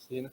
Scene.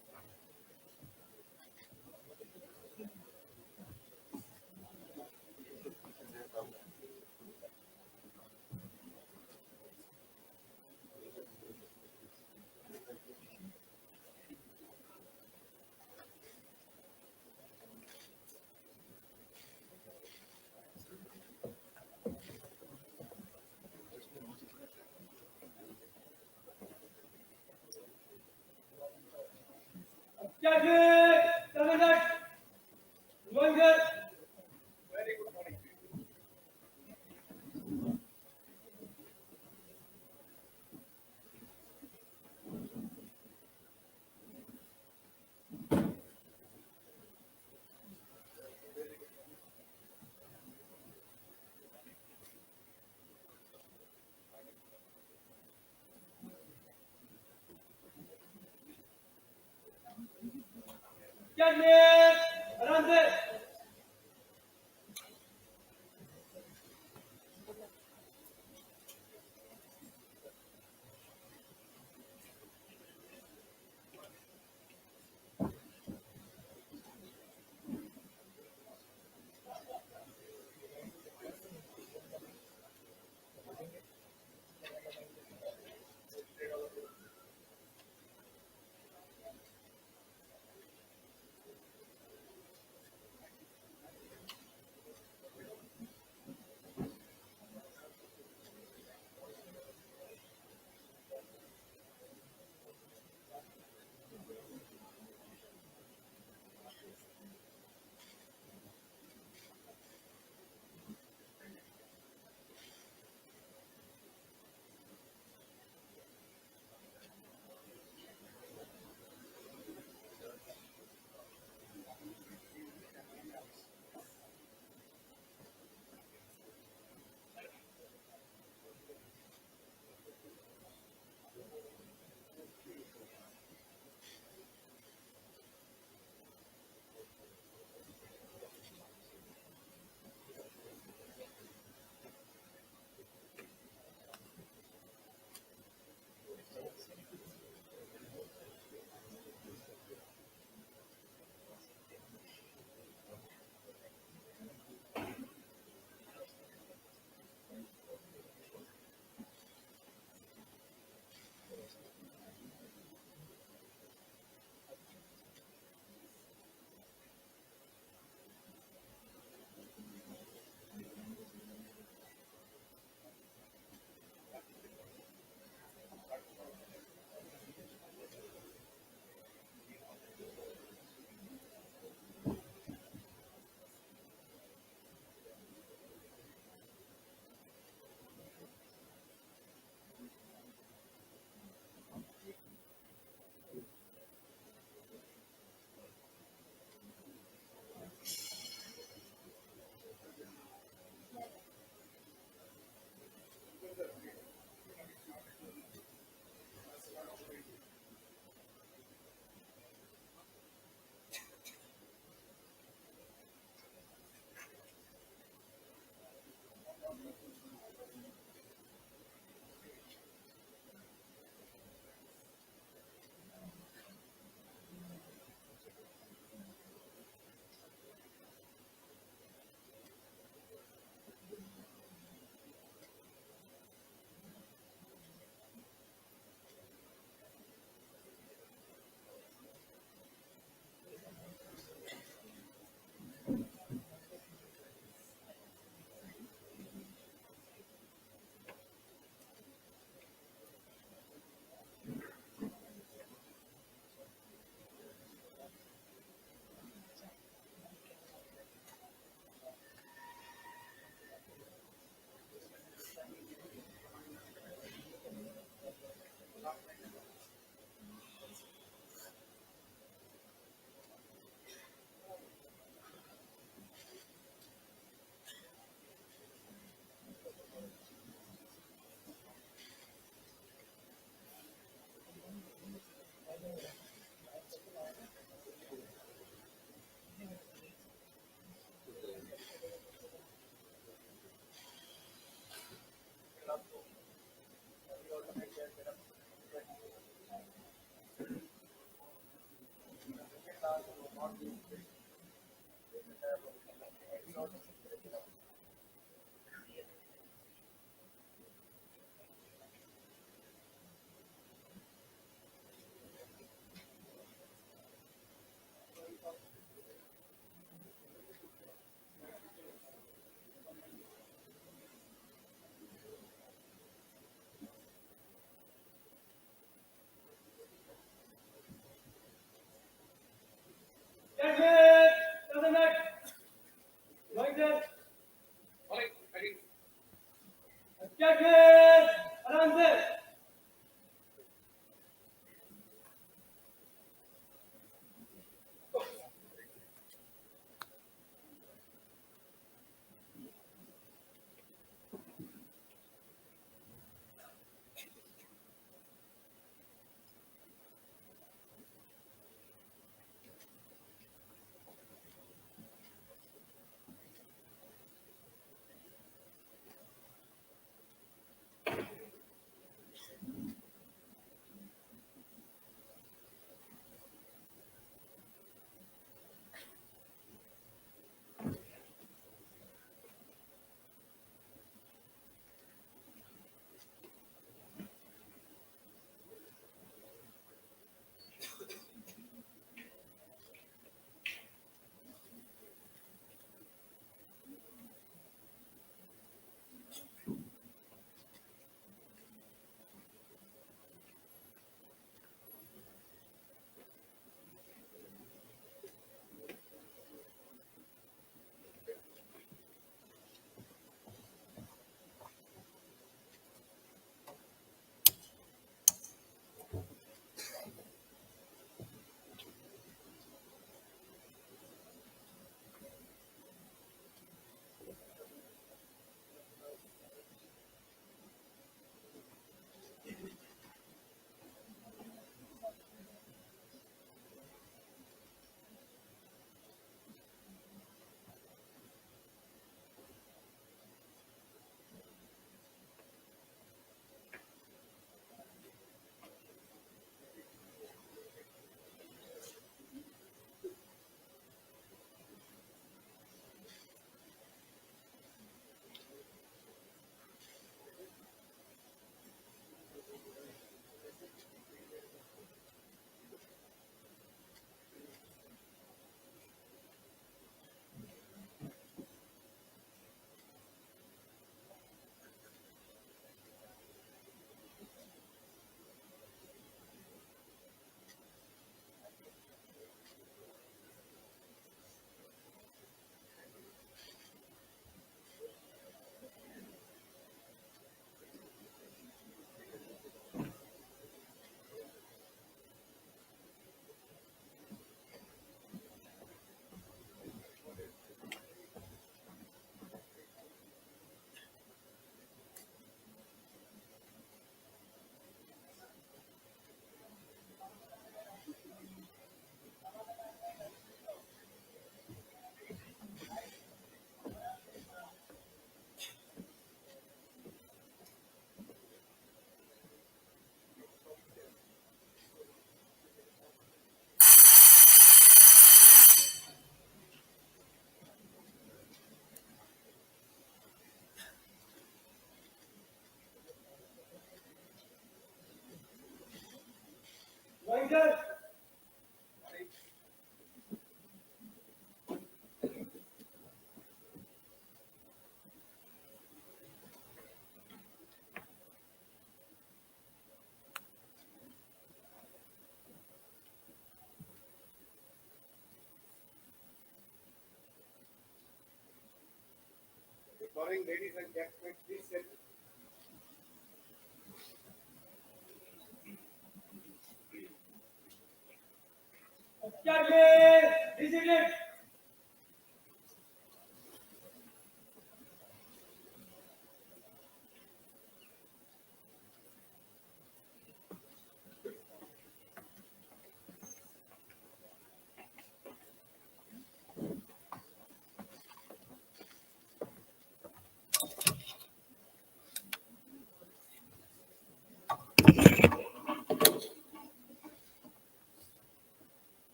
morning, ladies and gentlemen. Please sit.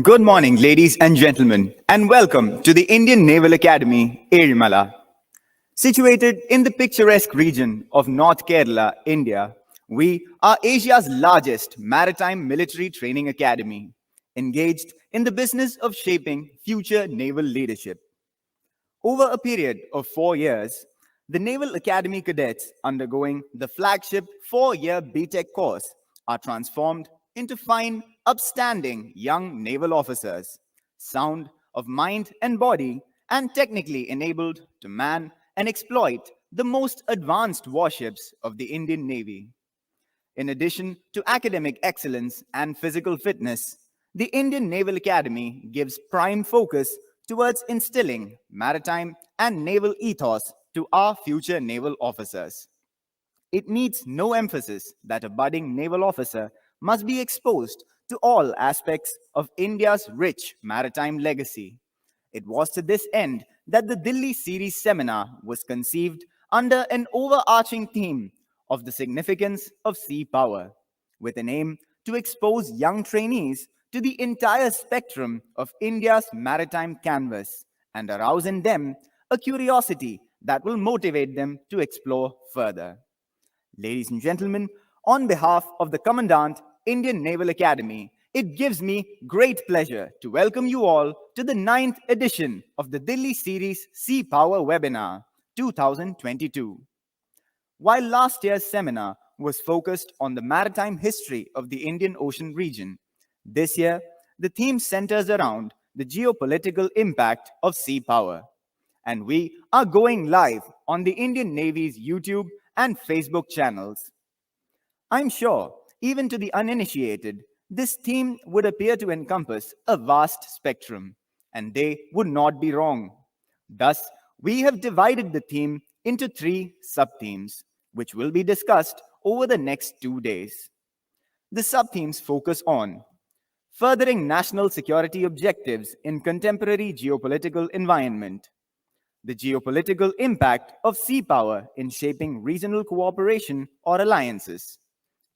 Good morning, ladies and gentlemen, and welcome to the Indian Naval Academy, Erimala. Situated in the picturesque region of North Kerala, India, we are Asia's largest maritime military training academy, engaged in the business of shaping future naval leadership. Over a period of 4 years, the Naval Academy cadets undergoing the flagship 4 year BTech course are transformed into fine, upstanding young naval officers, sound of mind and body, and technically enabled to man and exploit the most advanced warships of the Indian Navy. In addition to academic excellence and physical fitness, the Indian Naval Academy gives prime focus towards instilling maritime and naval ethos to our future naval officers. It needs no emphasis that a budding naval officer must be exposed to all aspects of India's rich maritime legacy. It was to this end that the Dilli series seminar was conceived under an overarching theme of the significance of sea power, with an aim to expose young trainees to the entire spectrum of India's maritime canvas and arouse in them a curiosity that will motivate them to explore further. Ladies and gentlemen, on behalf of the Commandant, Indian Naval Academy, it gives me great pleasure to welcome you all to the ninth edition of the Dilli Series Sea Power Webinar 2022. While last year's seminar was focused on the maritime history of the Indian Ocean region, this year the theme centers around the geopolitical impact of sea power. And we are going live on the Indian Navy's YouTube and Facebook channels. I'm sure, even to the uninitiated, this theme would appear to encompass a vast spectrum, and they would not be wrong. Thus, we have divided the theme into three sub-themes, which will be discussed over the next 2 days. The sub-themes focus on furthering national security objectives in contemporary geopolitical environment, the geopolitical impact of sea power in shaping regional cooperation or alliances,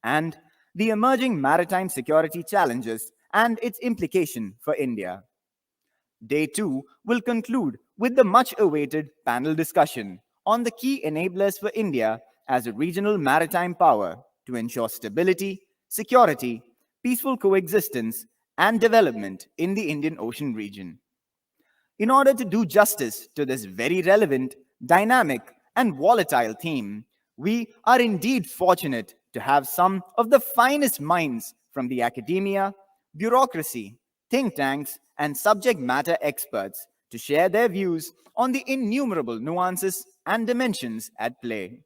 and the emerging maritime security challenges and its implication for India. Day 2 will conclude with the much awaited panel discussion on the key enablers for India as a regional maritime power, to ensure stability, security, peaceful coexistence, and development in the Indian Ocean region. In order to do justice to this very relevant, dynamic, and volatile theme, we are indeed fortunate to have some of the finest minds from the academia, bureaucracy, think tanks, and subject matter experts to share their views on the innumerable nuances and dimensions at play.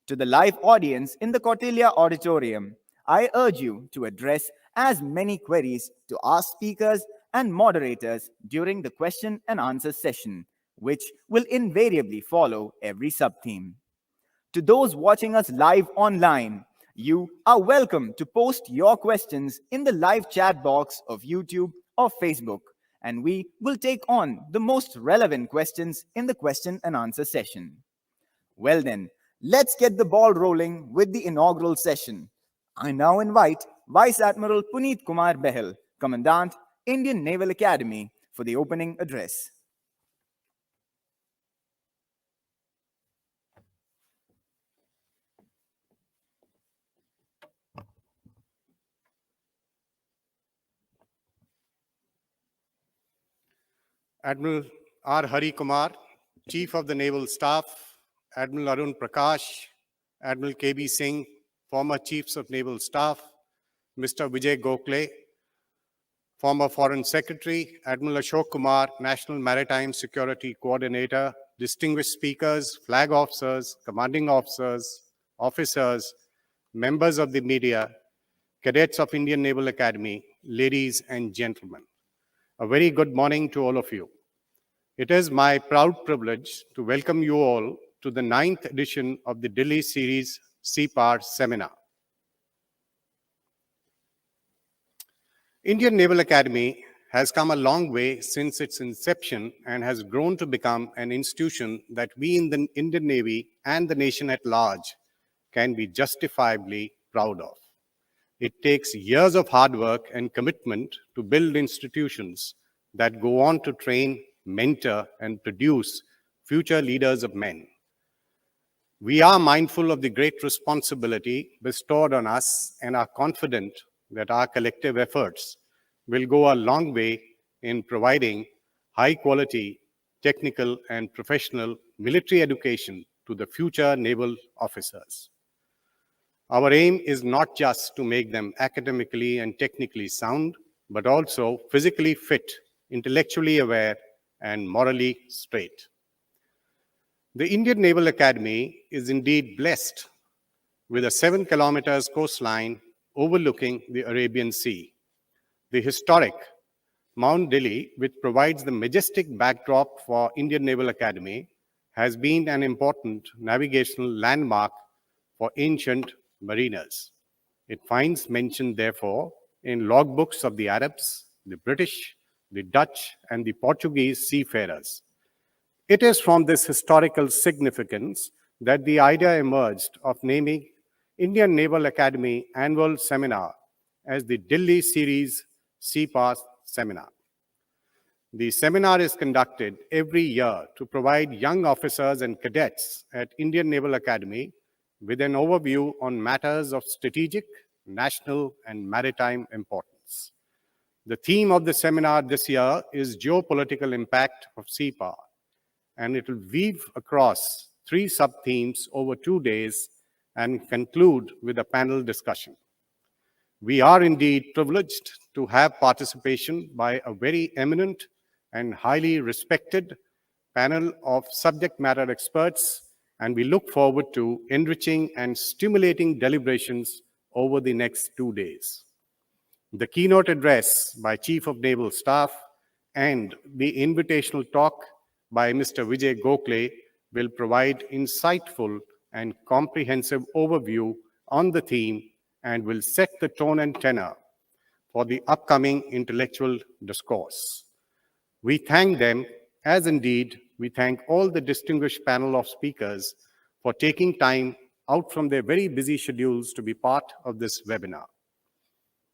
To the live audience in the Cortelia Auditorium, I urge you to address as many queries to our speakers and moderators during the question and answer session, which will invariably follow every subtheme. To those watching us live online, you are welcome to post your questions in the live chat box of YouTube or Facebook, and we will take on the most relevant questions in the question and answer session. Well, then, let's get the ball rolling with the inaugural session. I now invite Vice Admiral Puneet Kumar Behel, Commandant, Indian Naval Academy, for the opening address. Admiral R. Hari Kumar, Chief of the Naval Staff, Admiral Arun Prakash, Admiral K.B. Singh, former Chiefs of Naval Staff, Mr. Vijay Gokhale, former Foreign Secretary, Admiral Ashok Kumar, National Maritime Security Coordinator, distinguished speakers, flag officers, commanding officers, officers, members of the media, cadets of Indian Naval Academy, ladies and gentlemen. A very good morning to all of you. It is my proud privilege to welcome you all to the 9th edition of the Dilli series CPAR seminar. Indian Naval Academy has come a long way since its inception and has grown to become an institution that we in the Indian Navy and the nation at large can be justifiably proud of. It takes years of hard work and commitment to build institutions that go on to train, mentor, and produce future leaders of men. We are mindful of the great responsibility bestowed on us and are confident that our collective efforts will go a long way in providing high-quality, technical, and professional military education to the future naval officers. Our aim is not just to make them academically and technically sound, but also physically fit, intellectually aware, and morally straight. The Indian Naval Academy is indeed blessed with a 7 kilometers coastline overlooking the Arabian Sea. The historic Mount Dilli, which provides the majestic backdrop for Indian Naval Academy, has been an important navigational landmark for ancient mariners. It finds mention, therefore, in logbooks of the Arabs, the British, the Dutch, and the Portuguese seafarers. It is from this historical significance that the idea emerged of naming Indian Naval Academy Annual Seminar as the Dilli Series CPAS Seminar. The seminar is conducted every year to provide young officers and cadets at Indian Naval Academy with an overview on matters of strategic, national, and maritime importance. The theme of the seminar this year is Geopolitical Impact of CPAR, and it will weave across 3 sub-themes over 2 days and conclude with a panel discussion. We are indeed privileged to have participation by a very eminent and highly respected panel of subject matter experts, and we look forward to enriching and stimulating deliberations over the next 2 days. The keynote address by Chief of Naval Staff and the invitational talk by Mr. Vijay Gokhale will provide insightful and comprehensive overview on the theme and will set the tone and tenor for the upcoming intellectual discourse. We thank them, as indeed we thank all the distinguished panel of speakers for taking time out from their very busy schedules to be part of this webinar.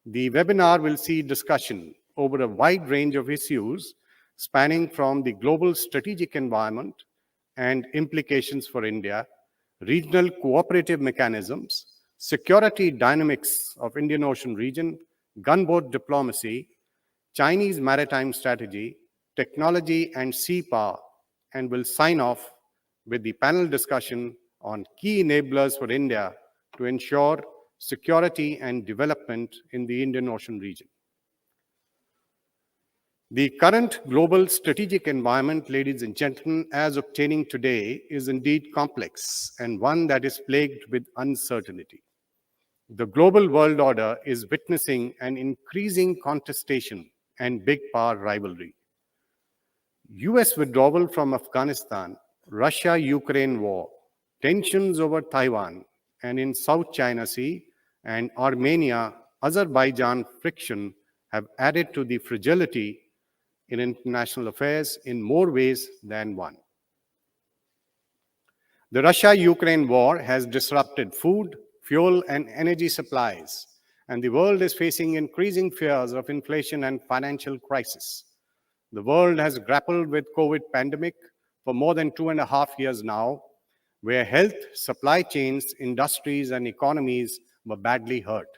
The webinar will see discussion over a wide range of issues spanning from the global strategic environment and implications for India, regional cooperative mechanisms, security dynamics of Indian Ocean region, gunboat diplomacy, Chinese maritime strategy, technology and sea power, and will sign off with the panel discussion on key enablers for India to ensure security and development in the Indian Ocean region. The current global strategic environment, ladies and gentlemen, as obtaining today, is indeed complex and one that is plagued with uncertainty. The global world order is witnessing an increasing contestation and big power rivalry. US withdrawal from Afghanistan, Russia-Ukraine war, tensions over Taiwan and in South China Sea, and Armenia-Azerbaijan friction have added to the fragility in international affairs in more ways than one. The Russia-Ukraine war has disrupted food, fuel, and energy supplies, and the world is facing increasing fears of inflation and financial crisis. The world has grappled with COVID pandemic for more than 2.5 years now, where health, supply chains, industries, and economies were badly hurt.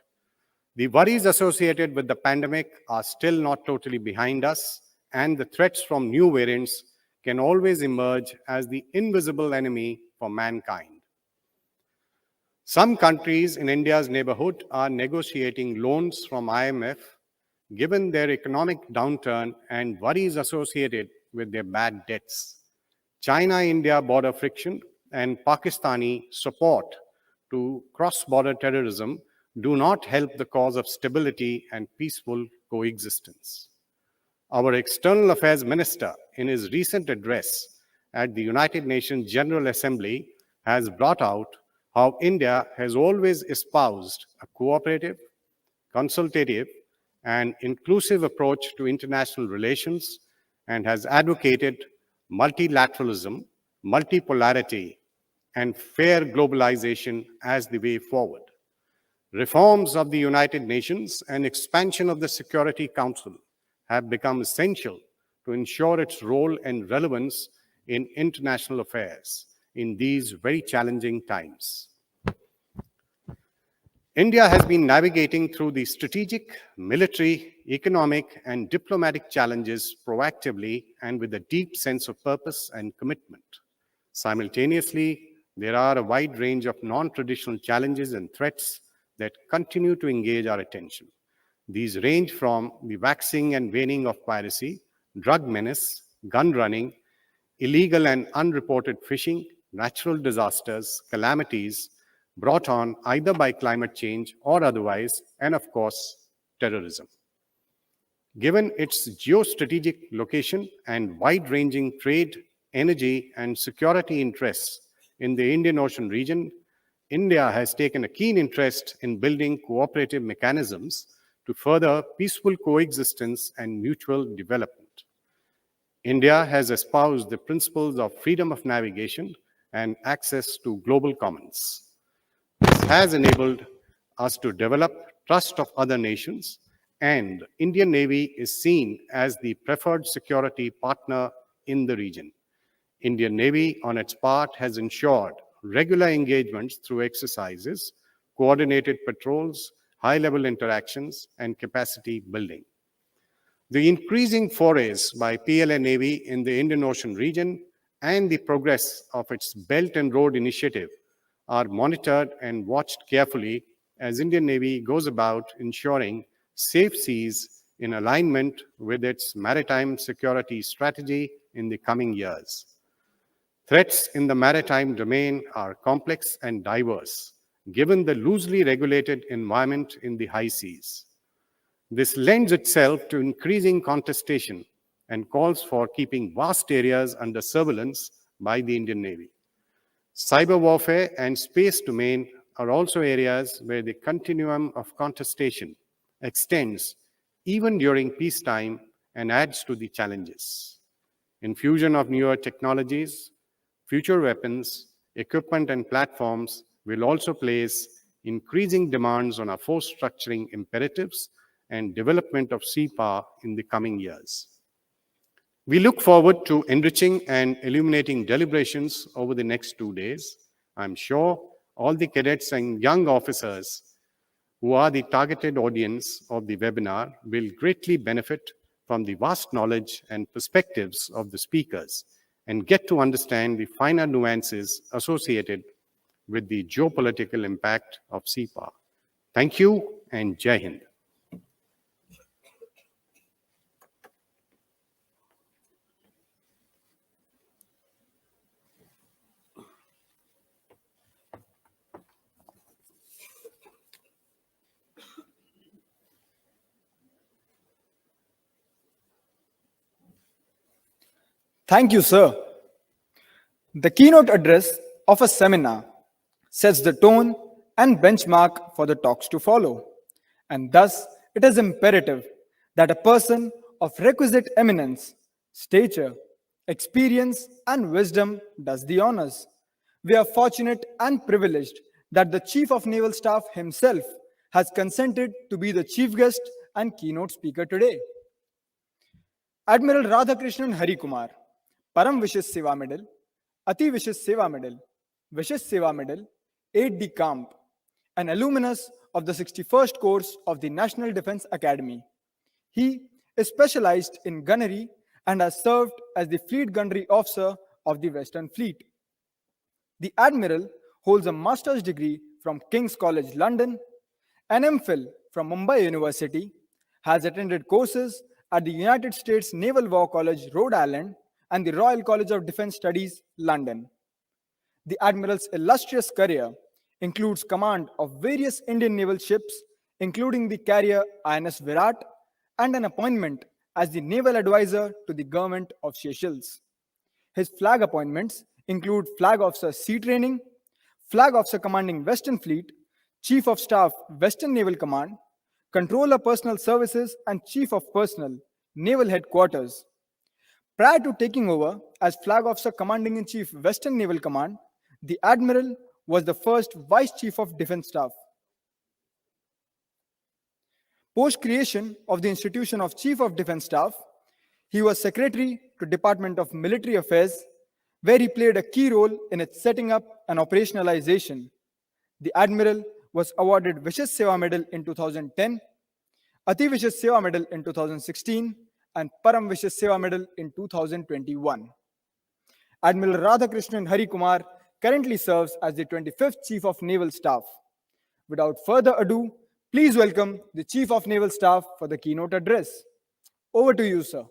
The worries associated with the pandemic are still not totally behind us, and the threats from new variants can always emerge as the invisible enemy for mankind. Some countries in India's neighborhood are negotiating loans from IMF given their economic downturn and worries associated with their bad debts. China-India border friction and Pakistani support to cross-border terrorism do not help the cause of stability and peaceful coexistence. Our External Affairs Minister, in his recent address at the United Nations General Assembly, has brought out how India has always espoused a cooperative, consultative, and inclusive approach to international relations and has advocated multilateralism, multipolarity, and fair globalization as the way forward. Reforms of the United Nations and expansion of the Security Council have become essential to ensure its role and relevance in international affairs in these very challenging times. India has been navigating through the strategic, military, economic, and diplomatic challenges proactively and with a deep sense of purpose and commitment. Simultaneously, there are a wide range of non-traditional challenges and threats that continue to engage our attention. These range from the waxing and waning of piracy, drug menace, gun running, illegal and unreported fishing, natural disasters, calamities brought on either by climate change or otherwise, and of course, terrorism. Given its geostrategic location and wide-ranging trade, energy, and security interests in the Indian Ocean region, India has taken a keen interest in building cooperative mechanisms to further peaceful coexistence and mutual development. India has espoused the principles of freedom of navigation and access to global commons. This has enabled us to develop trust of other nations, and Indian Navy is seen as the preferred security partner in the region. Indian Navy, on its part, has ensured regular engagements through exercises, coordinated patrols, high-level interactions, and capacity building. The increasing forays by PLA Navy in the Indian Ocean region and the progress of its Belt and Road Initiative are monitored and watched carefully as Indian Navy goes about ensuring safe seas in alignment with its maritime security strategy in the coming years. Threats in the maritime domain are complex and diverse, given the loosely regulated environment in the high seas. This lends itself to increasing contestation and calls for keeping vast areas under surveillance by the Indian Navy. Cyber warfare and space domain are also areas where the continuum of contestation extends even during peacetime and adds to the challenges. Infusion of newer technologies, future weapons, equipment, and platforms will also place increasing demands on our force structuring imperatives and development of sea power in the coming years. We look forward to enriching and illuminating deliberations over the next 2 days. I'm sure all the cadets and young officers who are the targeted audience of the webinar will greatly benefit from the vast knowledge and perspectives of the speakers and get to understand the finer nuances associated with the geopolitical impact of CEPA. Thank you and Jai Hind. Thank you, sir. The keynote address of a seminar sets the tone and benchmark for the talks to follow, and thus it is imperative that a person of requisite eminence, stature, experience, and wisdom does the honors. We are fortunate and privileged that the Chief of Naval Staff himself has consented to be the chief guest and keynote speaker today. Admiral Radhakrishnan Harikumar, Param Vishes Seva Medal, Ati Vishes Seva Medal, Vishes Seva Medal, Aide de Camp, an alumnus of the 61st course of the National Defence Academy. He is specialized in gunnery and has served as the Fleet Gunnery Officer of the Western Fleet. The Admiral holds a master's degree from King's College London, an MPhil from Mumbai University, has attended courses at the United States Naval War College, Rhode Island, and the Royal College of Defence Studies, London. The Admiral's illustrious career includes command of various Indian naval ships, including the carrier INS Virat, and an appointment as the naval advisor to the government of Seychelles. His flag appointments include Flag Officer Sea Training, Flag Officer Commanding Western Fleet, Chief of Staff Western Naval Command, Controller Personal Services, and Chief of Personnel, Naval Headquarters. Prior to taking over as Flag Officer Commanding-in-Chief Western Naval Command, the Admiral was the first Vice Chief of Defence Staff. Post-creation of the institution of Chief of Defence Staff, he was Secretary to Department of Military Affairs, where he played a key role in its setting up and operationalization. The Admiral was awarded Vishes Seva Medal in 2010, Ati Vishes Seva Medal in 2016, and Param Vishes Seva Medal in 2021. Admiral Radhakrishnan Harikumar currently serves as the 25th Chief of Naval Staff. Without further ado, please welcome the Chief of Naval Staff for the keynote address. Over to you, sir.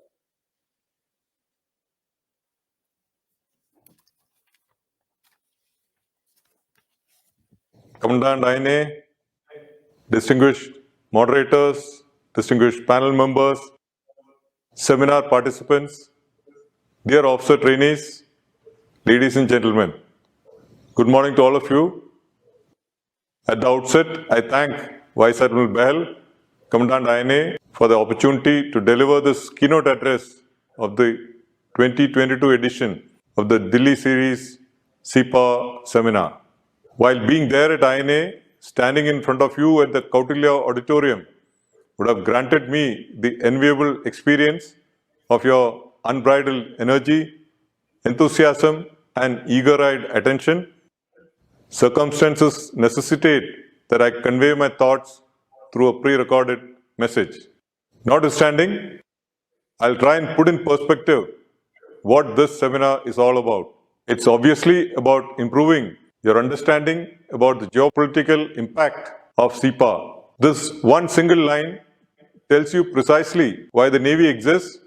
Commandant INA, distinguished moderators, distinguished panel members, seminar participants, dear officer trainees, ladies and gentlemen, good morning to all of you. At the outset, I thank Vice Admiral Behel, Commandant INA, for the opportunity to deliver this keynote address of the 2022 edition of the Dilli series CEPA seminar. While being there at INA, standing in front of you at the Kautilya Auditorium would have granted me the enviable experience of your unbridled energy, enthusiasm, and eager-eyed attention. Circumstances necessitate that I convey my thoughts through a pre-recorded message. Notwithstanding, I'll try and put in perspective what this seminar is all about. It's obviously about improving your understanding about the geopolitical impact of CEPA. This one single line tells you precisely why the Navy exists,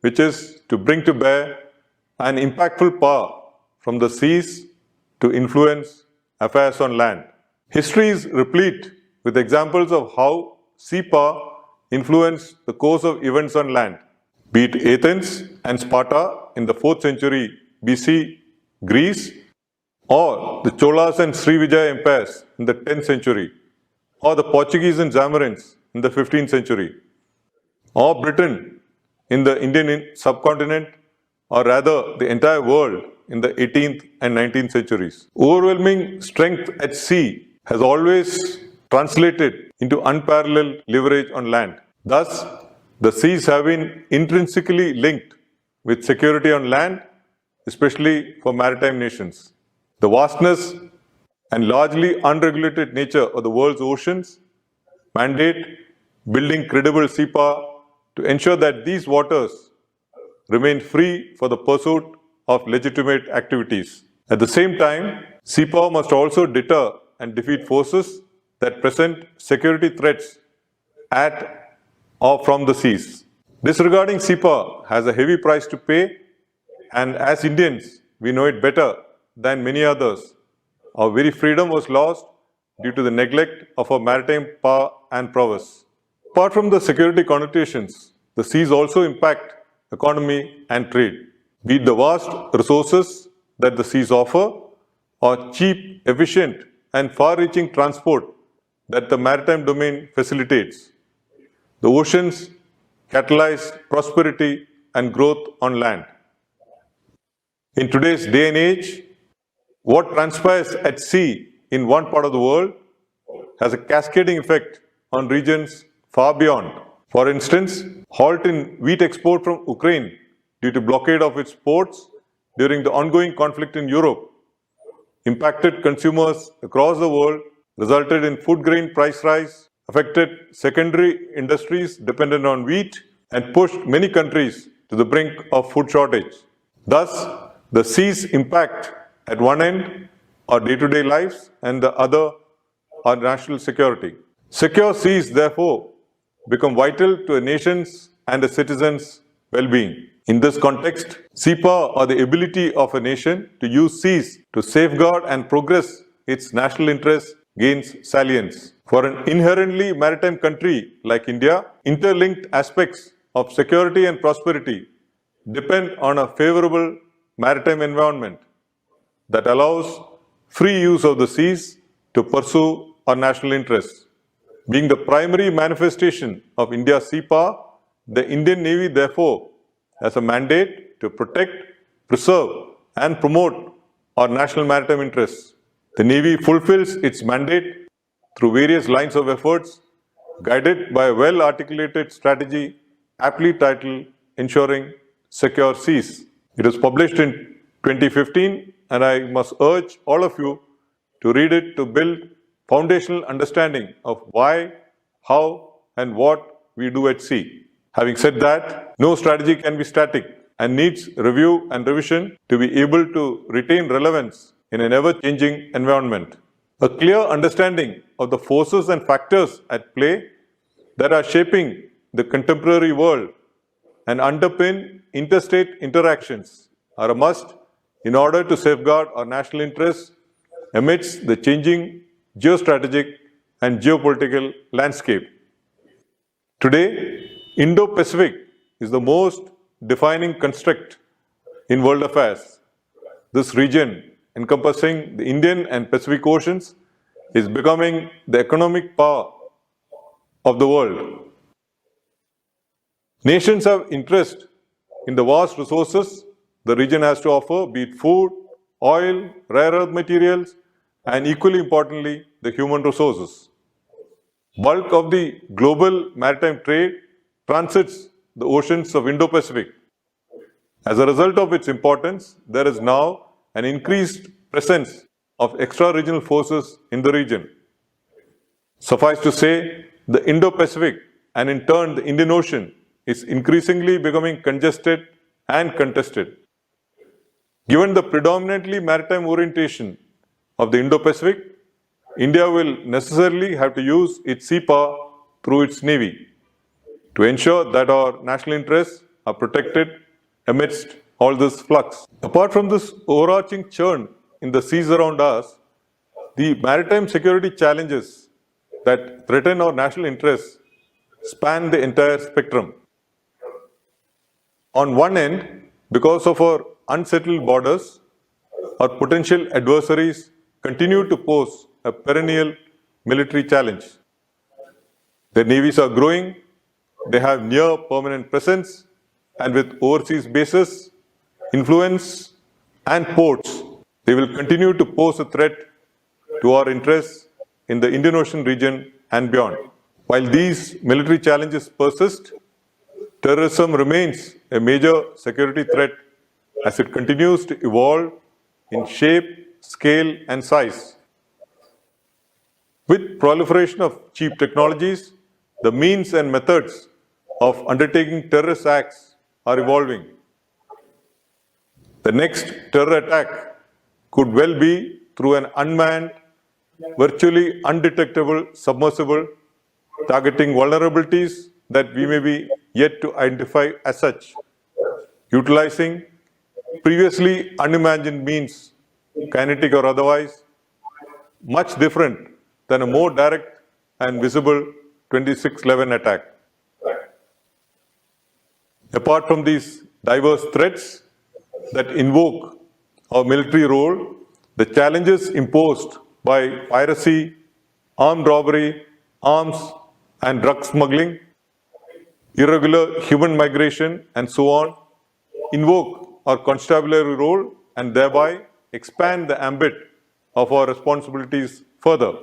which is to bring to bear an impactful power from the seas to influence affairs on land. History is replete with examples of how CEPA influenced the course of events on land, be it Athens and Sparta in the 4th century BC, Greece, or the Cholas and Srivijaya empires in the 10th century, or the Portuguese and Zamorin's in the 15th century, or Britain in the Indian subcontinent, or rather the entire world in the 18th and 19th centuries. Overwhelming strength at sea has always translated into unparalleled leverage on land. Thus, the seas have been intrinsically linked with security on land, especially for maritime nations. The vastness and largely unregulated nature of the world's oceans mandate building credible sea power to ensure that these waters remain free for the pursuit of legitimate activities. At the same time, sea power must also deter and defeat forces that present security threats at or from the seas. Disregarding sea power has a heavy price to pay, and as Indians, we know it better than many others. Our very freedom was lost due to the neglect of our maritime power and prowess. Apart from the security connotations, the seas also impact economy and trade. Be it the vast resources that the seas offer, or cheap, efficient, and far-reaching transport that the maritime domain facilitates. The oceans catalyze prosperity and growth on land. In today's day and age, what transpires at sea in one part of the world has a cascading effect on regions far beyond. For instance, halt in wheat export from Ukraine due to blockade of its ports during the ongoing conflict in Europe impacted consumers across the world, resulted in food grain price rise, affected secondary industries dependent on wheat, and pushed many countries to the brink of food shortage. Thus, the sea's impact at one end are day-to-day lives and the other are national security. Secure seas, therefore, become vital to a nation's and a citizen's well-being. In this context, sea power or the ability of a nation to use seas to safeguard and progress its national interests gains salience. For an inherently maritime country like India, interlinked aspects of security and prosperity depend on a favorable maritime environment that allows free use of the seas to pursue our national interests. Being the primary manifestation of India's sea power, the Indian Navy therefore has a mandate to protect, preserve, and promote our national maritime interests. The Navy fulfills its mandate through various lines of efforts, guided by a well-articulated strategy aptly titled Ensuring Secure Seas. It was published in 2015, and I must urge all of you to read it to build foundational understanding of why, how, and what we do at sea. Having said that, no strategy can be static and needs review and revision to be able to retain relevance in an ever-changing environment. A clear understanding of the forces and factors at play that are shaping the contemporary world and underpin interstate interactions are a must in order to safeguard our national interests amidst the changing geostrategic and geopolitical landscape. Today, Indo-Pacific is the most defining construct in world affairs. This region, encompassing the Indian and Pacific Oceans, is becoming the economic power of the world. Nations have interest in the vast resources the region has to offer, be it food, oil, rare earth materials, and equally importantly, the human resources. Bulk of the global maritime trade transits the oceans of Indo-Pacific. As a result of its importance, there is now an increased presence of extra-regional forces in the region. Suffice to say, the Indo-Pacific and in turn the Indian Ocean is increasingly becoming congested and contested. Given the predominantly maritime orientation of the Indo-Pacific, India will necessarily have to use its sea power through its navy to ensure that our national interests are protected amidst all this flux. Apart from this overarching churn in the seas around us, the maritime security challenges that threaten our national interests span the entire spectrum. On one end, because of our unsettled borders, our potential adversaries continue to pose a perennial military challenge. Their navies are growing, they have near permanent presence, and with overseas bases, influence, and ports, they will continue to pose a threat to our interests in the Indian Ocean region and beyond. While these military challenges persist, terrorism remains a major security threat as it continues to evolve in shape, scale, and size. With proliferation of cheap technologies, the means and methods of undertaking terrorist acts are evolving. The next terror attack could well be through an unmanned, virtually undetectable submersible targeting vulnerabilities that we may be yet to identify as such, utilizing previously unimagined means, kinetic or otherwise, much different than a more direct and visible 26/11 attack. Apart from these diverse threats that invoke our military role, the challenges imposed by piracy, armed robbery, arms and drug smuggling, irregular human migration, and so on, invoke our constabulary role and thereby expand the ambit of our responsibilities further.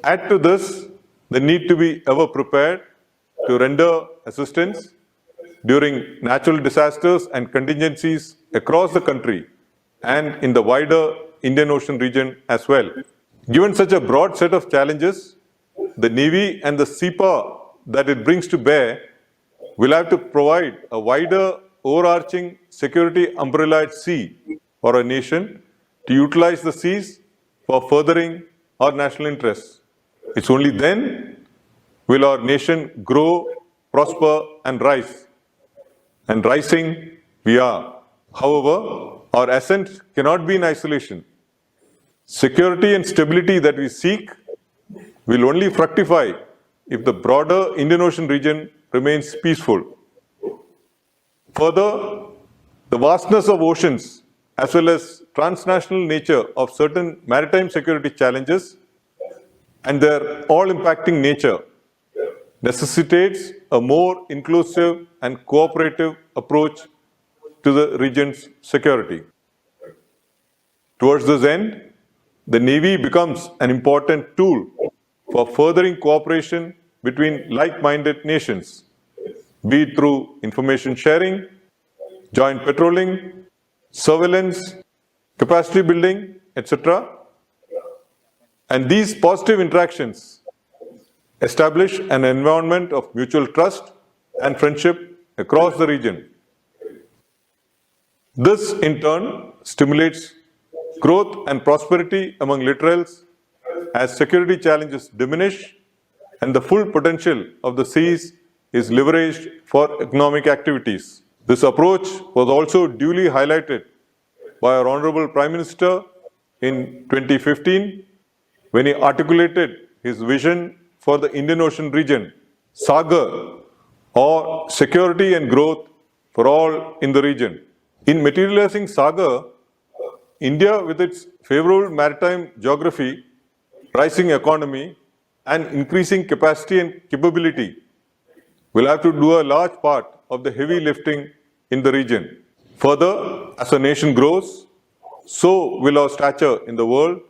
Add to this the need to be ever prepared to render assistance during natural disasters and contingencies across the country and in the wider Indian Ocean region as well. Given such a broad set of challenges, the Navy and the sea power that it brings to bear will have to provide a wider overarching security umbrella at sea for a nation to utilize the seas for furthering our national interests. It's only then will our nation grow, prosper, and rise. And rising we are. However, our ascent cannot be in isolation. Security and stability that we seek will only fructify if the broader Indian Ocean region remains peaceful. Further, the vastness of oceans as well as transnational nature of certain maritime security challenges and their all-impacting nature necessitates a more inclusive and cooperative approach to the region's security. Towards this end, the Navy becomes an important tool for furthering cooperation between like-minded nations, be it through information sharing, joint patrolling, surveillance, capacity building, etc. And these positive interactions establish an environment of mutual trust and friendship across the region. This, in turn, stimulates growth and prosperity among littorals as security challenges diminish and the full potential of the seas is leveraged for economic activities. This approach was also duly highlighted by our Honorable Prime Minister in 2015 when he articulated his vision for the Indian Ocean region, Sagar, or security and growth for all in the region. In materializing Sagar, India, with its favorable maritime geography, rising economy, and increasing capacity and capability, will have to do a large part of the heavy lifting in the region. Further, as a nation grows, so will our stature in the world,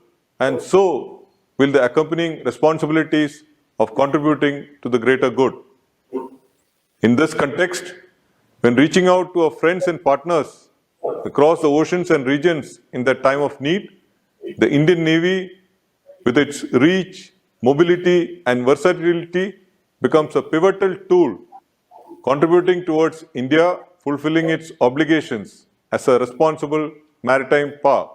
and so will the accompanying responsibilities of contributing to the greater good. In this context, when reaching out to our friends and partners across the oceans and regions in their time of need, the Indian Navy, with its reach, mobility, and versatility, becomes a pivotal tool contributing towards India fulfilling its obligations as a responsible maritime power.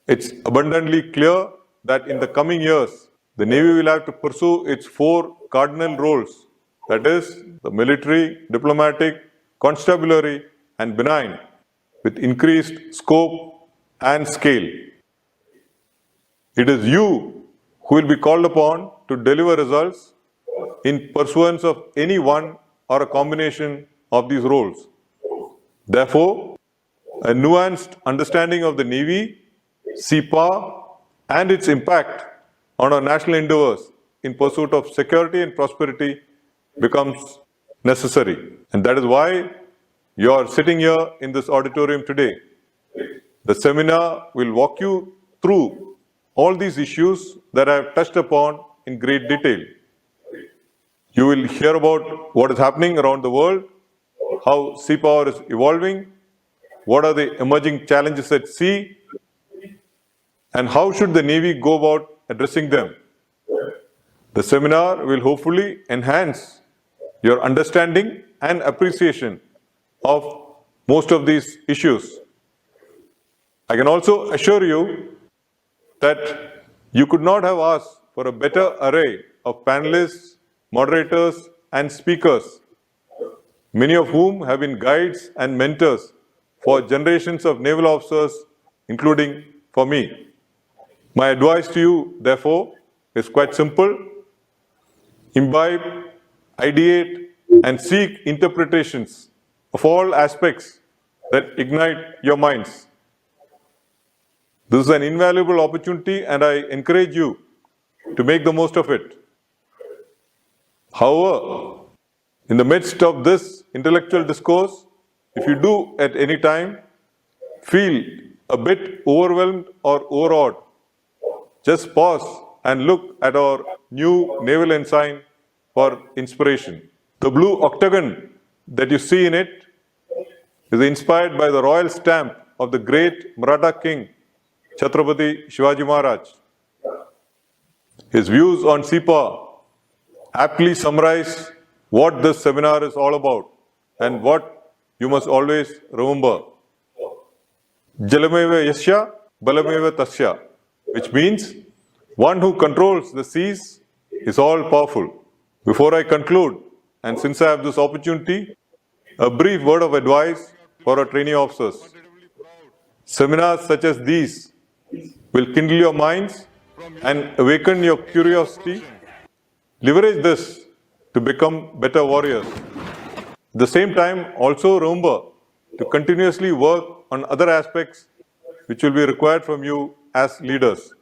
It's abundantly clear that in the coming years, the Navy will have to pursue its four cardinal roles, that is, the military, diplomatic, constabulary, and benign, with increased scope and scale. It is you who will be called upon to deliver results in pursuance of any one or a combination of these roles. Therefore, a nuanced understanding of the Navy, sea power, and its impact on our national endeavors in pursuit of security and prosperity becomes necessary. And that is why you are sitting here in this auditorium today. The seminar will walk you through all these issues that I have touched upon in great detail. You will hear about what is happening around the world, how sea power is evolving, what are the emerging challenges at sea, and how should the Navy go about addressing them. The seminar will hopefully enhance your understanding and appreciation of most of these issues. I can also assure you that you could not have asked for a better array of panelists, moderators, and speakers, many of whom have been guides and mentors for generations of naval officers, including for me. My advice to you, therefore, is quite simple. Imbibe, ideate, and seek interpretations of all aspects that ignite your minds. This is an invaluable opportunity, and I encourage you to make the most of it. However, in the midst of this intellectual discourse, if you do at any time feel a bit overwhelmed or overawed, just pause and look at our new naval ensign for inspiration. The blue octagon that you see in it is inspired by the royal stamp of the great Maratha king, Chhatrapati Shivaji Maharaj. His views on SIPA aptly summarize what this seminar is all about and what you must always remember. Jalameva Yasya, Balameva Tasya, which means one who controls the seas is all powerful. Before I conclude, and since I have this opportunity, a brief word of advice for our trainee officers. Seminars such as these will kindle your minds and awaken your curiosity. Leverage this to become better warriors. At the same time, also remember to continuously work on other aspects which will be required from you as leaders.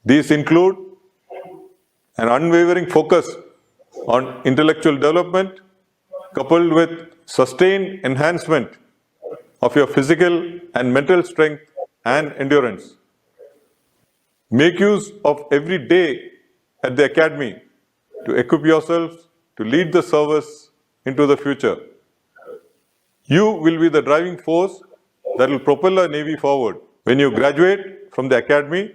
These include an unwavering focus on intellectual development coupled with sustained enhancement of your physical and mental strength and endurance. Make use of every day at the academy to equip yourselves to lead the service into the future. You will be the driving force that will propel our Navy forward. When you graduate from the academy,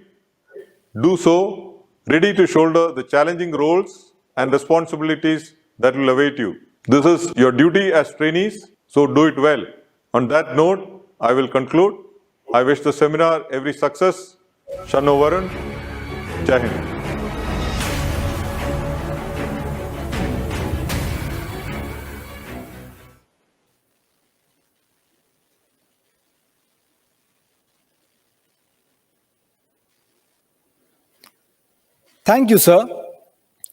do so ready to shoulder the challenging roles and responsibilities that will await you. This is your duty as trainees, so do it well. On that note, I will conclude. I wish the seminar every success. Shanno Varun, Jai Hind. Thank you, sir.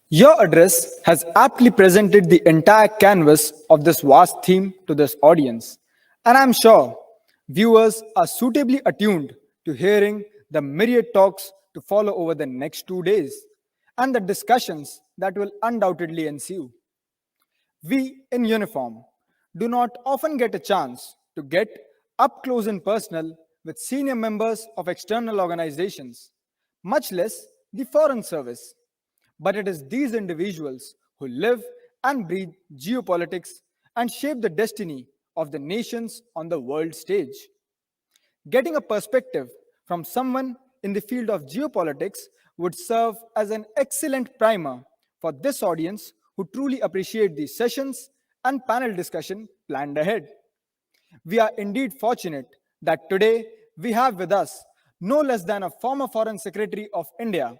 Your address has aptly presented the entire canvas of this vast theme to this audience, and I'm sure viewers are suitably attuned to hearing the myriad talks to follow over the next 2 days and the discussions that will undoubtedly ensue. We in uniform do not often get a chance to get up close and personal with senior members of external organizations, much less the foreign service. But it is these individuals who live and breathe geopolitics and shape the destiny of the nations on the world stage. Getting a perspective from someone in the field of geopolitics would serve as an excellent primer for this audience who truly appreciate these sessions and panel discussion planned ahead. We are indeed fortunate that today we have with us no less than a former Foreign Secretary of India,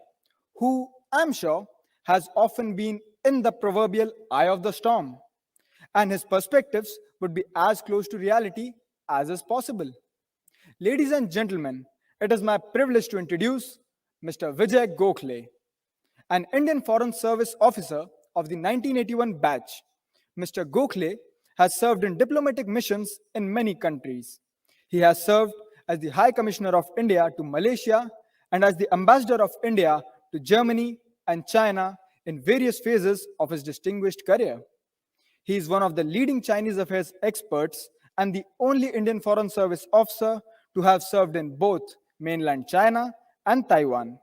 who I'm sure has often been in the proverbial eye of the storm, and his perspectives would be as close to reality as is possible. Ladies and gentlemen, it is my privilege to introduce Mr. Vijay Gokhale, an Indian Foreign Service officer of the 1981 batch. Mr. Gokhale has served in diplomatic missions in many countries. He has served as the High Commissioner of India to Malaysia and as the Ambassador of India to Germany and China in various phases of his distinguished career. He is one of the leading Chinese affairs experts and the only Indian Foreign Service officer to have served in both mainland China and Taiwan.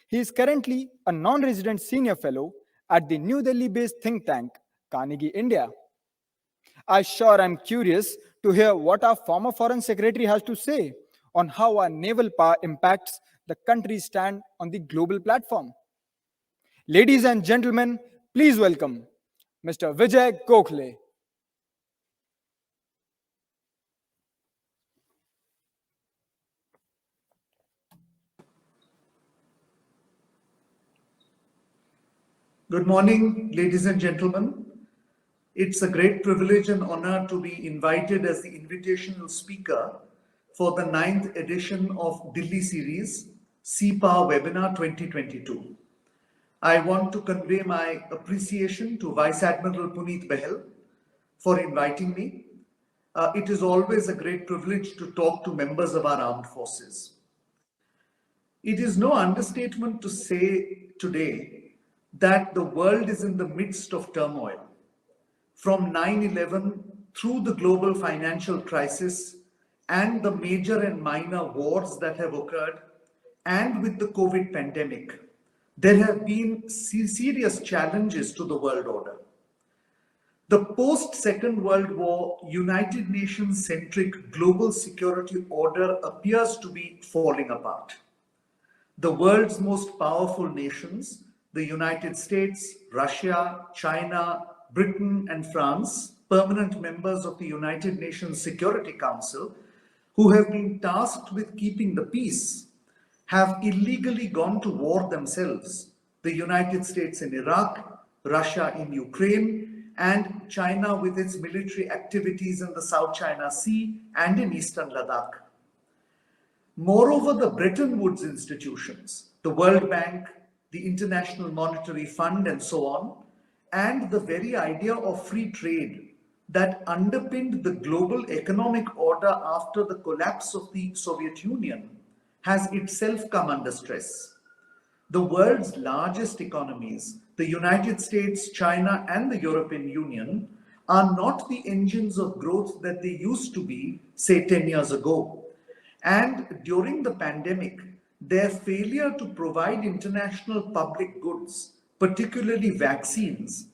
He is currently a non-resident senior fellow at the New Delhi-based think tank, Carnegie India. I sure am curious to hear what our former Foreign Secretary has to say on how our naval power impacts the countries stand on the global platform. Ladies and gentlemen, please welcome Mr. Vijay Gokhale. Good morning, ladies and gentlemen. It's a great privilege and honor to be invited as the invitational speaker for the 9th edition of Dilli series, CPA Webinar 2022. I want to convey my appreciation to Vice Admiral Puneet Behel for inviting me. It is always a great privilege to talk to members of our armed forces. It is no understatement to say today that the world is in the midst of turmoil. From 9/11 through the global financial crisis and the major and minor wars that have occurred, and with the COVID pandemic, there have been serious challenges to the world order. The post-Second World War United Nations-centric global security order appears to be falling apart. The world's most powerful nations, the United States, Russia, China, Britain, and France, permanent members of the United Nations Security Council, who have been tasked with keeping the peace, have illegally gone to war themselves. The United States in Iraq, Russia in Ukraine, and China with its military activities in the South China Sea and in Eastern Ladakh. Moreover, the Bretton Woods institutions, the World Bank, the International Monetary Fund, and so on, and the very idea of free trade that underpinned the global economic order after the collapse of the Soviet Union has itself come under stress. The world's largest economies, the United States, China, and the European Union, are not the engines of growth that they used to be, say, 10 years ago. And during the pandemic, their failure to provide international public goods, particularly vaccines,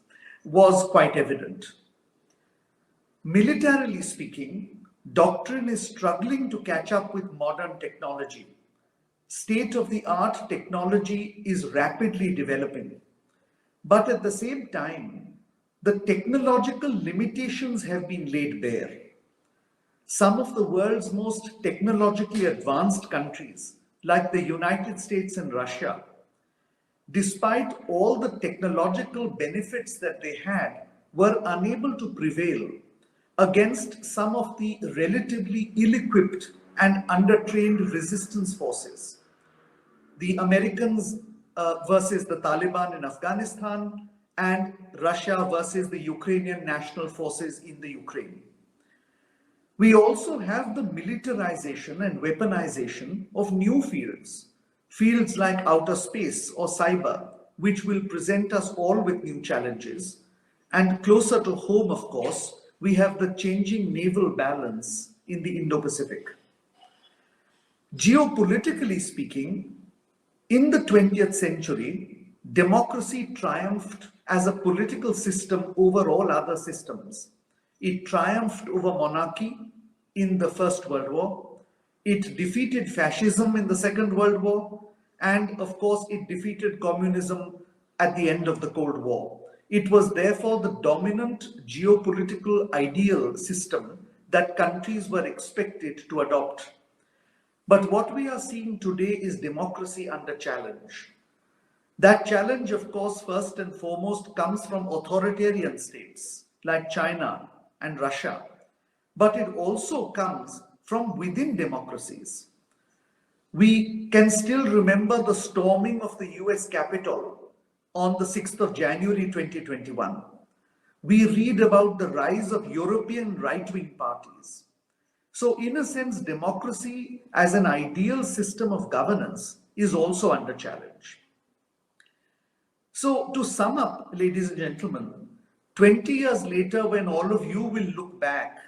was quite evident. Militarily speaking, doctrine is struggling to catch up with modern technology. State-of-the-art technology is rapidly developing. But at the same time, the technological limitations have been laid bare. Some of the world's most technologically advanced countries, like the United States and Russia, despite all the technological benefits that they had, were unable to prevail against some of the relatively ill-equipped and under-trained resistance forces. The Americans versus the Taliban in Afghanistan, and Russia versus the Ukrainian national forces in the Ukraine. We also have the militarization and weaponization of new fields like outer space or cyber, which will present us all with new challenges. And closer to home, of course, we have the changing naval balance in the Indo-Pacific. Geopolitically speaking, in the 20th century, democracy triumphed as a political system over all other systems. It triumphed over monarchy in the First World War. It defeated fascism in the Second World War. And of course, it defeated communism at the end of the Cold War. It was therefore the dominant geopolitical ideal system that countries were expected to adopt. But what we are seeing today is democracy under challenge. That challenge, of course, first and foremost comes from authoritarian states like China and Russia, but it also comes from within democracies. We can still remember the storming of the US Capitol on the 6th of January 2021. We read about the rise of European right-wing parties. So in a sense, democracy as an ideal system of governance is also under challenge. So to sum up, ladies and gentlemen, 20 years later, when all of you will look back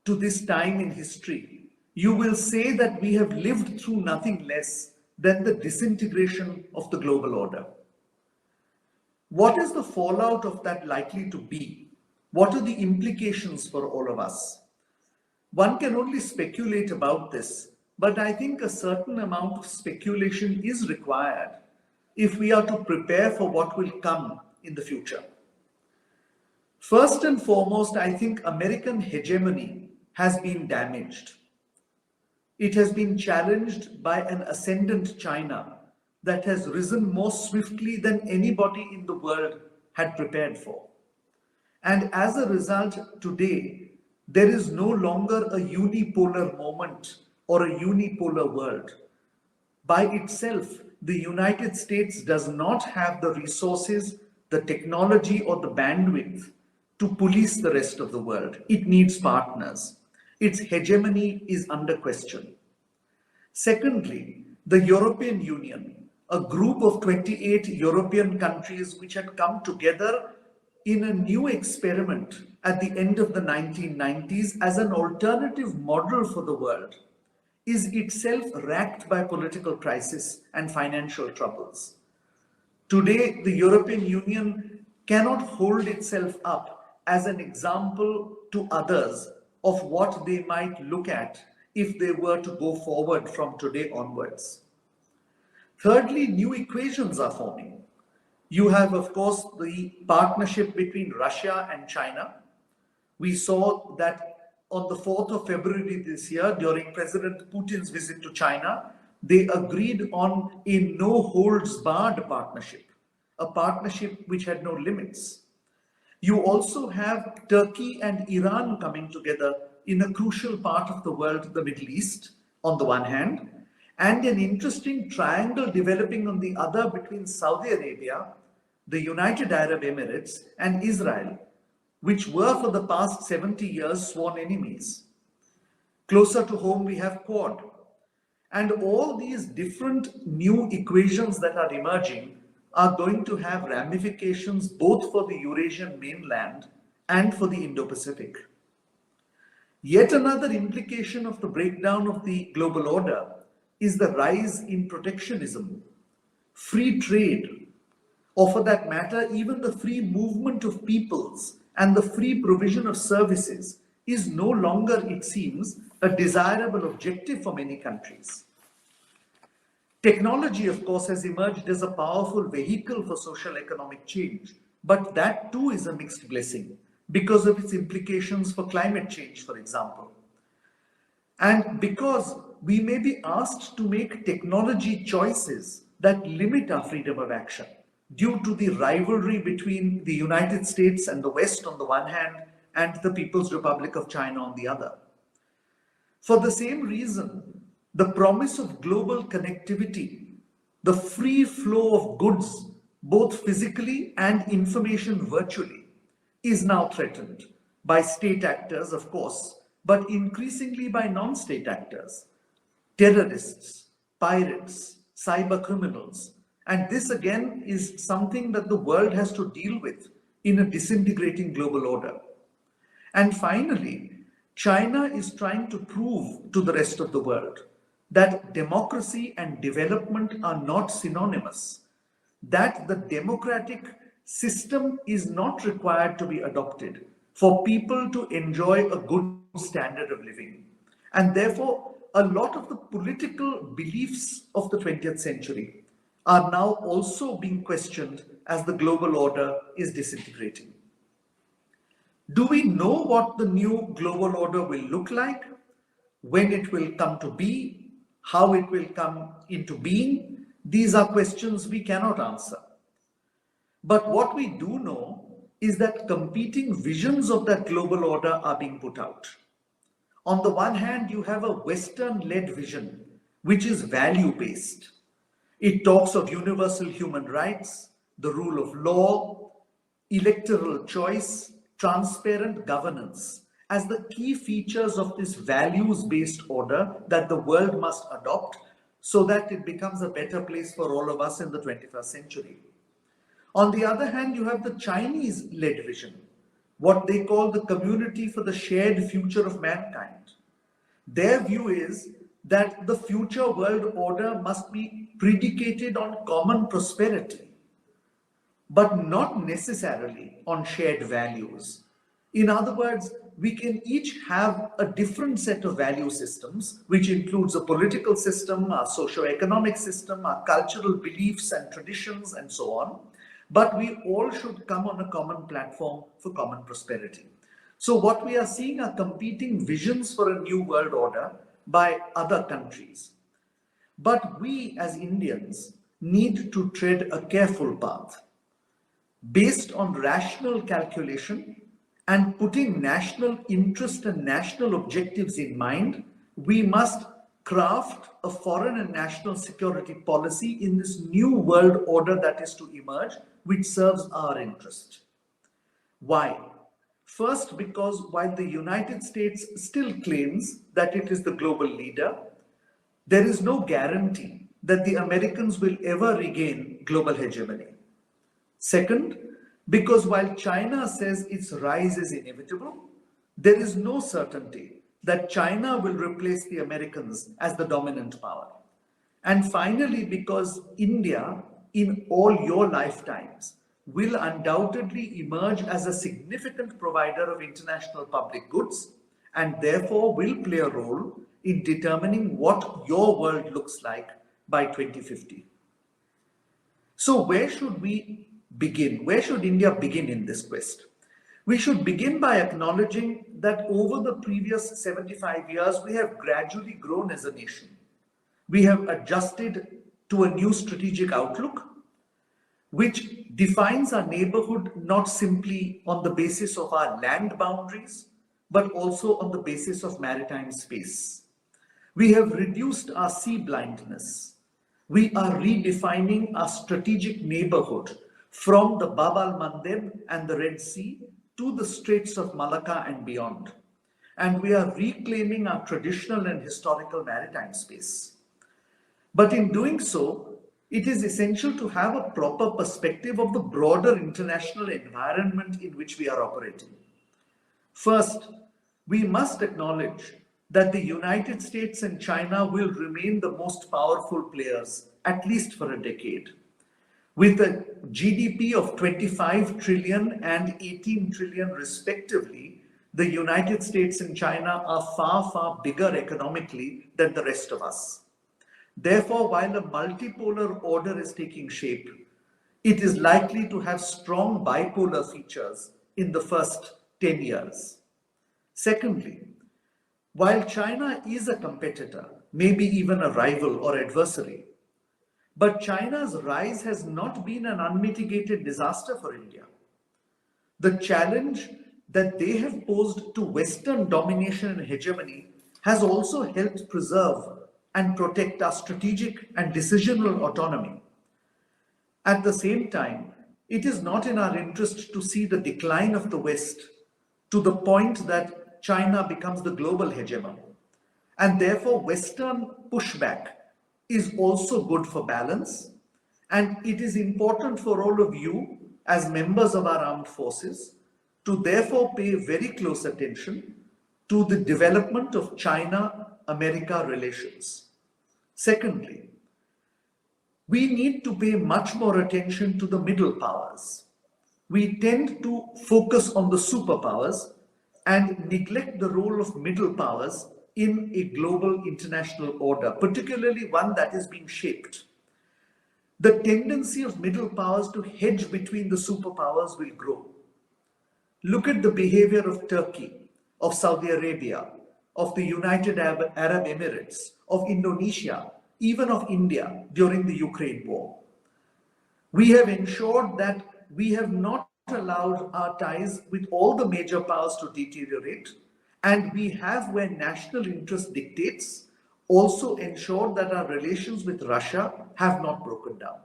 to this time in history, you will say that we have lived through nothing less than the disintegration of the global order. What is the fallout of that likely to be? What are the implications for all of us? One can only speculate about this, but I think a certain amount of speculation is required if we are to prepare for what will come in the future. First and foremost, I think American hegemony has been damaged. It has been challenged by an ascendant China that has risen more swiftly than anybody in the world had prepared for. And as a result, today, there is no longer a unipolar moment or a unipolar world. By itself, the United States does not have the resources, the technology, or the bandwidth to police the rest of the world. It needs partners. Its hegemony is under question. Secondly, the European Union, a group of 28 European countries which had come together in a new experiment at the end of the 1990s as an alternative model for the world, is itself racked by political crisis and financial troubles. Today, the European Union cannot hold itself up as an example to others of what they might look at if they were to go forward from today onwards. Thirdly, new equations are forming. You have, of course, the partnership between Russia and China. We saw that on the 4th of February this year, during President Putin's visit to China, they agreed on a no-holds-barred partnership, a partnership which had no limits. You also have Turkey and Iran coming together in a crucial part of the world, the Middle East, on the one hand, and an interesting triangle developing on the other between Saudi Arabia, the United Arab Emirates, and Israel, which were for the past 70 years sworn enemies. Closer to home, we have Quad. And all these different new equations that are emerging are going to have ramifications both for the Eurasian mainland and for the Indo-Pacific. Yet another implication of the breakdown of the global order is the rise in protectionism, free trade, or for that matter, even the free movement of peoples and the free provision of services is no longer, it seems, a desirable objective for many countries. Technology, of course, has emerged as a powerful vehicle for social economic change, but that too is a mixed blessing because of its implications for climate change, for example. And because we may be asked to make technology choices that limit our freedom of action due to the rivalry between the United States and the West on the one hand and the People's Republic of China on the other. For the same reason, the promise of global connectivity, the free flow of goods, both physically and information virtually, is now threatened by state actors, of course, but increasingly by non-state actors, terrorists, pirates, cyber criminals. And this again is something that the world has to deal with in a disintegrating global order. And finally, China is trying to prove to the rest of the world that democracy and development are not synonymous, that the democratic system is not required to be adopted for people to enjoy a good standard of living. And therefore, a lot of the political beliefs of the 20th century are now also being questioned as the global order is disintegrating. Do we know what the new global order will look like, when it will come to be, how it will come into being? These are questions we cannot answer. But what we do know is that competing visions of that global order are being put out. On the one hand, you have a Western-led vision, which is value-based. It talks of universal human rights, the rule of law, electoral choice, transparent governance as the key features of this values-based order that the world must adopt so that it becomes a better place for all of us in the 21st century. On the other hand, you have the Chinese-led vision, what they call the community for the shared future of mankind. Their view is that the future world order must be predicated on common prosperity, but not necessarily on shared values. In other words, we can each have a different set of value systems, which includes a political system, our socio-economic system, our cultural beliefs and traditions, and so on. But we all should come on a common platform for common prosperity. So what we are seeing are competing visions for a new world order by other countries. But we as Indians need to tread a careful path based on rational calculation and putting national interest and national objectives in mind. We must craft a foreign and national security policy in this new world order that is to emerge, which serves our interest. Why? First, because while the United States still claims that it is the global leader, there is no guarantee that the Americans will ever regain global hegemony. Second, because while China says its rise is inevitable, there is no certainty that China will replace the Americans as the dominant power. And finally, because India, in all your lifetimes, will undoubtedly emerge as a significant provider of international public goods and therefore will play a role in determining what your world looks like by 2050. So where should we begin? Where should India begin in this quest? We should begin by acknowledging that over the previous 75 years, we have gradually grown as a nation. We have adjusted to a new strategic outlook, which defines our neighborhood not simply on the basis of our land boundaries, but also on the basis of maritime space. We have reduced our sea blindness. We are redefining our strategic neighborhood from the Bab al-Mandeb and the Red Sea to the Straits of Malacca and beyond. And we are reclaiming our traditional and historical maritime space. But in doing so, it is essential to have a proper perspective of the broader international environment in which we are operating. First, we must acknowledge that the United States and China will remain the most powerful players, at least for a decade. With a GDP of 25 trillion and 18 trillion respectively, the United States and China are far, far bigger economically than the rest of us. Therefore, while a multipolar order is taking shape, it is likely to have strong bipolar features in the first 10 years. Secondly, while China is a competitor, maybe even a rival or adversary, but China's rise has not been an unmitigated disaster for India. The challenge that they have posed to Western domination and hegemony has also helped preserve and protect our strategic and decisional autonomy. At the same time, it is not in our interest to see the decline of the West to the point that China becomes the global hegemon. And therefore, Western pushback is also good for balance. And it is important for all of you as members of our armed forces to therefore pay very close attention to the development of China-America relations. Secondly, we need to pay much more attention to the middle powers. We tend to focus on the superpowers and neglect the role of middle powers in a global international order, particularly one that is being shaped. The tendency of middle powers to hedge between the superpowers will grow. Look at the behavior of Turkey, of Saudi Arabia, of the United Arab Emirates, of Indonesia, even of India during the Ukraine war. We have ensured that we have not allowed our ties with all the major powers to deteriorate, and we have, where national interest dictates, also ensured that our relations with Russia have not broken down.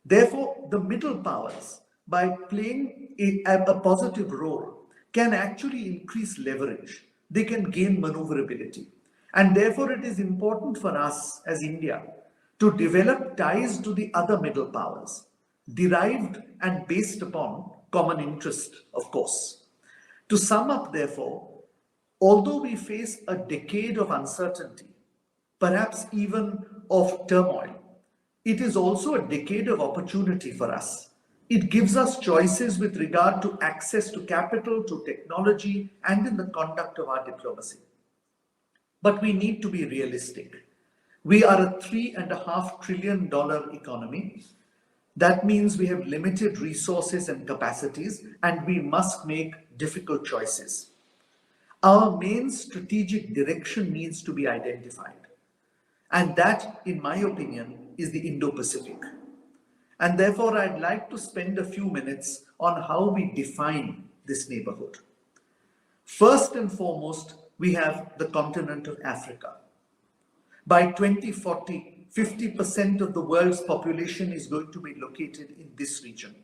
Therefore, the middle powers, by playing a positive role, can actually increase leverage. They can gain maneuverability. And therefore, it is important for us as India to develop ties to the other middle powers, derived and based upon common interest, of course. To sum up, therefore, although we face a decade of uncertainty, perhaps even of turmoil, it is also a decade of opportunity for us It gives us choices with regard to access to capital, to technology, and in the conduct of our diplomacy. But we need to be realistic. We are a $3.5 trillion economy. That means we have limited resources and capacities, and we must make difficult choices. Our main strategic direction needs to be identified. And that, in my opinion, is the Indo-Pacific. And therefore, I'd like to spend a few minutes on how we define this neighborhood. First and foremost, we have the continent of Africa. By 2040, 50% of the world's population is going to be located in this region.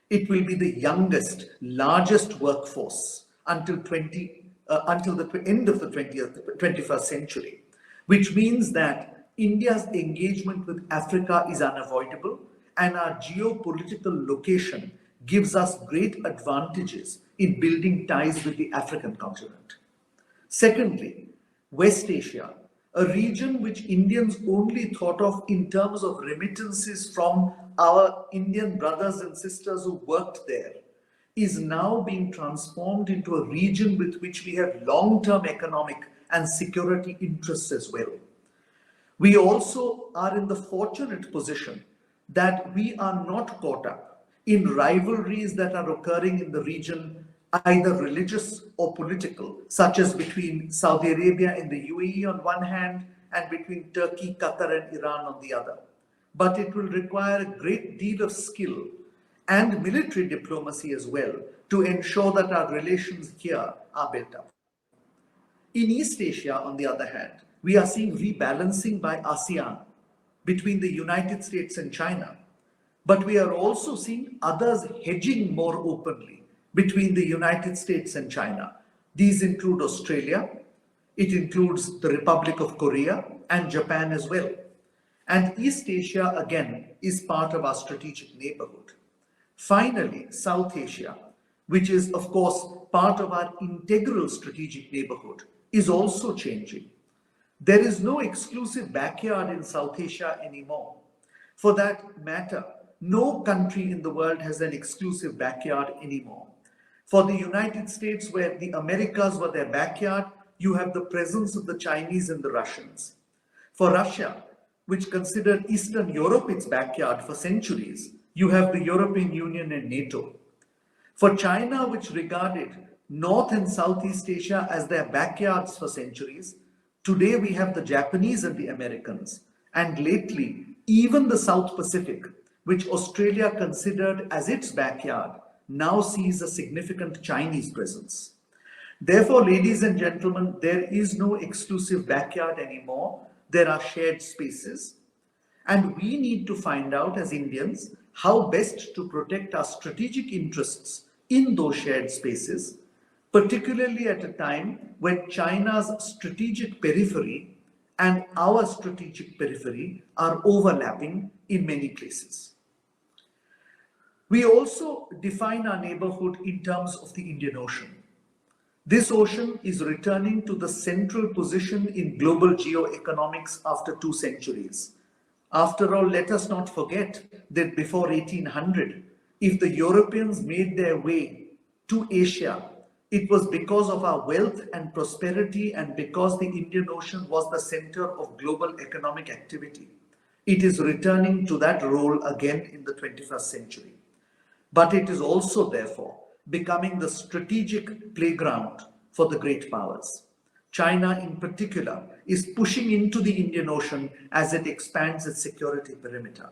It will be the youngest, largest workforce until the end of the 21st century, which means that India's engagement with Africa is unavoidable, and our geopolitical location gives us great advantages in building ties with the African continent. Secondly, West Asia, a region which Indians only thought of in terms of remittances from our Indian brothers and sisters who worked there, is now being transformed into a region with which we have long-term economic and security interests as well. We also are in the fortunate position that we are not caught up in rivalries that are occurring in the region, either religious or political, such as between Saudi Arabia and the UAE on one hand, and between Turkey, Qatar, and Iran on the other. But it will require a great deal of skill and military diplomacy as well to ensure that our relations here are built up. In East Asia, on the other hand, we are seeing rebalancing by ASEAN between the United States and China. But we are also seeing others hedging more openly between the United States and China. These include Australia, it includes the Republic of Korea and Japan as well. And East Asia, again, is part of our strategic neighborhood. Finally, South Asia, which is, of course, part of our integral strategic neighborhood, is also changing. There is no exclusive backyard in South Asia anymore. For that matter, no country in the world has an exclusive backyard anymore. For the United States, where the Americas were their backyard, you have the presence of the Chinese and the Russians. For Russia, which considered Eastern Europe its backyard for centuries, you have the European Union and NATO. For China, which regarded North and Southeast Asia as their backyards for centuries, today we have the Japanese and the Americans, and lately even the South Pacific, which Australia considered as its backyard, now sees a significant Chinese presence. Therefore, ladies and gentlemen, there is no exclusive backyard anymore. There are shared spaces, and we need to find out as Indians how best to protect our strategic interests in those shared spaces, particularly at a time when China's strategic periphery and our strategic periphery are overlapping in many places. We also define our neighborhood in terms of the Indian Ocean. This ocean is returning to the central position in global geoeconomics after 2 centuries. After all, let us not forget that before 1800, if the Europeans made their way to Asia, it was because of our wealth and prosperity and because the Indian Ocean was the center of global economic activity. It is returning to that role again in the 21st century. But it is also, therefore, becoming the strategic playground for the great powers. China, in particular, is pushing into the Indian Ocean as it expands its security perimeter.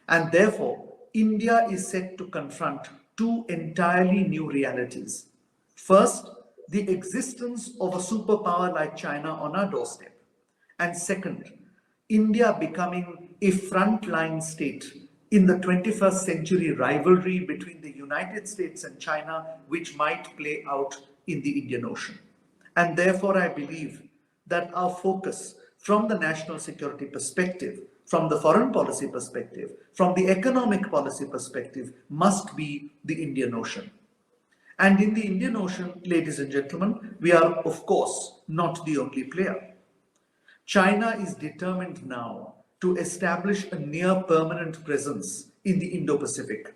And therefore, India is set to confront 2 entirely new realities. First, the existence of a superpower like China on our doorstep. And second, India becoming a frontline state in the 21st century rivalry between the United States and China, which might play out in the Indian Ocean. And therefore, I believe that our focus from the national security perspective, from the foreign policy perspective, from the economic policy perspective, must be the Indian Ocean. And in the Indian Ocean, ladies and gentlemen, we are, of course, not the only player. China is determined now to establish a near permanent presence in the Indo-Pacific.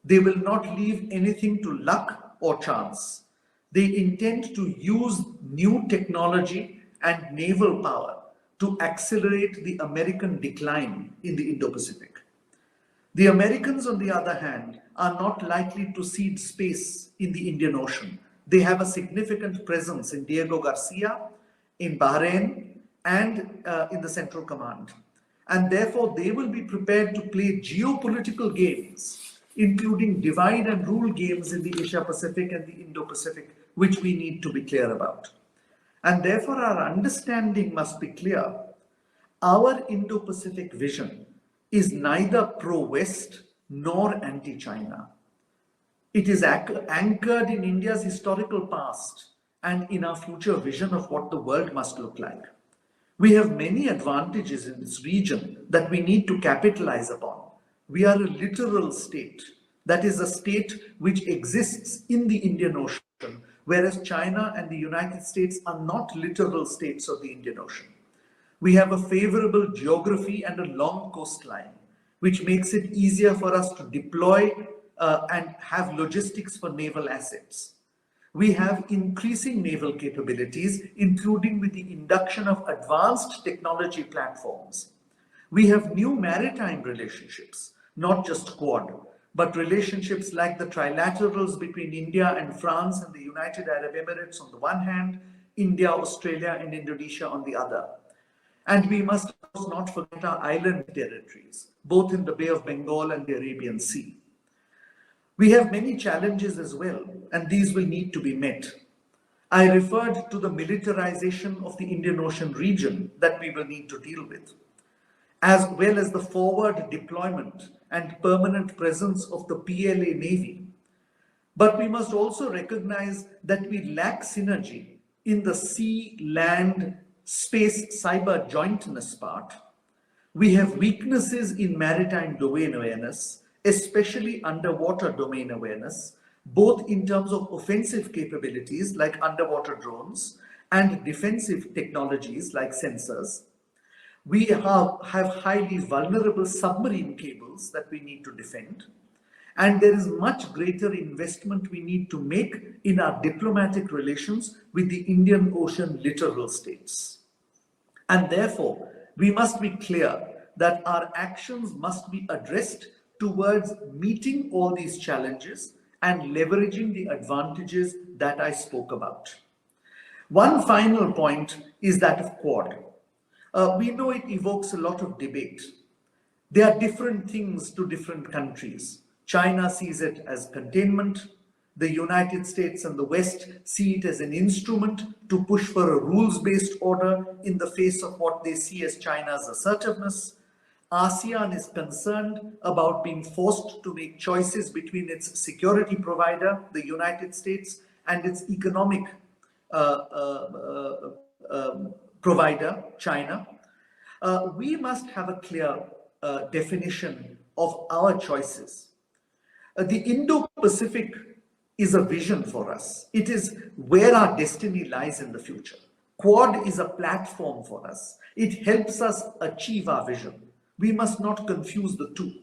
They will not leave anything to luck or chance. They intend to use new technology and naval power to accelerate the American decline in the Indo-Pacific. The Americans, on the other hand, are not likely to cede space in the Indian Ocean. They have a significant presence in Diego Garcia, in Bahrain, and in the Central Command. And therefore, they will be prepared to play geopolitical games, including divide and rule games in the Asia-Pacific and the Indo-Pacific, which we need to be clear about. And therefore, our understanding must be clear. Our Indo-Pacific vision is neither pro-West nor anti-China. It is anchored in India's historical past and in our future vision of what the world must look like. We have many advantages in this region that we need to capitalize upon. We are a littoral state, that is a state which exists in the Indian Ocean, whereas China and the United States are not littoral states of the Indian Ocean. We have a favorable geography and a long coastline, which makes it easier for us to deploy and have logistics for naval assets. We have increasing naval capabilities, including with the induction of advanced technology platforms. We have new maritime relationships, not just Quad, but relationships like the trilaterals between India and France and the United Arab Emirates on the one hand, India, Australia, and Indonesia on the other. And we must of course not forget our island territories, both in the Bay of Bengal and the Arabian Sea. We have many challenges as well, and these will need to be met. I referred to the militarization of the Indian Ocean region that we will need to deal with, as well as the forward deployment and permanent presence of the PLA Navy. But we must also recognize that we lack synergy in the sea, land, space, cyber jointness part. We have weaknesses in maritime domain awareness, especially underwater domain awareness, both in terms of offensive capabilities like underwater drones and defensive technologies like sensors. We have highly vulnerable submarine cables that we need to defend. And there is much greater investment we need to make in our diplomatic relations with the Indian Ocean littoral states. And therefore, we must be clear that our actions must be addressed towards meeting all these challenges and leveraging the advantages that I spoke about. One final point is that of Quad. We know it evokes a lot of debate. There are different things to different countries. China sees it as containment. The United States and the West see it as an instrument to push for a rules-based order in the face of what they see as China's assertiveness. ASEAN is concerned about being forced to make choices between its security provider, the United States, and its economic provider, China. We must have a clear definition of our choices. The Indo-Pacific is a vision for us. It is where our destiny lies in the future. Quad is a platform for us. It helps us achieve our vision. We must not confuse the two.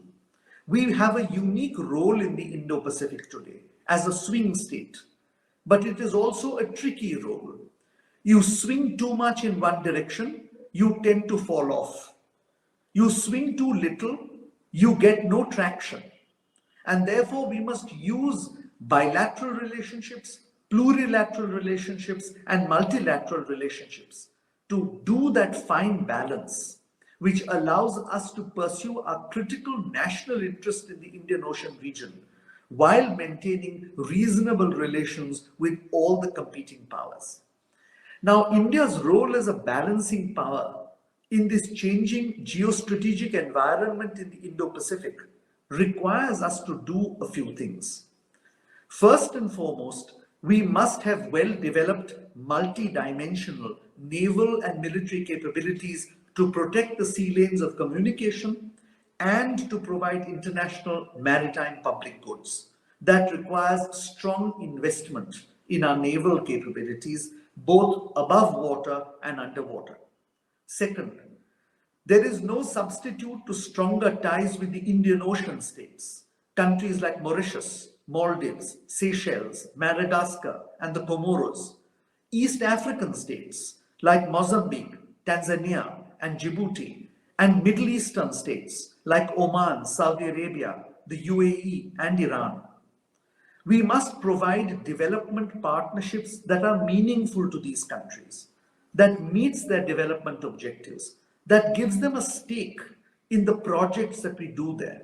We have a unique role in the Indo-Pacific today as a swing state, but it is also a tricky role. You swing too much in one direction, you tend to fall off. You swing too little, you get no traction. And therefore, we must use bilateral relationships, plurilateral relationships, and multilateral relationships to do that fine balance, which allows us to pursue our critical national interest in the Indian Ocean region while maintaining reasonable relations with all the competing powers. Now, India's role as a balancing power in this changing geostrategic environment in the Indo-Pacific requires us to do a few things. First and foremost, we must have well-developed multi-dimensional naval and military capabilities to protect the sea lanes of communication and to provide international maritime public goods. That requires strong investment in our naval capabilities, both above water and underwater. Second, there is no substitute to stronger ties with the Indian Ocean states. countries like Mauritius, Maldives, Seychelles, Madagascar, and the Comoros, East African states like Mozambique, Tanzania, and Djibouti, and Middle Eastern states like Oman, Saudi Arabia, the UAE, and Iran. We must provide development partnerships that are meaningful to these countries, that meets their development objectives, that gives them a stake in the projects that we do there.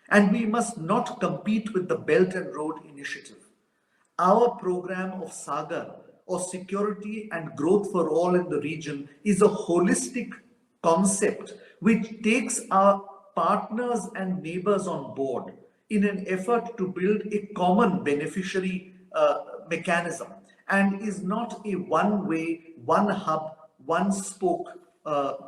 And we must not compete with the Belt and Road Initiative. Our program of Sagar, or security and growth for all in the region, is a holistic concept which takes our partners and neighbors on board in an effort to build a common beneficiary mechanism, and is not a one-way, one hub, one spoke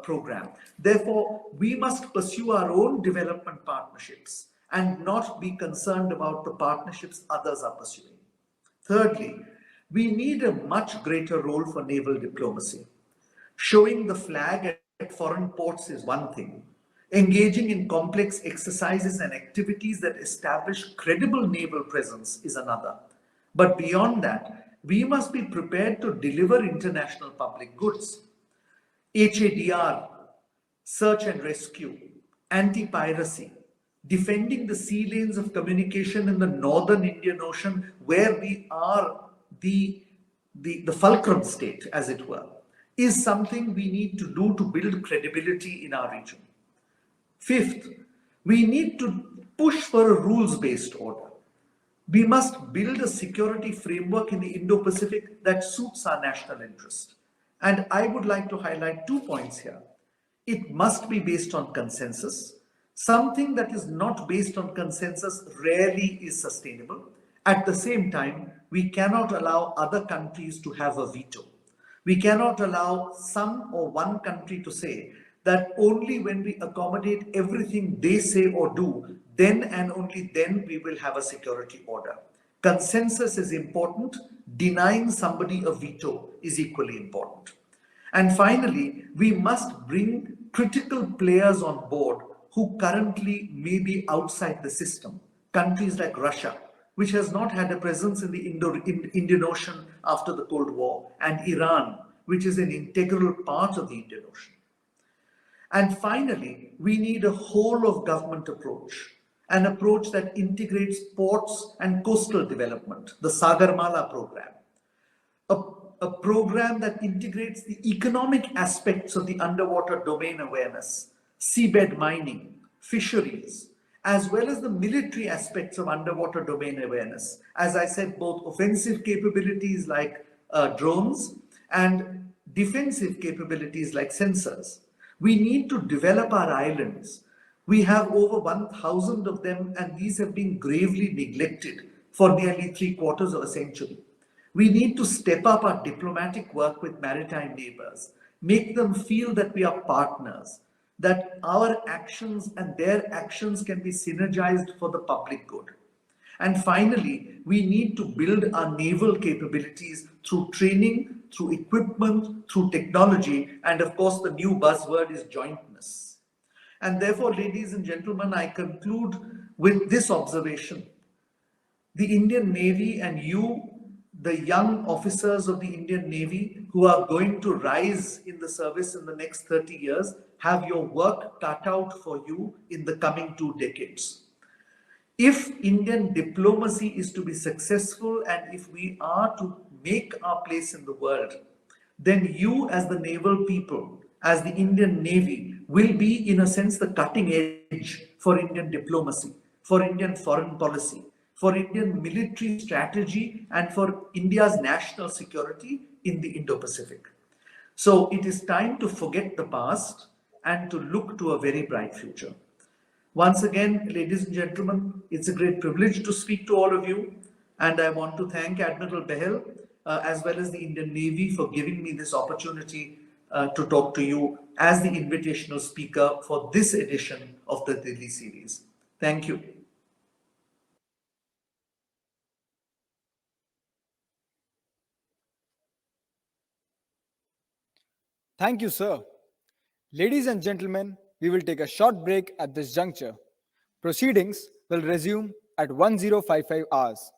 program. Therefore, we must pursue our own development partnerships and not be concerned about the partnerships others are pursuing. Thirdly, we need a much greater role for naval diplomacy. Showing the flag at foreign ports is one thing. Engaging in complex exercises and activities that establish credible naval presence is another. But beyond that, we must be prepared to deliver international public goods. HADR, search and rescue, anti-piracy, defending the sea lanes of communication in the northern Indian Ocean, where we are the fulcrum state, as it were, is something we need to do to build credibility in our region. Fifth, we need to push for a rules-based order. We must build a security framework in the Indo-Pacific that suits our national interest. And I would like to highlight 2 points here. It must be based on consensus. Something that is not based on consensus rarely is sustainable. At the same time, we cannot allow other countries to have a veto. We cannot allow some or one country to say that only when we accommodate everything they say or do, then and only then we will have a security order. Consensus is important. Denying somebody a veto is equally important. And finally, we must bring critical players on board who currently may be outside the system. Countries like Russia, which has not had a presence in the Indian Ocean after the Cold War, and Iran, which is an integral part of the Indian Ocean. And finally, we need a whole of government approach, an approach that integrates ports and coastal development, the Sagarmala program, a program that integrates the economic aspects of the underwater domain awareness, seabed mining, fisheries, as well as the military aspects of underwater domain awareness. As I said, both offensive capabilities like drones and defensive capabilities like sensors. We need to develop our islands. We have over 1,000 of them, and these have been gravely neglected for nearly 3/4 of a century. We need to step up our diplomatic work with maritime neighbors, make them feel that we are partners, that our actions and their actions can be synergized for the public good. And finally, we need to build our naval capabilities through training, through equipment, through technology, and of course the new buzzword is jointness. And therefore, ladies and gentlemen, I conclude with this observation. The Indian Navy and you, the young officers of the Indian Navy who are going to rise in the service in the next 30 years, have your work cut out for you in the coming 2 decades. If Indian diplomacy is to be successful and if we are to make our place in the world, then you as the naval people, as the Indian Navy, will be in a sense the cutting edge for Indian diplomacy, for Indian foreign policy, for Indian military strategy, and for India's national security in the Indo-Pacific. So it is time to forget the past and to look to a very bright future. Once again, ladies and gentlemen, it's a great privilege to speak to all of you. And I want to thank Admiral Behel as well as the Indian Navy for giving me this opportunity to talk to you as the invitational speaker for this edition of the Dilli series. Thank you. Thank you, sir. Ladies and gentlemen, we will take a short break at this juncture. Proceedings will resume at 1055 hours.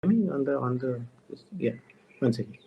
me on the yeah, one second.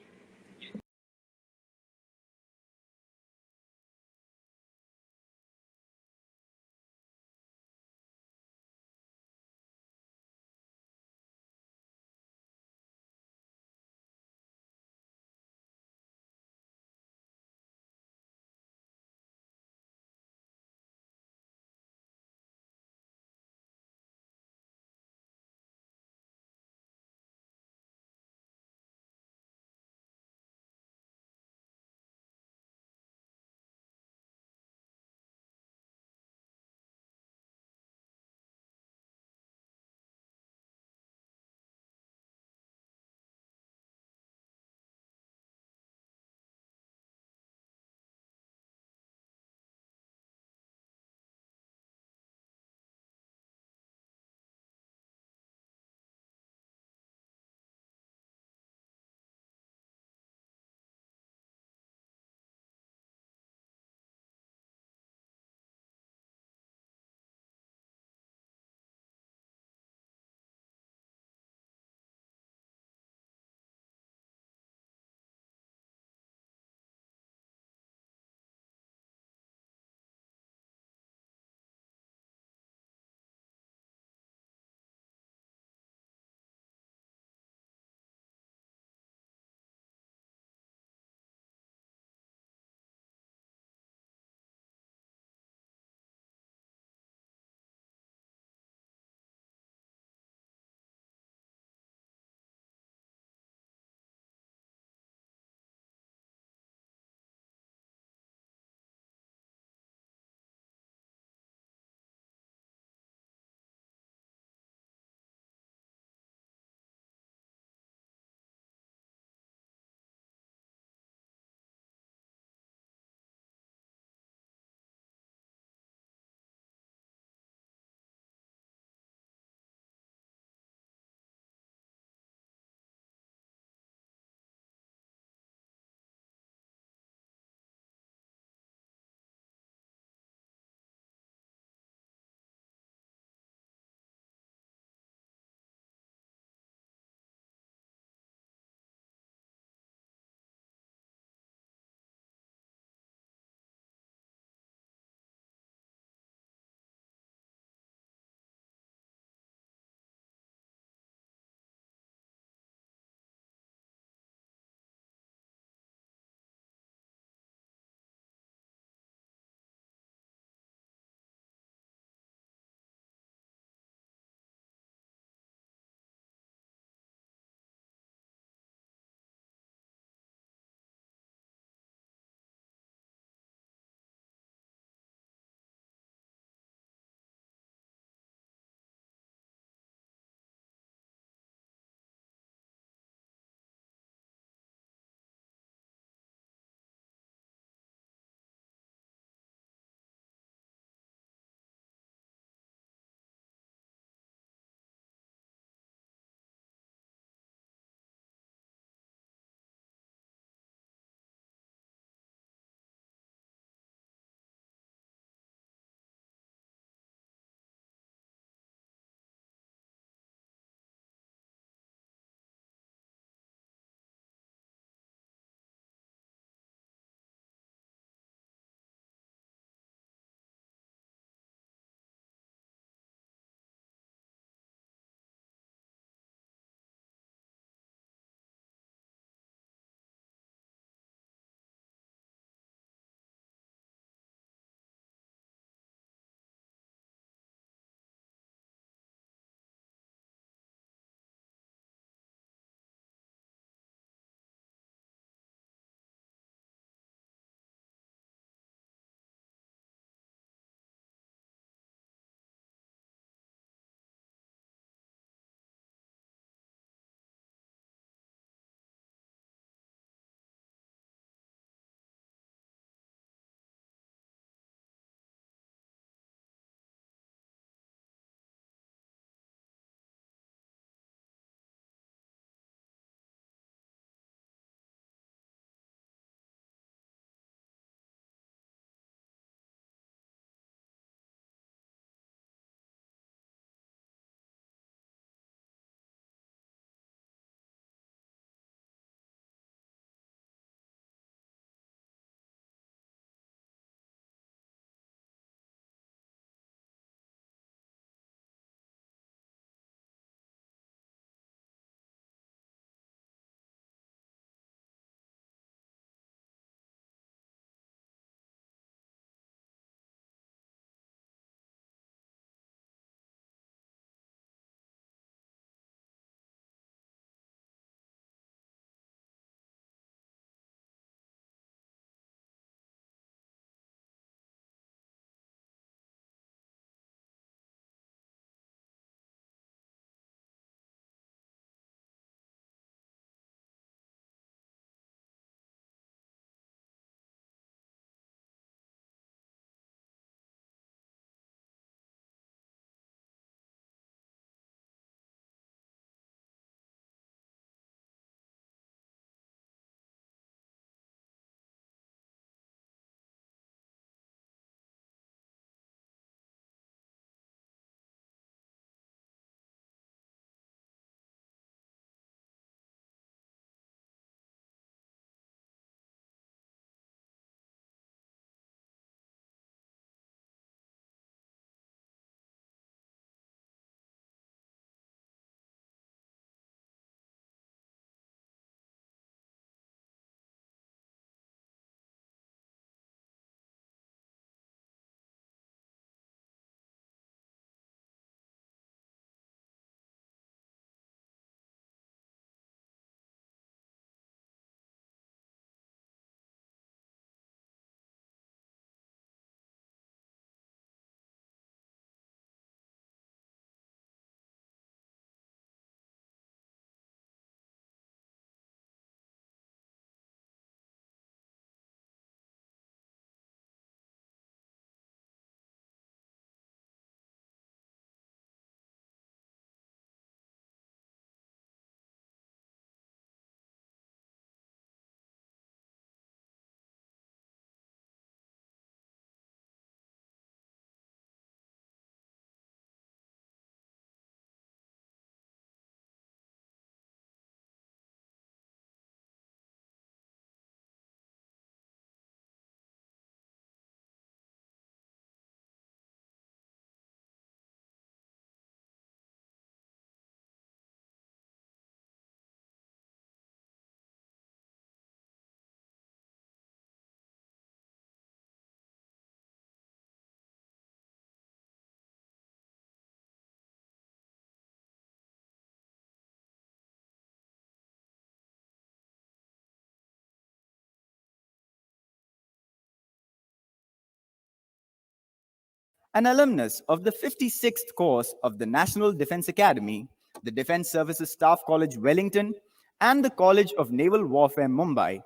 an alumnus of the 56th course of the National Defense Academy, the Defense Services Staff College, Wellington, and the College of Naval Warfare, Mumbai,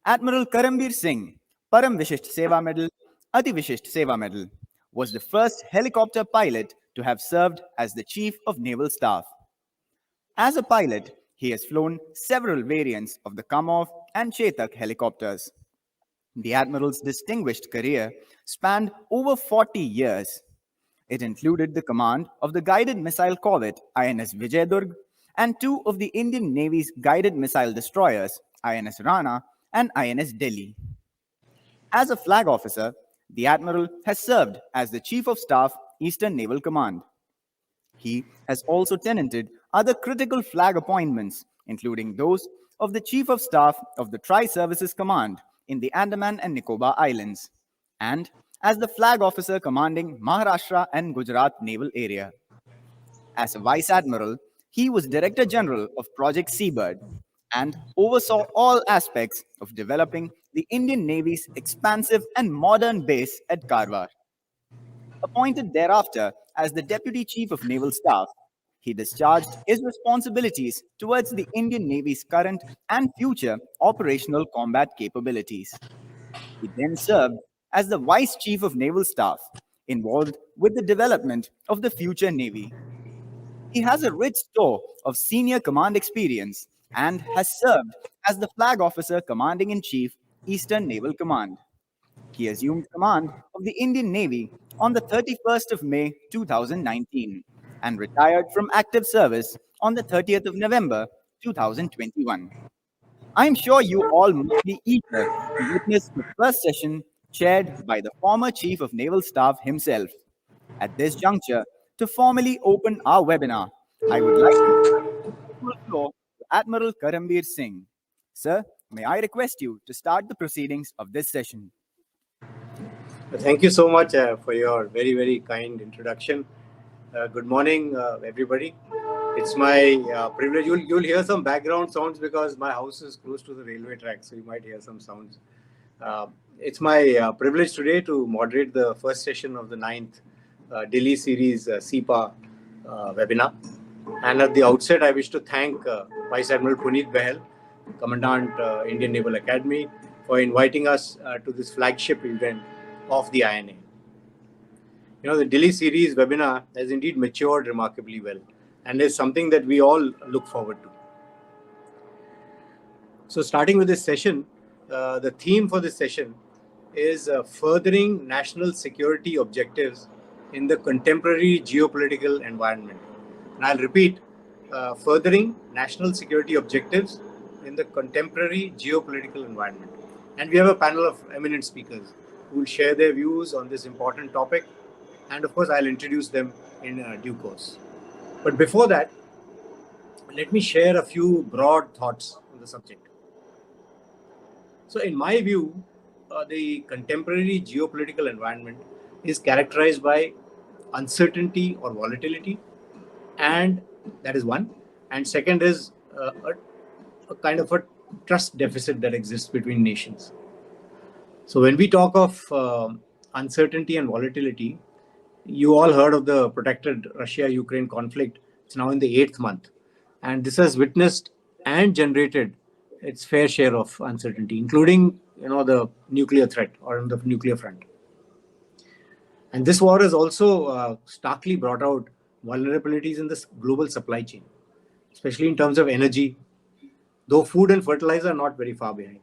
Admiral Karambir Singh, Param Vishisht Seva Medal, Ati Vishisht Seva Medal, was the first helicopter pilot to have served as the Chief of Naval Staff. As a pilot, he has flown several variants of the Kamov and Chetak helicopters. The Admiral's distinguished career spanned over 40 years. It included the command of the guided missile corvette INS Vijayadurg and two of the Indian Navy's guided missile destroyers INS Rana and INS Dilli. As a flag officer, the Admiral has served as the Chief of Staff, Eastern Naval Command. He has also tenanted other critical flag appointments, including those of the Chief of Staff of the Tri-Services Command in the Andaman and Nicobar Islands, and as the Flag Officer commanding Maharashtra and Gujarat Naval Area. As a Vice Admiral, he was Director General of Project Seabird and oversaw all aspects of developing the Indian Navy's expansive and modern base at Karwar. Appointed thereafter as the Deputy Chief of Naval Staff, he discharged his responsibilities towards the Indian Navy's current and future operational combat capabilities. He then served as the Vice Chief of Naval Staff, involved with the development of the future Navy. He has a rich store of senior command experience and has served as the Flag Officer Commanding-in-Chief, Eastern Naval Command. He assumed command of the Indian Navy on the 31st of May 2019 and retired from active service on the 30th of November 2021. I'm sure you all must be eager to witness the first session chaired by the former Chief of Naval Staff himself. At this juncture, to formally open our webinar, I would like to give the floor to Admiral Karambir Singh. Sir, may I request you to start the proceedings of this session? Thank you so much for your very, very kind introduction. Good morning, everybody. It's my privilege. You'll hear some background sounds because my house is close to the railway track, so you might hear some sounds. It's my privilege today to moderate the first session of the 9th Dilli series SEPA webinar. And at the outset, I wish to thank Vice Admiral Puneet Behel, Commandant Indian Naval Academy, for inviting us to this flagship event of the INA. You know, the Dilli series webinar has indeed matured remarkably well and is something that we all look forward to. So starting with this session, the theme for this session is furthering national security objectives in the contemporary geopolitical environment. And I'll repeat, furthering national security objectives in the contemporary geopolitical environment. And we have a panel of eminent speakers who will share their views on this important topic. And of course, I'll introduce them in due course. But before that, let me share a few broad thoughts on the subject. So in my view, the contemporary geopolitical environment is characterized by uncertainty or volatility. And that is one. And second is a kind of a trust deficit that exists between nations. So when we talk of uncertainty and volatility, you all heard of the protracted Russia-Ukraine conflict. It's now in the 8th month. And this has witnessed and generated its fair share of uncertainty, including, you know, the nuclear threat or on the nuclear front. And this war has also starkly brought out vulnerabilities in this global supply chain, especially in terms of energy, though food and fertilizer are not very far behind.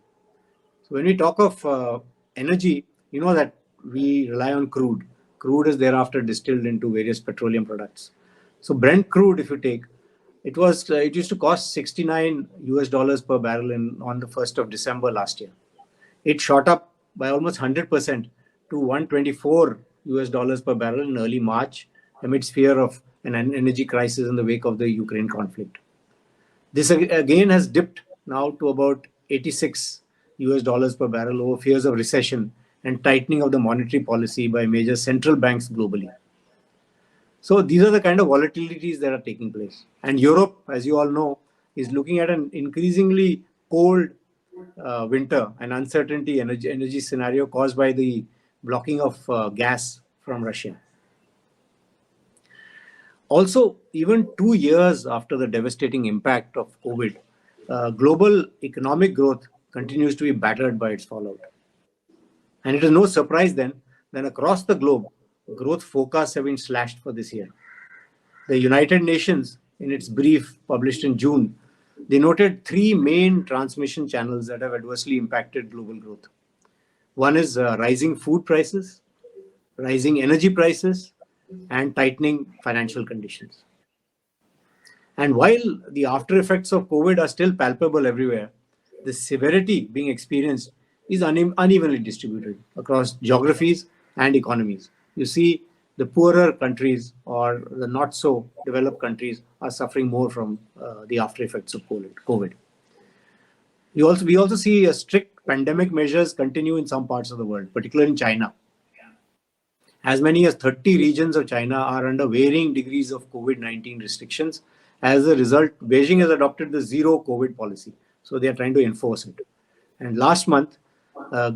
So when we talk of energy, you know that we rely on crude. Crude is thereafter distilled into various petroleum products. So Brent crude, if you take, it used to cost $69 per barrel on the 1st of December last year. It shot up by almost 100% to $124 per barrel in early March amidst fear of an energy crisis in the wake of the Ukraine conflict. This again has dipped now to about $86 per barrel over fears of recession and tightening of the monetary policy by major central banks globally. So these are the kind of volatilities that are taking place. And Europe, as you all know, is looking at an increasingly cold winter and uncertainty energy scenario caused by the blocking of gas from Russia. Also, even 2 years after the devastating impact of COVID, global economic growth continues to be battered by its fallout. And it is no surprise then that across the globe, growth forecasts have been slashed for this year. The United Nations, in its brief published in June, they noted three main transmission channels that have adversely impacted global growth. One is rising food prices, rising energy prices, and tightening financial conditions. And while the after effects of COVID are still palpable everywhere, the severity being experienced is unevenly distributed across geographies and economies. You see, the poorer countries or the not so developed countries are suffering more from the after effects of COVID. We also see strict pandemic measures continue in some parts of the world, particularly in China. As many as 30 regions of China are under varying degrees of COVID-19 restrictions. As a result, Beijing has adopted the zero COVID policy. So they are trying to enforce it. And last month,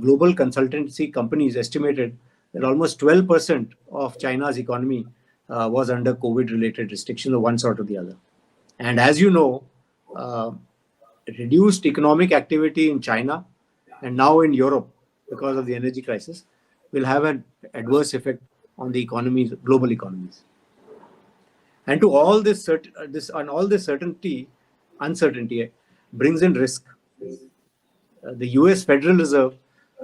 global consultancy companies estimated that almost 12% of China's economy was under COVID-related restrictions of one sort or the other. And as you know, reduced economic activity in China and now in Europe because of the energy crisis will have an adverse effect on the economies, global economies. And to all this, uncertainty brings in risk. The US Federal Reserve,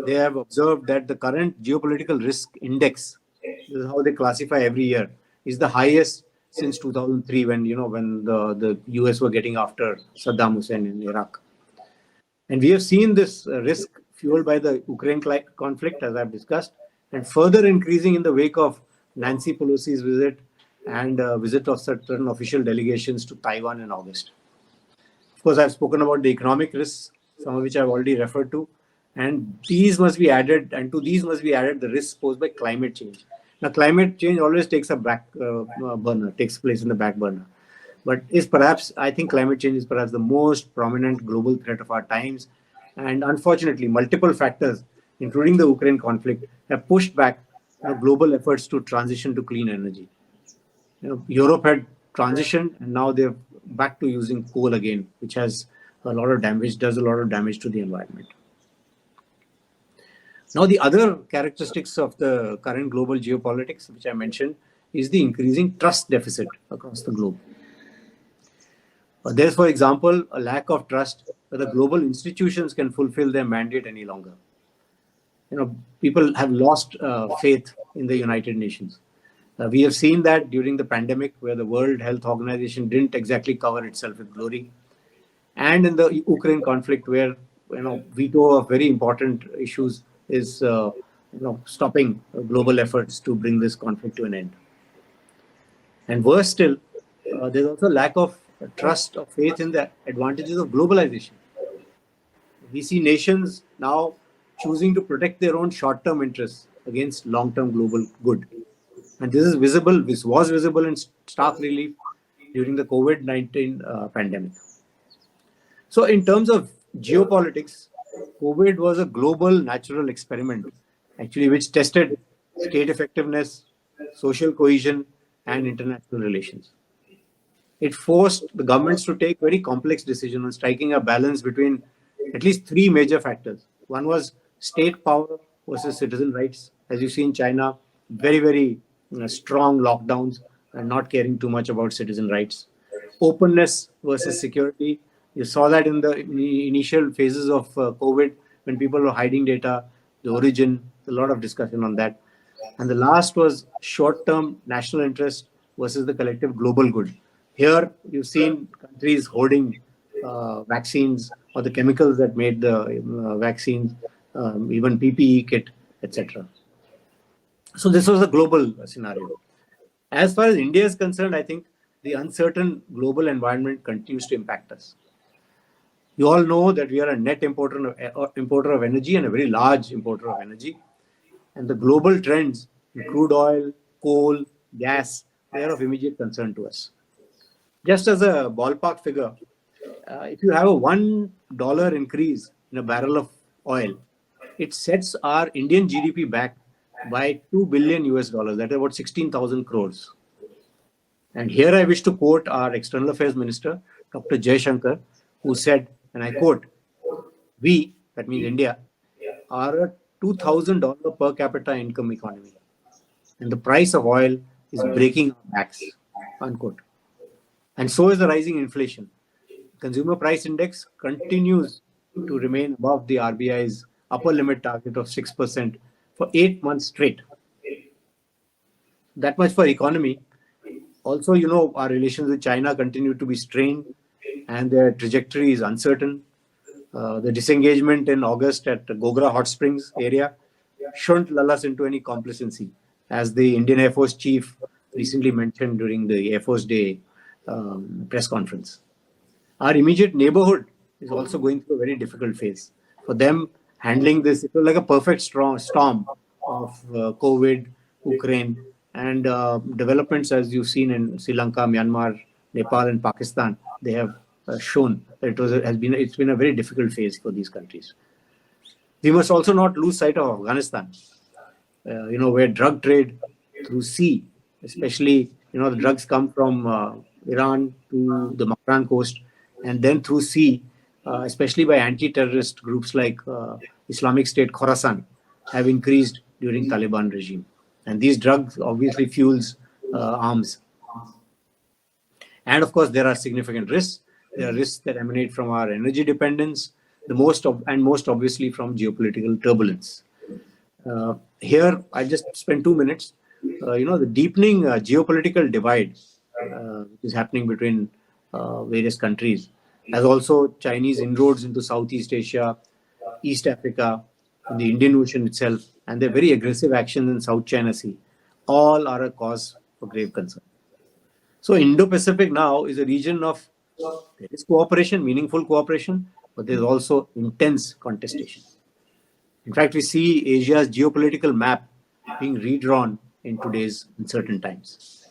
they have observed that the current geopolitical risk index, this is how they classify every year, is the highest since 2003 when the US were getting after Saddam Hussein in Iraq. And we have seen this risk fueled by the Ukraine conflict, as I've discussed, and further increasing in the wake of Nancy Pelosi's visit and visit of certain official delegations to Taiwan in August. Of course, I've spoken about the economic risks, some of which I've already referred to, and these must be added, and to these must be added the risks posed by climate change. Now, climate change always takes a takes place in the back burner. But I think climate change is perhaps the most prominent global threat of our times. And unfortunately, multiple factors, including the Ukraine conflict, have pushed back global efforts to transition to clean energy. Europe had transitioned, and now they're back to using coal again, which has does a lot of damage to the environment. Now, the other characteristics of the current global geopolitics, which I mentioned, is the increasing trust deficit across the globe. There's, for example, a lack of trust that the global institutions can fulfill their mandate any longer. People have lost faith in the United Nations. We have seen that during the pandemic, where the World Health Organization didn't exactly cover itself with glory, and in the Ukraine conflict, where veto of very important issues is stopping global efforts to bring this conflict to an end. And worse still, there's also lack of trust or faith in the advantages of globalization. We see nations now choosing to protect their own short-term interests against long-term global good. And this was visible in stark relief during the COVID-19 pandemic. So in terms of geopolitics, COVID was a global natural experiment, actually, which tested state effectiveness, social cohesion, and international relations. It forced the governments to take very complex decisions on striking a balance between at least three major factors. One was state power versus citizen rights. As you see in China, very, very strong lockdowns and not caring too much about citizen rights. Openness versus security. You saw that in the initial phases of COVID, when people were hiding data, the origin, a lot of discussion on that. And the last was short-term national interest versus the collective global good. Here, you've seen countries hoarding vaccines or the chemicals that made the vaccines, even PPE kit, etc. So this was a global scenario. As far as India is concerned, I think the uncertain global environment continues to impact us. You all know that we are a net importer of energy and a very large importer of energy. And the global trends in crude oil, coal, gas, they are of immediate concern to us. Just as a ballpark figure, if you have a $1 increase in a barrel of oil, it sets our Indian GDP back by $2 billion US. That is about 16,000 crores. And here I wish to quote our External Affairs Minister, Dr. Jaishankar, who said, and I quote, "We, that means India, are a $2,000 per capita income economy, and the price of oil is breaking our backs," unquote. And so is the rising inflation. Consumer Price Index continues to remain above the RBI's upper limit target of 6% for 8 months straight. That much for economy. Also, our relations with China continue to be strained and their trajectory is uncertain. The disengagement in August at Gogra Hot Springs area shouldn't lull us into any complacency, as the Indian Air Force Chief recently mentioned during the Air Force Day press conference. Our immediate neighborhood is also going through a very difficult phase. For them, handling this, it was like a perfect storm of COVID, Ukraine, and developments as you've seen in Sri Lanka, Myanmar, Nepal, and Pakistan. They have shown that it's been a very difficult phase for these countries. We must also not lose sight of Afghanistan, where drug trade through sea, especially, the drugs come from Iran to the Makran coast, and then through sea, especially by anti-terrorist groups like Islamic State Khorasan, have increased during Taliban regime. And these drugs obviously fuels arms. And of course, there are significant risks. There are risks that emanate from our energy dependence, most obviously from geopolitical turbulence. Here, I just spent 2 minutes. The deepening geopolitical divide which is happening between various countries, as also Chinese inroads into Southeast Asia, East Africa, and the Indian Ocean itself, and their very aggressive actions in South China Sea, all are a cause for grave concern. So Indo-Pacific now is a region of there is cooperation, meaningful cooperation, but there's also intense contestation. In fact, we see Asia's geopolitical map being redrawn in today's uncertain times.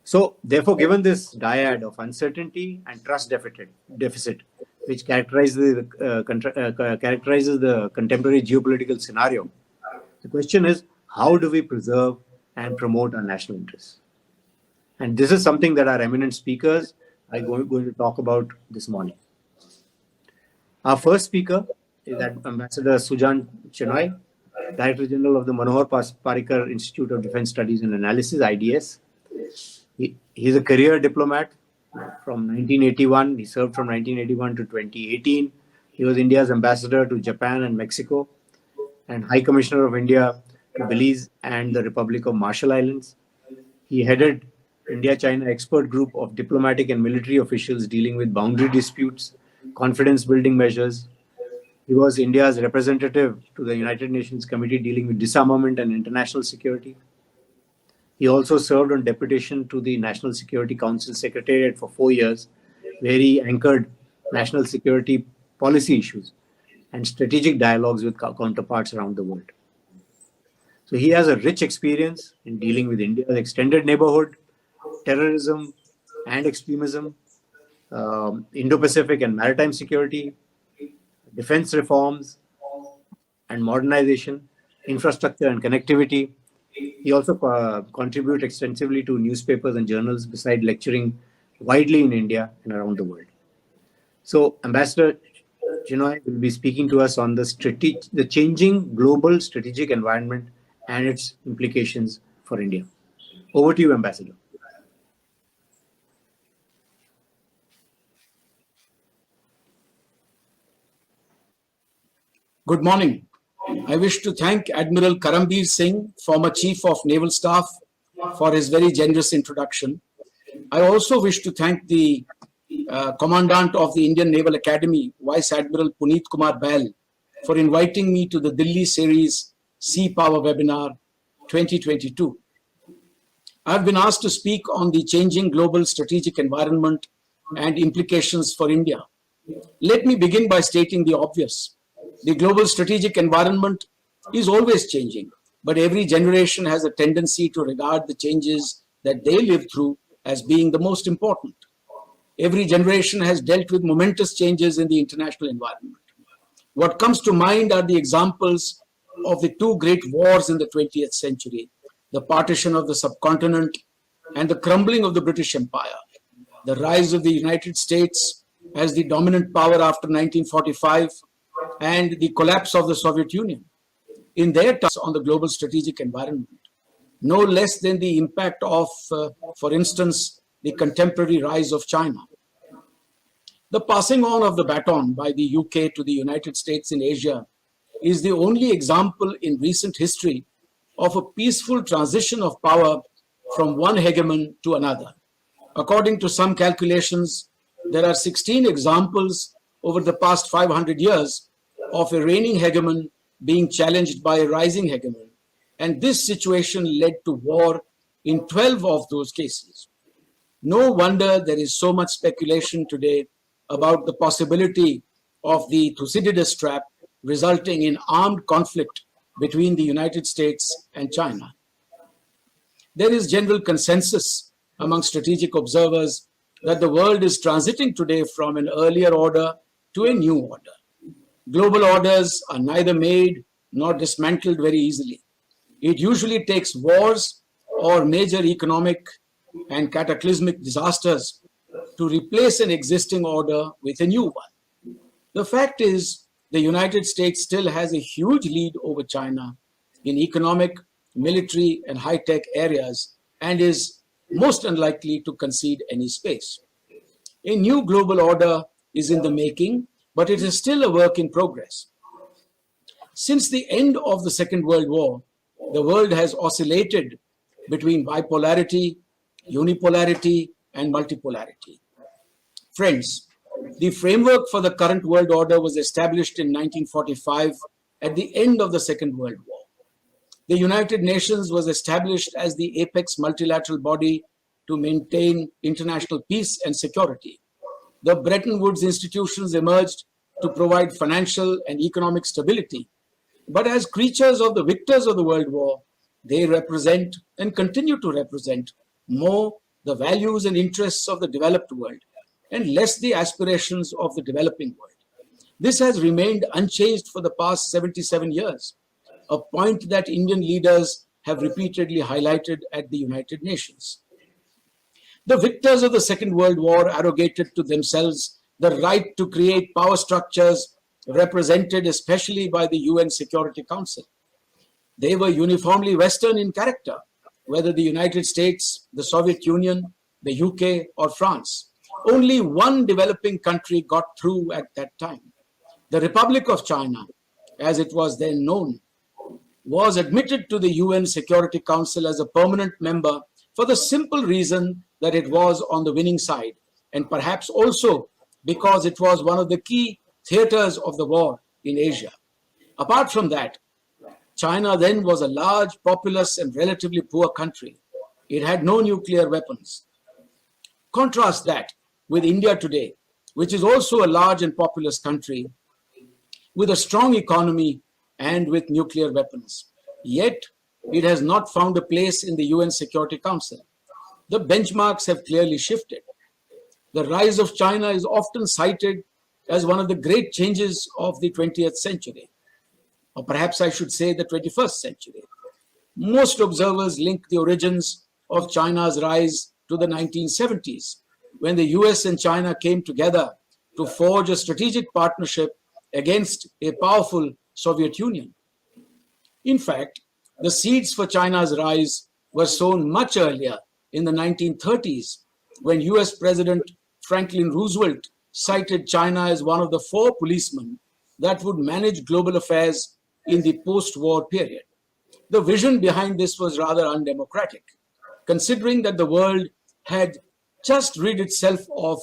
So, therefore, given this dyad of uncertainty and trust deficit, which characterizes the contemporary geopolitical scenario, the question is, how do we preserve and promote our national interests? And this is something that our eminent speakers are going to talk about this morning. Our first speaker is Ambassador Sujan Chenoy, Director General of the Manohar Parrikar Institute of Defense Studies and Analysis, IDS. He is a career diplomat from 1981. He served from 1981 to 2018. He was India's ambassador to Japan and Mexico, and High Commissioner of India to Belize and the Republic of Marshall Islands. He headed India-China expert group of diplomatic and military officials dealing with boundary disputes, confidence-building measures. He was India's representative to the United Nations Committee dealing with disarmament and international security. He also served on deputation to the National Security Council Secretariat for 4 years, where he anchored national security policy issues and strategic dialogues with counterparts around the world. So he has a rich experience in dealing with India's extended neighborhood, terrorism and extremism, Indo-Pacific and maritime security, defense reforms and modernization, infrastructure and connectivity. He also contributes extensively to newspapers and journals, beside lecturing widely in India and around the world. So Ambassador Chenoy will be speaking to us on the changing global strategic environment and its implications for India. Over to you, Ambassador. Good morning. I wish to thank Admiral Karambir Singh, former Chief of Naval Staff, for his very generous introduction. I also wish to thank the Commandant of the Indian Naval Academy, Vice Admiral Puneet Kumar Bahl, for inviting me to the Dilli series Sea Power Webinar 2022. I've been asked to speak on the changing global strategic environment and implications for India. Let me begin by stating the obvious. The global strategic environment is always changing, but every generation has a tendency to regard the changes that they live through as being the most important. Every generation has dealt with momentous changes in the international environment. What comes to mind are the examples of the two great wars in the 20th century, the partition of the subcontinent and the crumbling of the British Empire, the rise of the United States as the dominant power after 1945, and the collapse of the Soviet Union in their terms on the global strategic environment, no less than the impact of, for instance, the contemporary rise of China. The passing on of the baton by the UK to the United States in Asia is the only example in recent history of a peaceful transition of power from one hegemon to another. According to some calculations, there are 16 examples over the past 500 years of a reigning hegemon being challenged by a rising hegemon, and this situation led to war in 12 of those cases. No wonder there is so much speculation today about the possibility of the Thucydides trap resulting in armed conflict between the United States and China. There is general consensus among strategic observers that the world is transiting today from an earlier order to a new order. Global orders are neither made nor dismantled very easily. It usually takes wars or major economic and cataclysmic disasters to replace an existing order with a new one. The fact is, the United States still has a huge lead over China in economic, military, and high-tech areas and is most unlikely to concede any space. A new global order is in the making, but it is still a work in progress. Since the end of the Second World War, the world has oscillated between bipolarity, unipolarity, and multipolarity. Friends, the framework for the current world order was established in 1945 at the end of the Second World War. The United Nations was established as the apex multilateral body to maintain international peace and security. The Bretton Woods institutions emerged to provide financial and economic stability. But as creatures of the victors of the World War, they represent and continue to represent more the values and interests of the developed world and less the aspirations of the developing world. This has remained unchanged for the past 77 years, a point that Indian leaders have repeatedly highlighted at the United Nations. The victors of the Second World War arrogated to themselves the right to create power structures represented especially by the UN Security Council. They were uniformly Western in character, whether the United States, the Soviet Union, the UK, or France. Only one developing country got through at that time. The Republic of China, as it was then known, was admitted to the UN Security Council as a permanent member for the simple reason that it was on the winning side, and perhaps also because it was one of the key theaters of the war in Asia. Apart from that, China then was a large, populous, and relatively poor country. It had no nuclear weapons. Contrast that with India today, which is also a large and populous country with a strong economy and with nuclear weapons. Yet, it has not found a place in the UN Security Council. The benchmarks have clearly shifted. The rise of China is often cited as one of the great changes of the 20th century, or perhaps I should say the 21st century. Most observers link the origins of China's rise to the 1970s, when the US and China came together to forge a strategic partnership against a powerful Soviet Union. In fact, the seeds for China's rise were sown much earlier in the 1930s, when US President Franklin Roosevelt cited China as one of the 4 policemen that would manage global affairs in the post-war period. The vision behind this was rather undemocratic, considering that the world had just rid itself of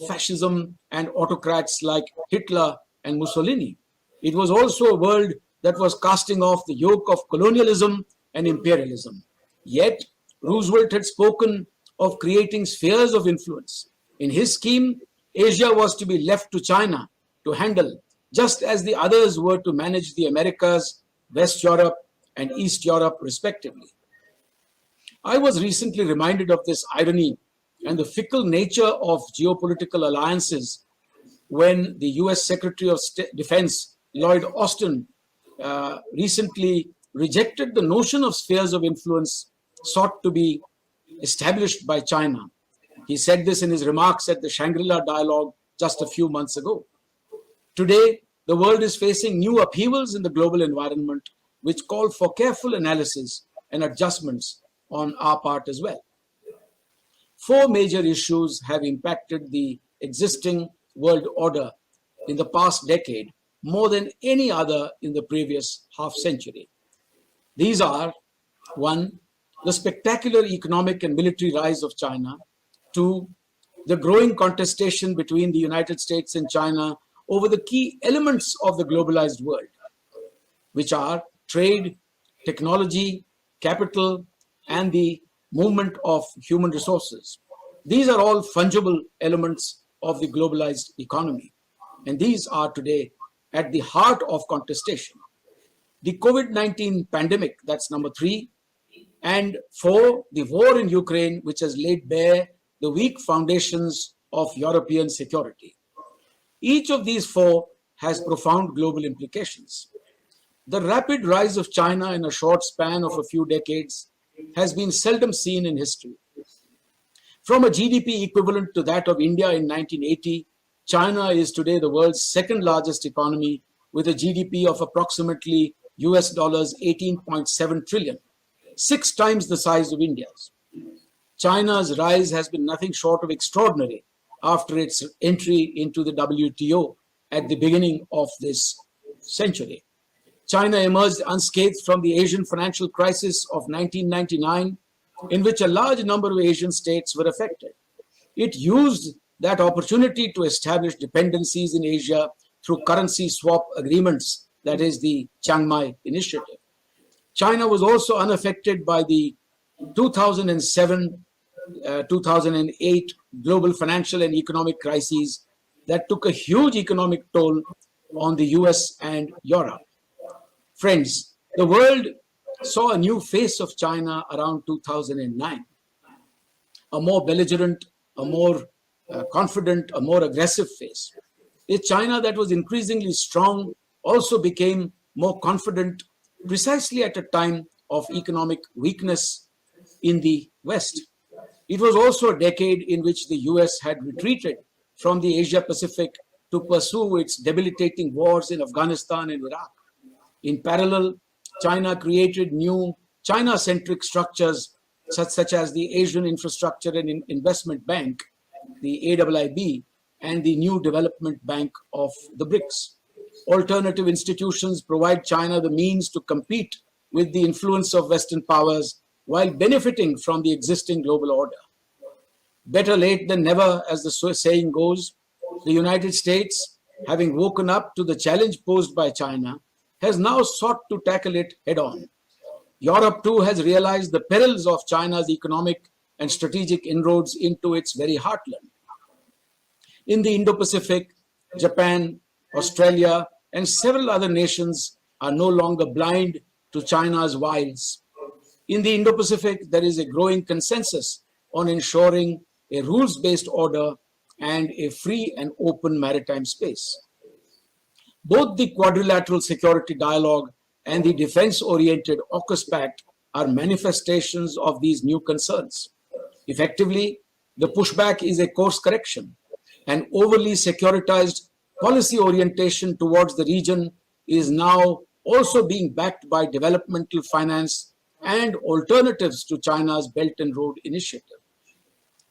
fascism and autocrats like Hitler and Mussolini. It was also a world that was casting off the yoke of colonialism and imperialism. Yet, Roosevelt had spoken of creating spheres of influence. In his scheme, Asia was to be left to China to handle, just as the others were to manage the Americas, West Europe, and East Europe, respectively. I was recently reminded of this irony and the fickle nature of geopolitical alliances when the US Secretary of Defense, Lloyd Austin, recently rejected the notion of spheres of influence sought to be established by China. He said this in his remarks at the Shangri-La Dialogue just a few months ago. Today, the world is facing new upheavals in the global environment, which call for careful analysis and adjustments on our part as well. Four major issues have impacted the existing world order in the past decade more than any other in the previous half century. These are: one, the spectacular economic and military rise of China; two, the growing contestation between the United States and China over the key elements of the globalized world, which are trade, technology, capital, and the movement of human resources. These are all fungible elements of the globalized economy, and these are today at the heart of contestation. The COVID-19 pandemic, that's number three, and four, the war in Ukraine, which has laid bare the weak foundations of European security. Each of these four has profound global implications. The rapid rise of China in a short span of a few decades has been seldom seen in history. From a GDP equivalent to that of India in 1980, China is today the world's second largest economy with a GDP of approximately US dollars 18.7 trillion, 6 times the size of India's. China's rise has been nothing short of extraordinary after its entry into the WTO at the beginning of this century. China emerged unscathed from the Asian financial crisis of 1999, in which a large number of Asian states were affected. It used that opportunity to establish dependencies in Asia through currency swap agreements, that is the Chiang Mai Initiative. China was also unaffected by the 2007-2008 global financial and economic crises that took a huge economic toll on the US and Europe. Friends, the world saw a new face of China around 2009, a more belligerent, a more confident, a more aggressive face. A China that was increasingly strong also became more confident precisely at a time of economic weakness in the West. It was also a decade in which the US had retreated from the Asia Pacific to pursue its debilitating wars in Afghanistan and Iraq. In parallel, China created new China-centric structures such as the Asian Infrastructure and Investment Bank, the AIIB, and the New Development Bank of the BRICS. Alternative institutions provide China the means to compete with the influence of Western powers while benefiting from the existing global order. Better late than never, as the saying goes, the United States, having woken up to the challenge posed by China, has now sought to tackle it head-on. Europe too has realized the perils of China's economic and strategic inroads into its very heartland. In the Indo-Pacific, Japan, Australia, and several other nations are no longer blind to China's wiles. In the Indo-Pacific, there is a growing consensus on ensuring a rules-based order and a free and open maritime space. Both the Quadrilateral Security Dialogue and the defense-oriented AUKUS Pact are manifestations of these new concerns. Effectively, the pushback is a course correction. An overly securitized policy orientation towards the region is now also being backed by developmental finance and alternatives to China's Belt and Road Initiative.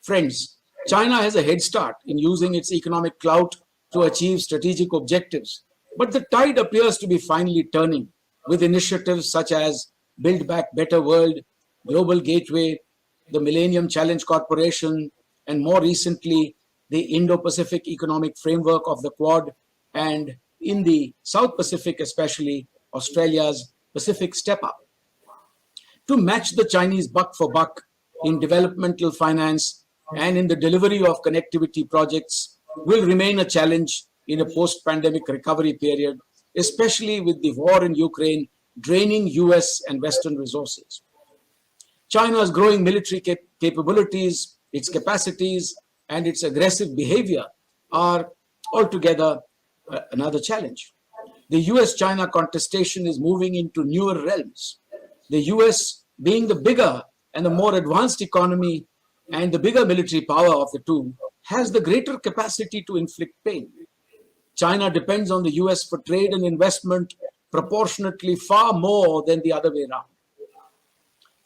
Friends, China has a head start in using its economic clout to achieve strategic objectives, but the tide appears to be finally turning with initiatives such as Build Back Better World, Global Gateway, the Millennium Challenge Corporation, and more recently, the Indo-Pacific Economic Framework of the Quad, and in the South Pacific especially, Australia's Pacific Step Up. To match the Chinese buck for buck in developmental finance and in the delivery of connectivity projects will remain a challenge in a post-pandemic recovery period, especially with the war in Ukraine draining US and Western resources. China's growing military capabilities, its capacities, and its aggressive behavior are altogether another challenge. The US-China contestation is moving into newer realms. The US, being the bigger and the more advanced economy and the bigger military power of the two has the greater capacity to inflict pain. China depends on the US for trade and investment proportionately far more than the other way around.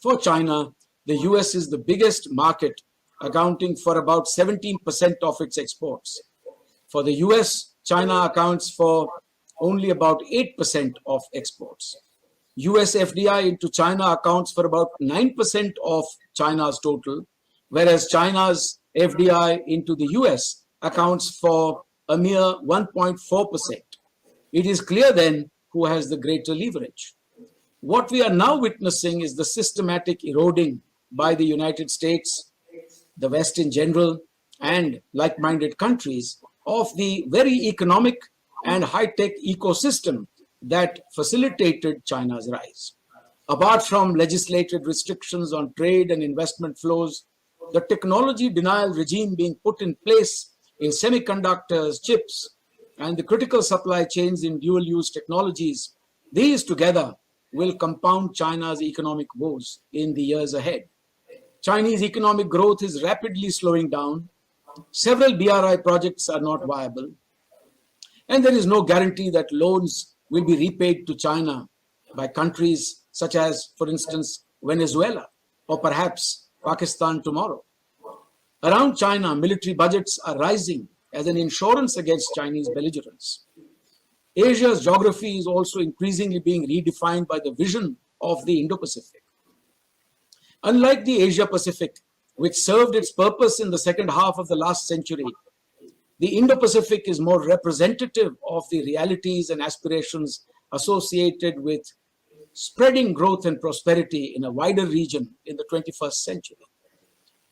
For China, the US is the biggest market, accounting for about 17% of its exports. For the US, China accounts for only about 8% of exports. US FDI into China accounts for about 9% of China's total, whereas China's FDI into the US accounts for a mere 1.4%. It is clear then who has the greater leverage. What we are now witnessing is the systematic eroding by the United States, the West in general, and like-minded countries of the very economic and high-tech ecosystem that facilitated China's rise. Apart from legislated restrictions on trade and investment flows, the technology denial regime being put in place in semiconductors, chips, and the critical supply chains in dual-use technologies, these together will compound China's economic woes in the years ahead. Chinese economic growth is rapidly slowing down. Several BRI projects are not viable. And there is no guarantee that loans will be repaid to China by countries such as, for instance, Venezuela or perhaps Pakistan tomorrow. Around China, military budgets are rising as an insurance against Chinese belligerence. Asia's geography is also increasingly being redefined by the vision of the Indo-Pacific. Unlike the Asia-Pacific, which served its purpose in the second half of the last century, the Indo-Pacific is more representative of the realities and aspirations associated with spreading growth and prosperity in a wider region in the 21st century.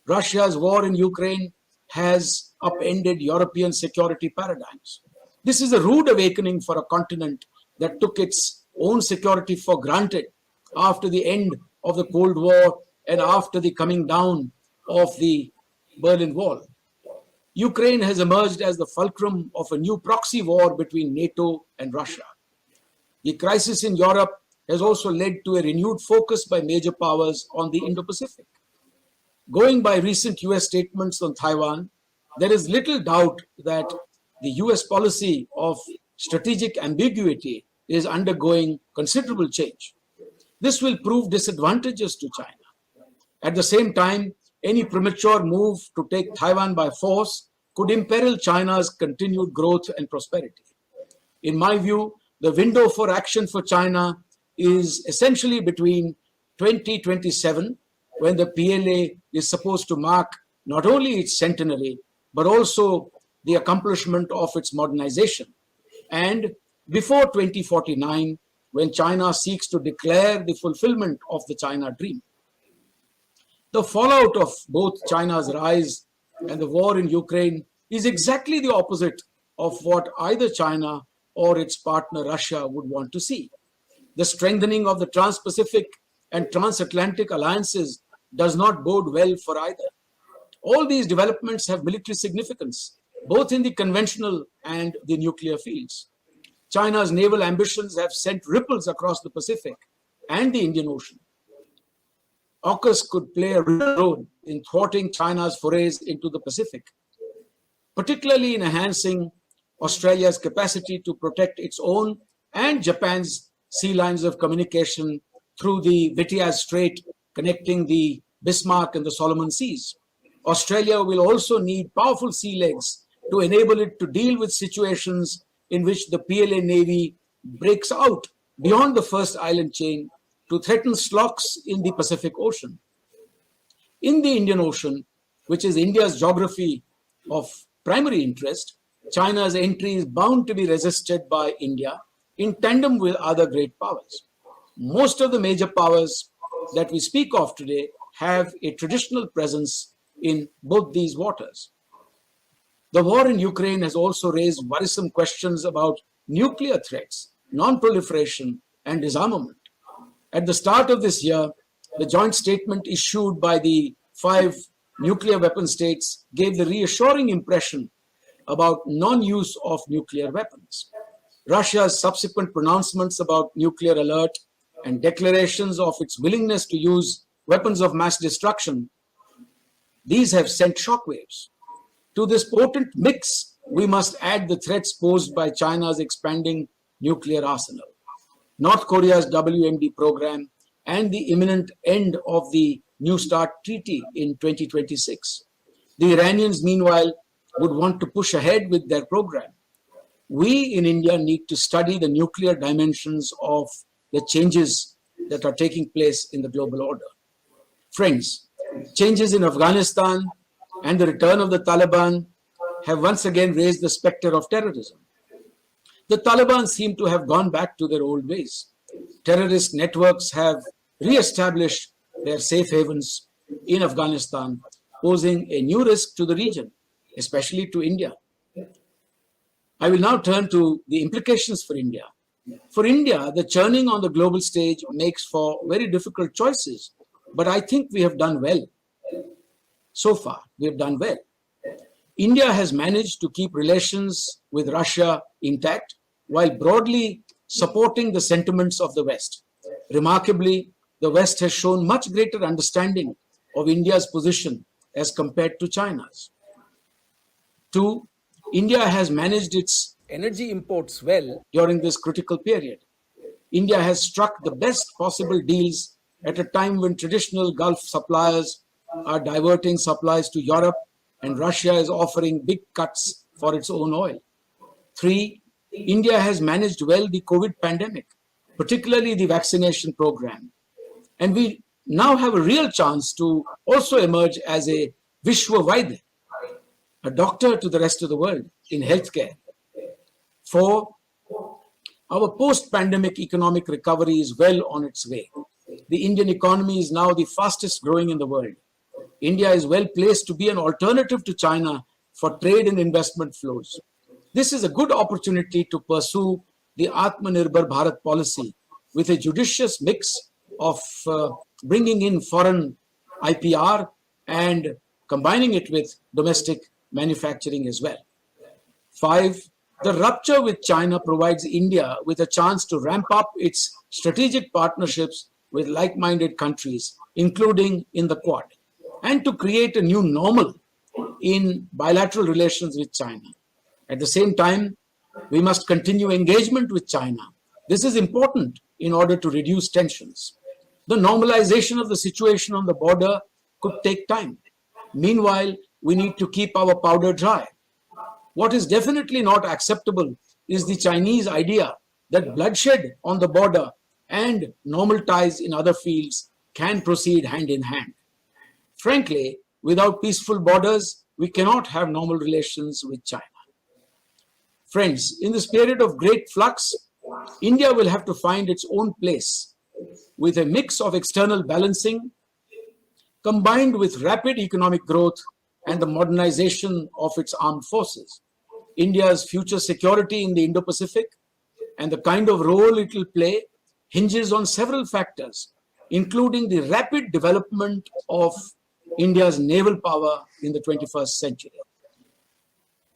Russia's war in Ukraine has upended European security paradigms. This is a rude awakening for a continent that took its own security for granted after the end of the Cold War and after the coming down of the Berlin Wall. Ukraine has emerged as the fulcrum of a new proxy war between NATO and Russia. The crisis in Europe has also led to a renewed focus by major powers on the Indo-Pacific. Going by recent US statements on Taiwan, there is little doubt that the US policy of strategic ambiguity is undergoing considerable change. This will prove disadvantageous to China. At the same time, any premature move to take Taiwan by force could imperil China's continued growth and prosperity. In my view, the window for action for China is essentially between 2027, when the PLA is supposed to mark not only its centenary, but also the accomplishment of its modernization, and before 2049, when China seeks to declare the fulfillment of the China dream. The fallout of both China's rise and the war in Ukraine is exactly the opposite of what either China or its partner Russia would want to see. The strengthening of the Trans-Pacific and transatlantic alliances does not bode well for either. All these developments have military significance, both in the conventional and the nuclear fields. China's naval ambitions have sent ripples across the Pacific and the Indian Ocean. AUKUS could play a real role in thwarting China's forays into the Pacific, particularly in enhancing Australia's capacity to protect its own and Japan's sea lines of communication through the Vitiaz Strait connecting the Bismarck and the Solomon Seas. Australia will also need powerful sea legs to enable it to deal with situations in which the PLA Navy breaks out beyond the first island chain to threaten slocks in the Pacific Ocean. In the Indian Ocean, which is India's geography of primary interest, China's entry is bound to be resisted by India in tandem with other great powers. Most of the major powers that we speak of today have a traditional presence in both these waters. The war in Ukraine has also raised worrisome questions about nuclear threats, non-proliferation, and disarmament. At the start of this year, the joint statement issued by the 5 nuclear weapon states gave the reassuring impression about non-use of nuclear weapons. Russia's subsequent pronouncements about nuclear alert and declarations of its willingness to use weapons of mass destruction, these have sent shockwaves. To this potent mix, we must add the threats posed by China's expanding nuclear arsenal, North Korea's WMD program, and the imminent end of the New START treaty in 2026. The Iranians, meanwhile, would want to push ahead with their program. We in India need to study the nuclear dimensions of the changes that are taking place in the global order. Friends, changes in Afghanistan and the return of the Taliban have once again raised the specter of terrorism. The Taliban seem to have gone back to their old ways. Terrorist networks have re-established their safe havens in Afghanistan, posing a new risk to the region, especially to India. I will now turn to the implications for India. For India, the churning on the global stage makes for very difficult choices, but I think we have done well. So far, we have done well. India has managed to keep relations with Russia intact while broadly supporting the sentiments of the West. Remarkably, the West has shown much greater understanding of India's position as compared to China's. 2. India has managed its energy imports well during this critical period. India has struck the best possible deals at a time when traditional Gulf suppliers are diverting supplies to Europe and Russia is offering big cuts for its own oil. 3. India has managed well the COVID pandemic, particularly the vaccination program. And we now have a real chance to also emerge as a Vishwa Vaidya, a doctor to the rest of the world in healthcare. 4. Our post-pandemic economic recovery is well on its way. The Indian economy is now the fastest growing in the world. India is well placed to be an alternative to China for trade and investment flows. This is a good opportunity to pursue the Atmanirbhar Bharat policy with a judicious mix of bringing in foreign IPR and combining it with domestic manufacturing as well. 5. The rupture with China provides India with a chance to ramp up its strategic partnerships with like-minded countries, including in the Quad, and to create a new normal in bilateral relations with China. At the same time, we must continue engagement with China. This is important in order to reduce tensions. The normalization of the situation on the border could take time. Meanwhile, we need to keep our powder dry. What is definitely not acceptable is the Chinese idea that bloodshed on the border and normal ties in other fields can proceed hand in hand. Frankly, without peaceful borders, we cannot have normal relations with China. Friends, in this period of great flux, India will have to find its own place with a mix of external balancing combined with rapid economic growth and the modernization of its armed forces. India's future security in the Indo-Pacific and the kind of role it will play hinges on several factors, including the rapid development of India's naval power in the 21st century.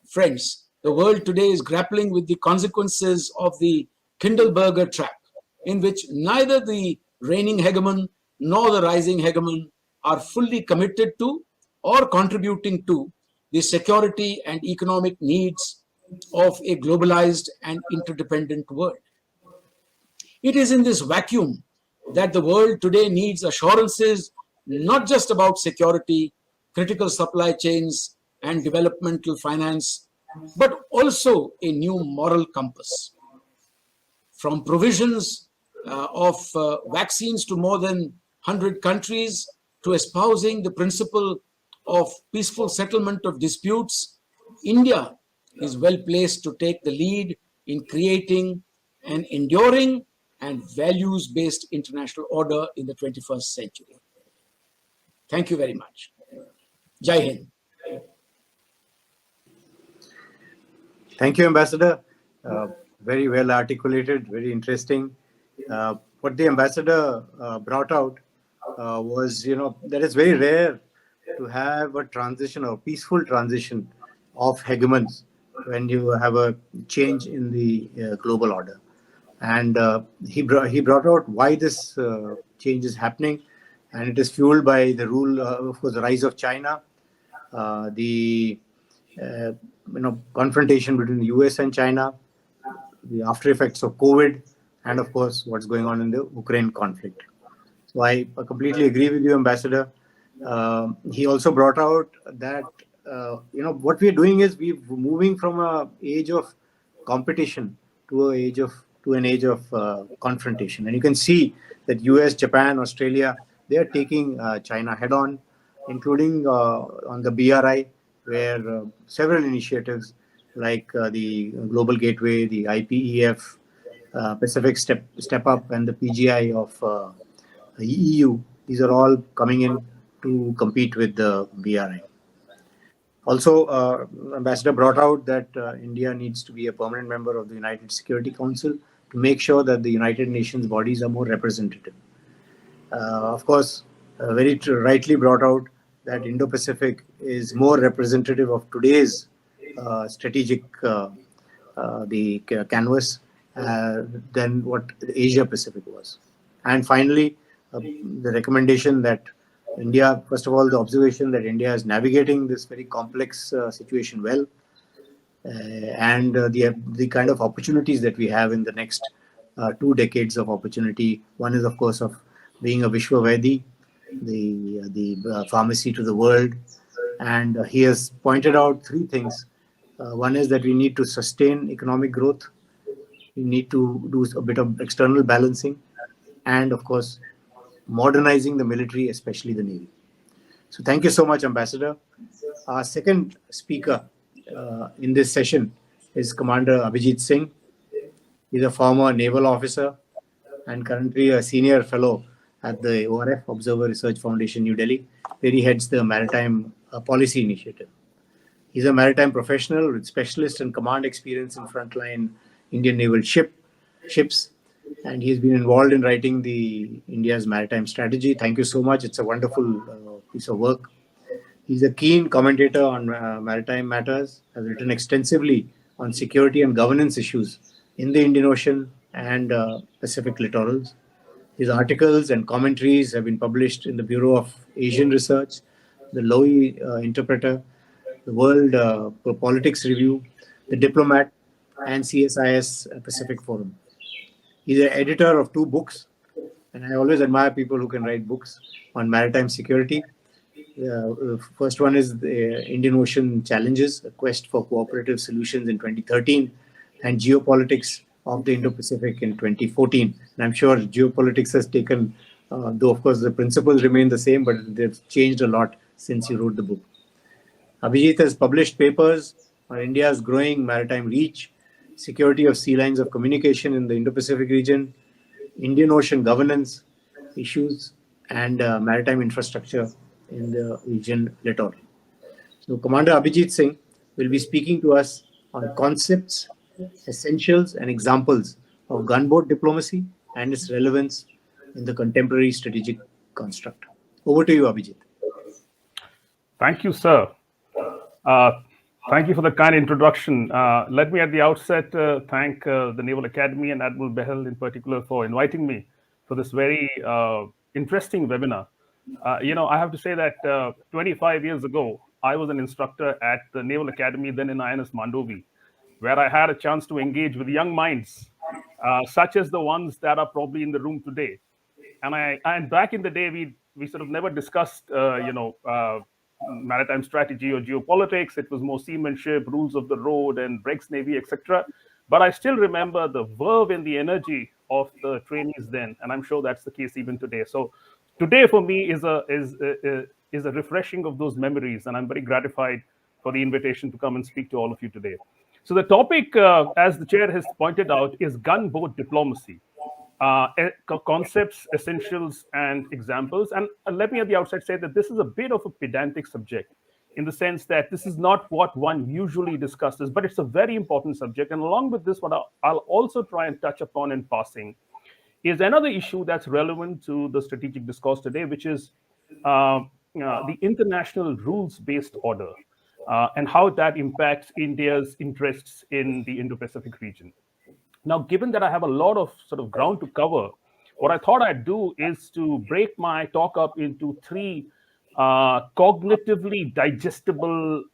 Friends, the world today is grappling with the consequences of the Kindleberger trap, in which neither the reigning hegemon nor the rising hegemon are fully committed to or contributing to the security and economic needs of a globalized and interdependent world. It is in this vacuum that the world today needs assurances not just about security, critical supply chains, and developmental finance, but also a new moral compass. From provisions of vaccines to more than 100 countries to espousing the principle of peaceful settlement of disputes, India is well placed to take the lead in creating an enduring and values-based international order in the 21st century. Thank you very much. Jai Hind. Thank you, Ambassador. Very well articulated, very interesting. What the Ambassador brought out was, that it's very rare to have a transition or peaceful transition of hegemons when you have a change in the global order. And he brought out why this change is happening and it is fueled by the rule, of course, the rise of China, the confrontation between the US and China, the after effects of COVID, and of course, what's going on in the Ukraine conflict. So I completely agree with you, Ambassador. He also brought out that what we're doing is we're moving from an age of competition to an age of confrontation, and you can see that US, Japan, Australia, they are taking China head on, including on the BRI, where several initiatives like the Global Gateway, the IPEF, Pacific Step Up, and the PGI of the EU, these are all coming in to compete with the BRI. Also, Ambassador brought out that India needs to be a permanent member of the United Security Council to make sure that the United Nations bodies are more representative. Of course, very rightly brought out that Indo-Pacific is more representative of today's strategic canvas than what Asia Pacific was. And finally, the recommendation that India, first of all, the observation that India is navigating this very complex situation well, and the kind of opportunities that we have in the next 2 decades of opportunity. One is, of course, of being a Vishwavedi, the pharmacy to the world, and he has pointed out 3 things. One is that we need to sustain economic growth. We need to do a bit of external balancing, and of course, modernizing the military, especially the Navy. So thank you so much, Ambassador. Our second speaker in this session is Commander Abhijit Singh. He's a former naval officer and currently a senior fellow at the ORF, Observer Research Foundation, New Delhi, where he heads the Maritime Policy Initiative. He's a maritime professional with specialist and command experience in frontline Indian naval ships, and he's been involved in writing the India's maritime strategy. Thank you so much. It's a wonderful piece of work. He's a keen commentator on maritime matters, has written extensively on security and governance issues in the Indian Ocean and Pacific littorals. His articles and commentaries have been published in the Bureau of Asian Research, the Lowy Interpreter, the World Politics Review, the Diplomat, and CSIS Pacific Forum. He's an editor of 2 books, and I always admire people who can write books on maritime security. First one is the Indian Ocean Challenges, a quest for cooperative solutions in 2013, and Geopolitics of the Indo-Pacific in 2014. And I'm sure geopolitics has taken, though of course the principles remain the same, but they've changed a lot since you wrote the book. Abhijit has published papers on India's growing maritime reach, security of sea lines of communication in the Indo-Pacific region, Indian Ocean governance issues, and maritime infrastructure in the region littoral. So Commander Abhijit Singh will be speaking to us on concepts, essentials, and examples of gunboat diplomacy and its relevance in the contemporary strategic construct. Over to you, Abhijit. Thank you, sir. Thank you for the kind introduction. Let me at the outset thank the Naval Academy and Admiral Behel in particular for inviting me for this very interesting webinar. I have to say that 25 years ago, I was an instructor at the Naval Academy, then in INS Mandovi, where I had a chance to engage with young minds, such as the ones that are probably in the room today. And back in the day, we sort of never discussed, maritime strategy or geopolitics. It was more seamanship, rules of the road, and Bregs Navy, etc. But I still remember the verve and the energy of the trainees then, and I'm sure that's the case even today. So today for me is a refreshing of those memories, and I'm very gratified for the invitation to come and speak to all of you today. So the topic, as the chair has pointed out, is gunboat diplomacy. Concepts, essentials, and examples. And let me at the outset say that this is a bit of a pedantic subject in the sense that this is not what one usually discusses, but it's a very important subject. And along with this, what I'll also try and touch upon in passing is another issue that's relevant to the strategic discourse today, which is the international rules-based order and how that impacts India's interests in the Indo-Pacific region. Now, given that I have a lot of sort of ground to cover, What I thought I'd do is to break my talk up into three cognitively digestible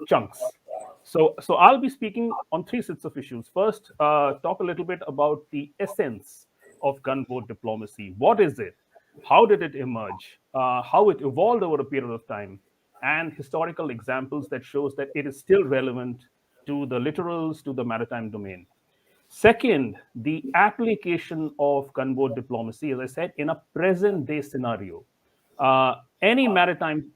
chunks. So I'll be speaking on three sets of issues. First, talk a little bit about the essence of gunboat diplomacy. What is it? How did it emerge? How it evolved over a period of time, and historical examples that shows that it is still relevant to the littorals, to the maritime domain. Second, the application of gunboat diplomacy, as I said, in a present day scenario. Any maritime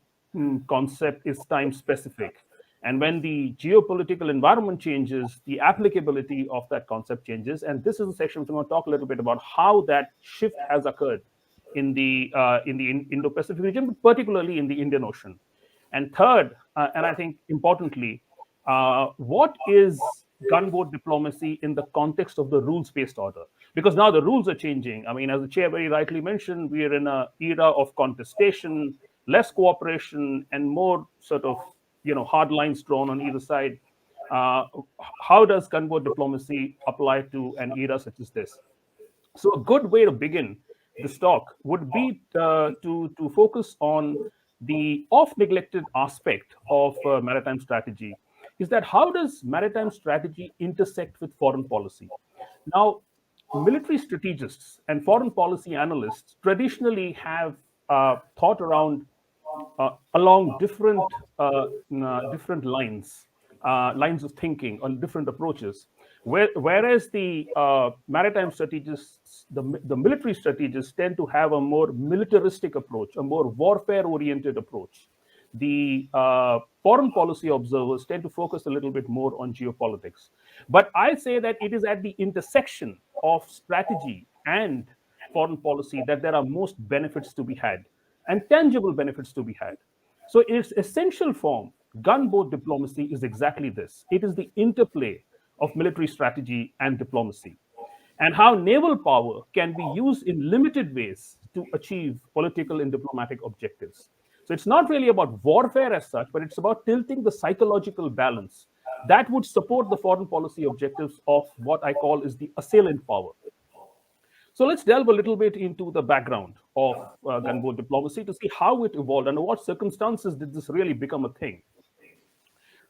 concept is time specific. And when the geopolitical environment changes, the applicability of that concept changes. And this is a section which I'm going to talk a little bit about how that shift has occurred in the Indo-Pacific region, but particularly in the Indian Ocean. And third, and I think importantly, what is gunboat diplomacy in the context of the rules-based order? Because now the rules are changing. I mean, as the chair very rightly mentioned, we are in an era of contestation, less cooperation, and more sort of hard lines drawn on either side. How does gunboat diplomacy apply to an era such as this? So a good way to begin this talk would be to focus on the oft-neglected aspect of maritime strategy. Is that how does maritime strategy intersect with foreign policy? Now, military strategists and foreign policy analysts traditionally have thought around along different lines of thinking on different approaches. Whereas the maritime strategists, the military strategists tend to have a more militaristic approach, a more warfare-oriented approach. The foreign policy observers tend to focus a little bit more on geopolitics. But I say that it is at the intersection of strategy and foreign policy that there are most benefits to be had and tangible benefits to be had. So in its essential form, gunboat diplomacy is exactly this. It is the interplay of military strategy and diplomacy, and how naval power can be used in limited ways to achieve political and diplomatic objectives. So it's not really about warfare as such, but it's about tilting the psychological balance that would support the foreign policy objectives of what I call is the assailant power. So let's delve a little bit into the background of gunboat diplomacy to see how it evolved, under what circumstances did this really become a thing.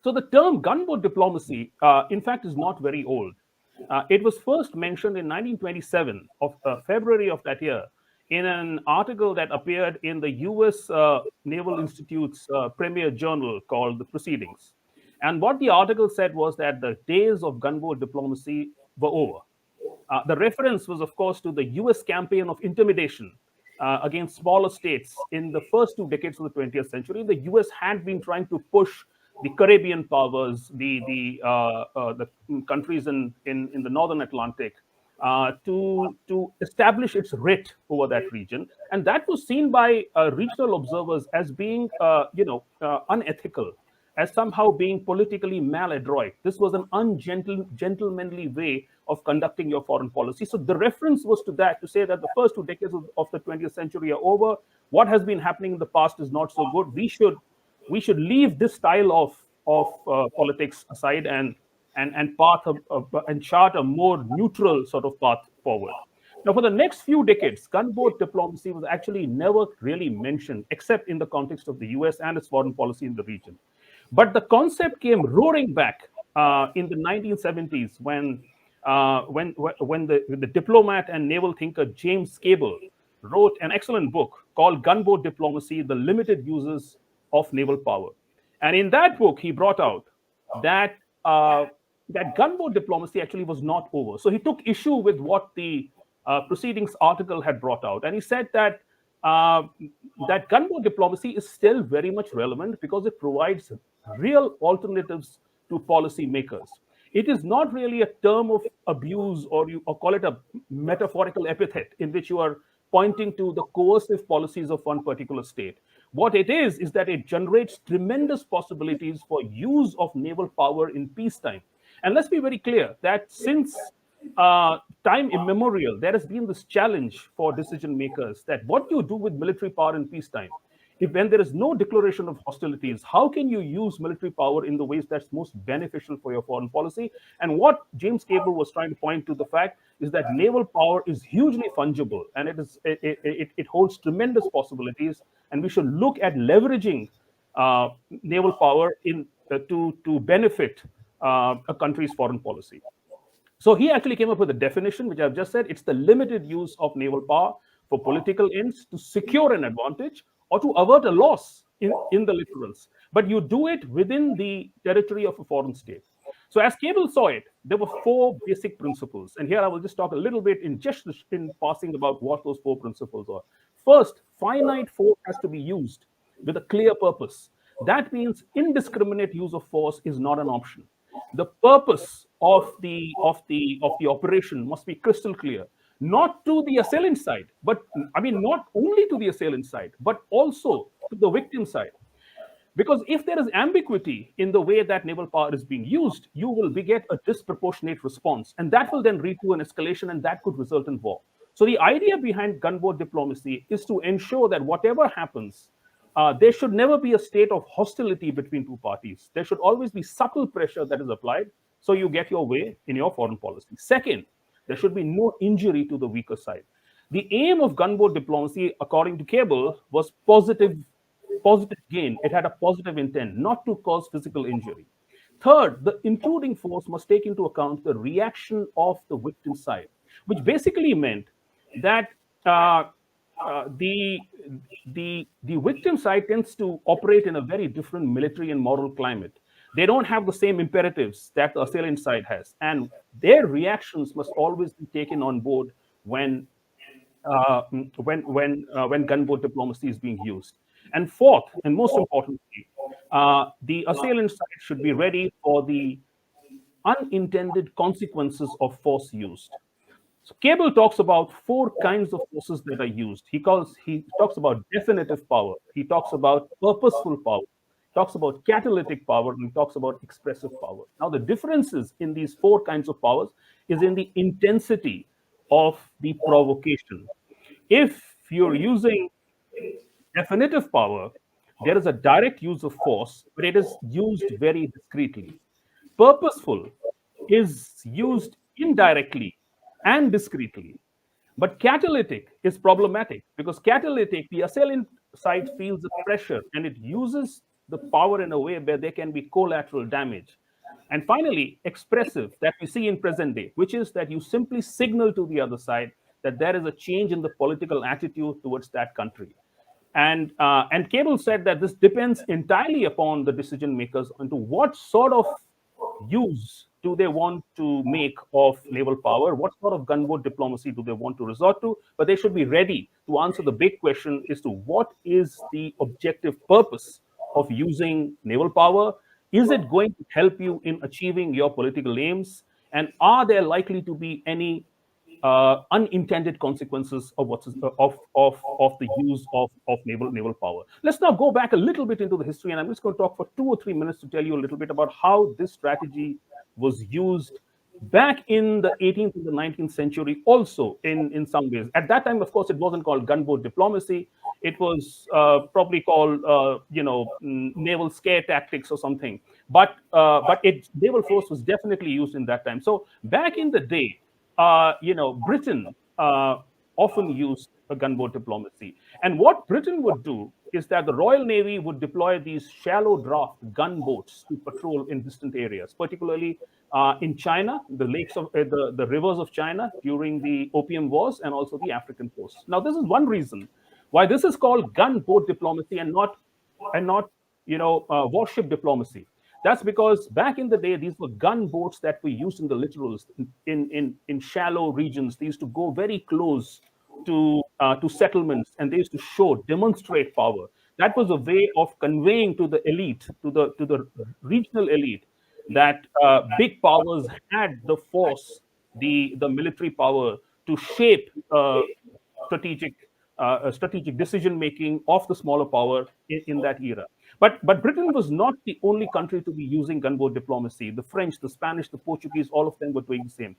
So the term gunboat diplomacy, in fact, is not very old. It was first mentioned in 1927, of February of that year, in an article that appeared in the US Naval Institute's premier journal called The Proceedings. And what the article said was that the days of gunboat diplomacy were over. The reference was, of course, to the US campaign of intimidation against smaller states in the first 2 decades of the 20th century. The US had been trying to push the Caribbean powers, the countries in the northern Atlantic, to establish its writ over that region, and that was seen by regional observers as being, unethical, as somehow being politically maladroit. This was an ungentlemanly way of conducting your foreign policy. So the reference was to that, to say that the first 2 decades of the 20th century are over. What has been happening in the past is not so good. We should leave this style of politics aside and chart a more neutral sort of path forward. Now, for the next few decades, gunboat diplomacy was actually never really mentioned, except in the context of the US and its foreign policy in the region. But the concept came roaring back in the 1970s when the diplomat and naval thinker James Cable wrote an excellent book called Gunboat Diplomacy: The Limited Uses of Naval Power. And in that book, he brought out that gunboat diplomacy actually was not over. So he took issue with what the Proceedings article had brought out, and he said that that gunboat diplomacy is still very much relevant because it provides real alternatives to policy makers. It is not really a term of abuse, or call it a metaphorical epithet in which you are pointing to the coercive policies of one particular state. What it is that it generates tremendous possibilities for use of naval power in peacetime. And let's be very clear that since time immemorial, there has been this challenge for decision makers that what you do with military power in peacetime. if when there is no declaration of hostilities, how can you use military power in the ways that's most beneficial for your foreign policy? And what James Cable was trying to point to the fact is that naval power is hugely fungible, and it holds tremendous possibilities, and we should look at leveraging naval power to benefit a country's foreign policy. So he actually came up with a definition, which I've just said. It's the limited use of naval power for political ends to secure an advantage or to avert a loss in the literals. But you do it within the territory of a foreign state. So as Cable saw it, there were four basic principles. And here I will just talk a little bit in passing about what those four principles are. First, finite force has to be used with a clear purpose. That means indiscriminate use of force is not an option. The purpose of the operation must be crystal clear, not to the assailant side, but I mean not only to the assailant side, but also to the victim side. Because if there is ambiguity in the way that naval power is being used, you will get a disproportionate response, and that will then lead to an escalation, and that could result in war. So the idea behind gunboat diplomacy is to ensure that whatever happens, there should never be a state of hostility between two parties. There should always be subtle pressure that is applied so you get your way in your foreign policy. Second, there should be no injury to the weaker side. The aim of gunboat diplomacy, according to Cable, was positive gain. It had a positive intent, not to cause physical injury. Third, the intruding force must take into account the reaction of the victim side, which basically meant that the victim side tends to operate in a very different military and moral climate. They don't have the same imperatives that the assailant side has, and their reactions must always be taken on board when gunboat diplomacy is being used. And fourth, and most importantly, the assailant side should be ready for the unintended consequences of force used. So Cable talks about four kinds of forces that are used. He talks about definitive power. He talks about purposeful power. He talks about catalytic power, and he talks about expressive power. Now, the differences in these four kinds of powers is in the intensity of the provocation. If you're using definitive power, there is a direct use of force, but it is used very discreetly. Purposeful is used indirectly and discreetly. But catalytic is problematic because catalytic, the assailant side feels the pressure and it uses the power in a way where there can be collateral damage. And finally, expressive, that we see in present day, which is that you simply signal to the other side that there is a change in the political attitude towards that country. And Cable said that this depends entirely upon the decision makers into what sort of use do they want to make of naval power, what sort of gunboat diplomacy do they want to resort to, but they should be ready to answer the big question as to what is the objective purpose of using naval power. Is it going to help you in achieving your political aims? And are there likely to be any unintended consequences of the use of naval power? Let's now go back a little bit into the history, and I'm just going to talk for 2 or 3 minutes to tell you a little bit about how this strategy was used back in the 18th and the 19th century also in some ways. At that time, of course, it wasn't called gunboat diplomacy. It was probably called, naval scare tactics or something. But naval force was definitely used in that time. So back in the day, Britain often used a gunboat diplomacy. And what Britain would do is that the Royal Navy would deploy these shallow draft gunboats to patrol in distant areas, particularly in China, the lakes of the rivers of China during the Opium Wars and also the African coast. Now, this is one reason why this is called gunboat diplomacy and not warship diplomacy. That's because back in the day, these were gunboats that were used in the littorals, in shallow regions. They used to go very close to settlements, and they used to demonstrate power. That was a way of conveying to the elite, to the regional elite, that big powers had the force, the military power to shape strategic decision making of the smaller power in that era. But Britain was not the only country to be using gunboat diplomacy. The French, the Spanish, the Portuguese, all of them were doing the same.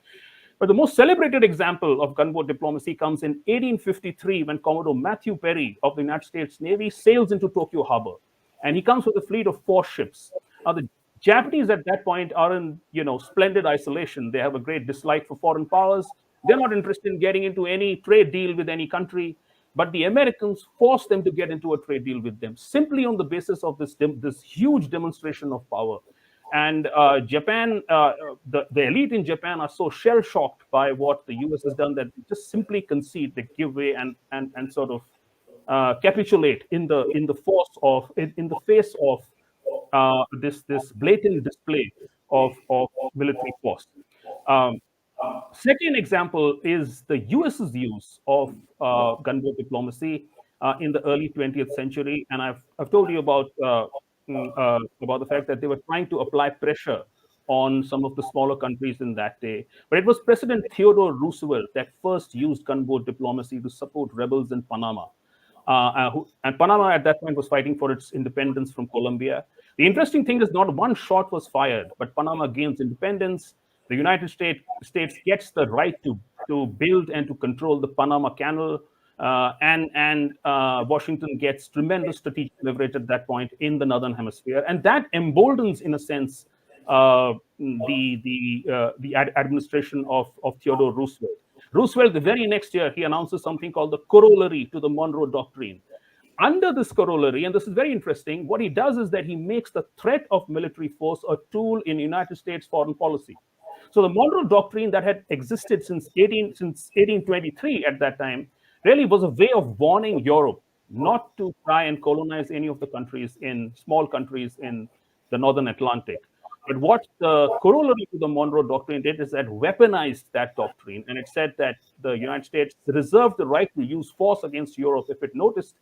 But the most celebrated example of gunboat diplomacy comes in 1853 when Commodore Matthew Perry of the United States Navy sails into Tokyo Harbor. And he comes with a fleet of 4 ships. Now, the Japanese at that point are in, splendid isolation. They have a great dislike for foreign powers. They're not interested in getting into any trade deal with any country. But the Americans forced them to get into a trade deal with them simply on the basis of this huge demonstration of power. And Japan, the elite in Japan are so shell shocked by what the US has done that they just simply concede, they give way and sort of capitulate in the face of this blatant display of military force. Um, Second example is the US's use of gunboat diplomacy in the early 20th century, and I've told you about the fact that they were trying to apply pressure on some of the smaller countries in that day. But it was President Theodore Roosevelt that first used gunboat diplomacy to support rebels in Panama. And Panama at that point was fighting for its independence from Colombia. The interesting thing is not one shot was fired, but Panama gains independence. The United States gets the right to build and to control the Panama Canal, and Washington gets tremendous strategic leverage at that point in the Northern Hemisphere, and that emboldens, in a sense, the administration of Theodore Roosevelt. Roosevelt, the very next year, he announces something called the corollary to the Monroe Doctrine. Under this corollary, and this is very interesting, what he does is that he makes the threat of military force a tool in United States foreign policy. So the Monroe Doctrine that had existed since 1823 at that time really was a way of warning Europe not to try and colonize any of the small countries in the Northern Atlantic. But what the corollary to the Monroe Doctrine did is that weaponized that doctrine, and it said that the United States reserved the right to use force against Europe if it noticed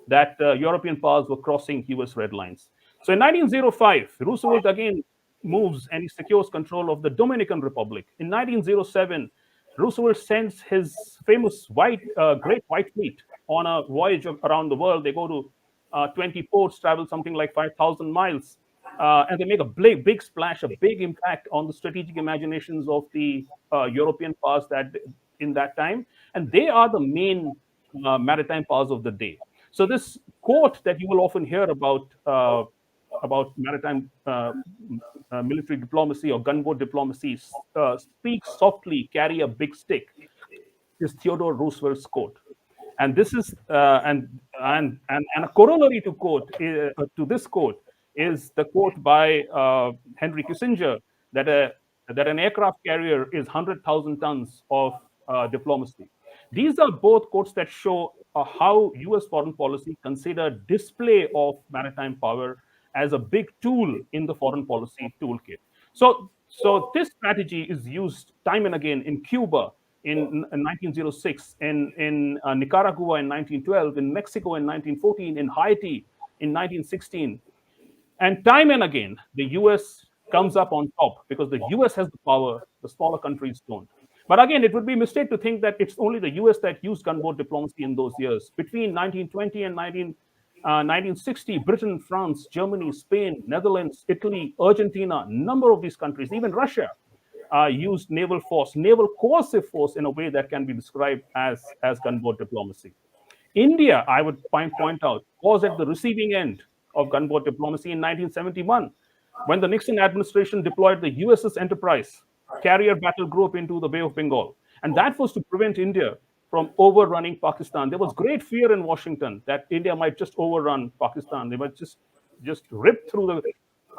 that European powers were crossing US red lines. So in 1905, Roosevelt again moves and he secures control of the Dominican Republic. In 1907, Roosevelt sends his famous Great White Fleet on a voyage around the world. They go to 20 ports, travel something like 5,000 miles, and they make a big splash, a big impact on the strategic imaginations of the European powers in that time. And they are the main maritime powers of the day. So this quote that you will often hear about maritime military diplomacy or gunboat diplomacy, speak softly, carry a big stick, is Theodore Roosevelt's quote. And this is and a corollary to this quote is the quote by Henry Kissinger that an aircraft carrier is 100,000 tons of diplomacy. These are both quotes that show how US foreign policy considered display of maritime power as a big tool in the foreign policy toolkit. So this strategy is used time and again in Cuba in 1906, in Nicaragua in 1912, in Mexico in 1914, in Haiti in 1916. And time and again, the US comes up on top because the US has the power, the smaller countries don't. But again, it would be a mistake to think that it's only the US that used gunboat diplomacy in those years. Between 1920 and 1960, Britain, France, Germany, Spain, Netherlands, Italy, Argentina, a number of these countries, even Russia, used naval coercive force in a way that can be described as gunboat diplomacy. India, I would point out, was at the receiving end of gunboat diplomacy in 1971, when the Nixon administration deployed the USS Enterprise carrier battle group into the Bay of Bengal. And that was to prevent India from overrunning Pakistan. There was great fear in Washington that India might just overrun Pakistan. They might just rip through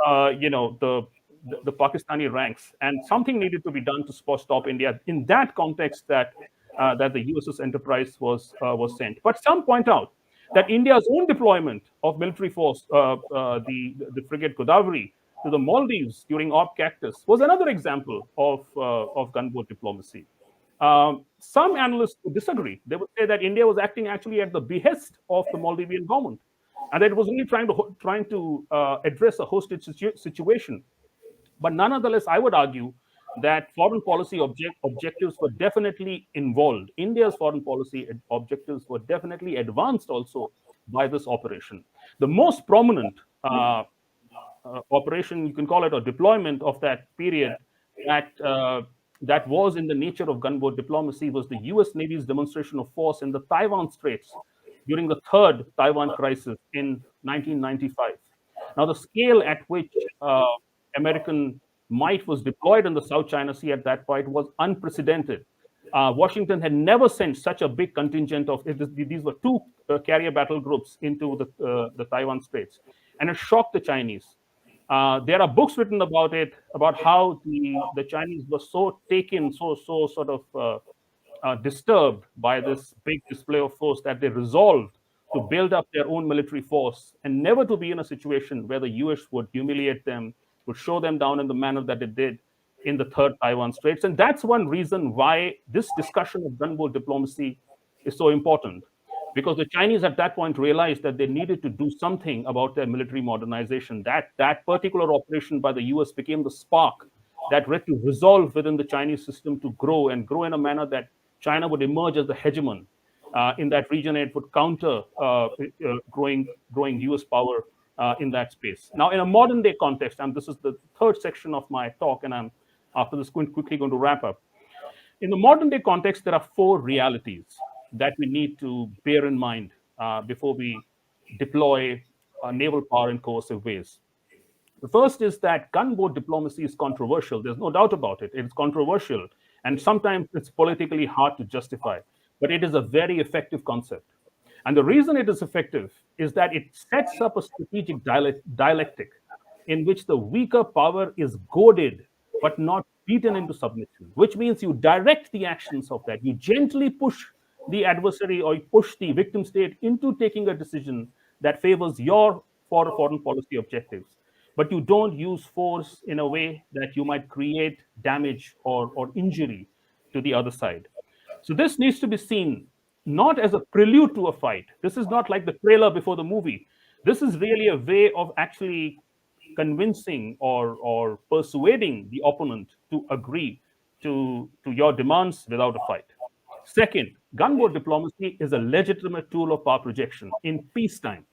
the Pakistani ranks. And something needed to be done to stop India. In that context, that the USS Enterprise was sent. But some point out that India's own deployment of military force, the frigate Godavari, to the Maldives during Op Cactus was another example of gunboat diplomacy. Some analysts would disagree. They would say that India was acting actually at the behest of the Maldivian government, and that it was only trying to address a hostage situation. But nonetheless, I would argue that foreign policy objectives were definitely involved. India's foreign policy objectives were definitely advanced also by this operation. The most prominent operation, you can call it a deployment of that period, that that was in the nature of gunboat diplomacy was the US Navy's demonstration of force in the Taiwan Straits during the third Taiwan crisis in 1995. Now, the scale at which American might was deployed in the South China Sea at that point was unprecedented. Washington had never sent such a big contingent of these were two carrier battle groups into the Taiwan Straits, and it shocked the Chinese. There are books written about it, about how the Chinese were so taken, so sort of disturbed by this big display of force that they resolved to build up their own military force and never to be in a situation where the US would humiliate them, would show them down in the manner that it did in the third Taiwan Straits. And that's one reason why this discussion of gunboat diplomacy is so important, because the Chinese at that point realized that they needed to do something about their military modernization. That particular operation by the US became the spark that led to resolve within the Chinese system to grow and grow in a manner that China would emerge as the hegemon in that region. It would counter growing US power in that space. Now, in a modern day context, and this is the third section of my talk, and I'm after this quickly going to wrap up. In the modern day context, there are four realities that we need to bear in mind before we deploy naval power in coercive ways. The first is that gunboat diplomacy is controversial. There's no doubt about it. It's controversial, and sometimes it's politically hard to justify, but it is a very effective concept. And the reason it is effective is that it sets up a strategic dialectic in which the weaker power is goaded but not beaten into submission, which means you direct the actions of that. You gently push the adversary or you push the victim state into taking a decision that favors your foreign policy objectives. But you don't use force in a way that you might create damage or injury to the other side. So this needs to be seen not as a prelude to a fight. This is not like the trailer before the movie. This is really a way of actually convincing or persuading the opponent to agree to your demands without a fight. Second, gunboat diplomacy is a legitimate tool of power projection in peacetime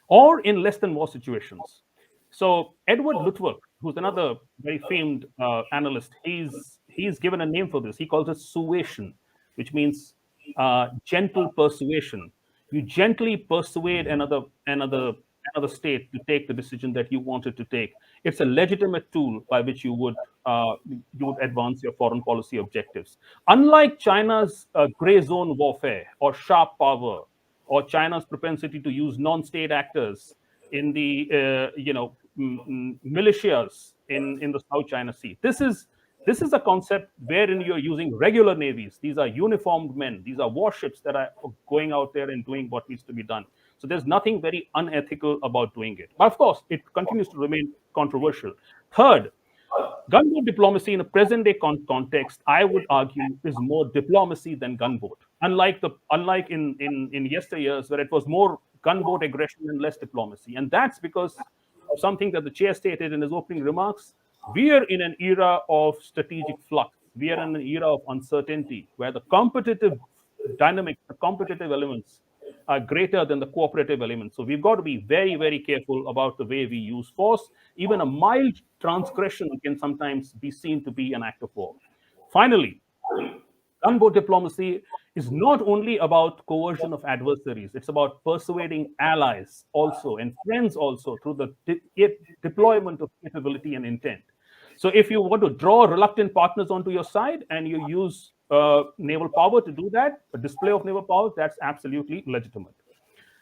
or in less than war situations. So Edward Luttwak, who's another very famed analyst, he's given a name for this. He calls it suasion, which means gentle persuasion. You gently persuade another state to take the decision that you wanted to take. It's a legitimate tool by which you would advance your foreign policy objectives. Unlike China's gray zone warfare or sharp power, or China's propensity to use non-state actors in the militias in the South China Sea. This is a concept wherein you're using regular navies. These are uniformed men. These are warships that are going out there and doing what needs to be done. So there's nothing very unethical about doing it. But of course, it continues to remain controversial. Third, gunboat diplomacy in a present-day context, I would argue, is more diplomacy than gunboat. Unlike in yesteryears, where it was more gunboat aggression and less diplomacy. And that's because of something that the chair stated in his opening remarks. We are in an era of strategic flux. We are in an era of uncertainty, where the competitive dynamics, the competitive elements are greater than the cooperative elements. So we've got to be very, very careful about the way we use force. Even a mild transgression can sometimes be seen to be an act of war. Finally, gunboat diplomacy is not only about coercion of adversaries, it's about persuading allies also and friends also through the deployment of capability and intent. So if you want to draw reluctant partners onto your side and you use naval power to do that, a display of naval power, that's absolutely legitimate.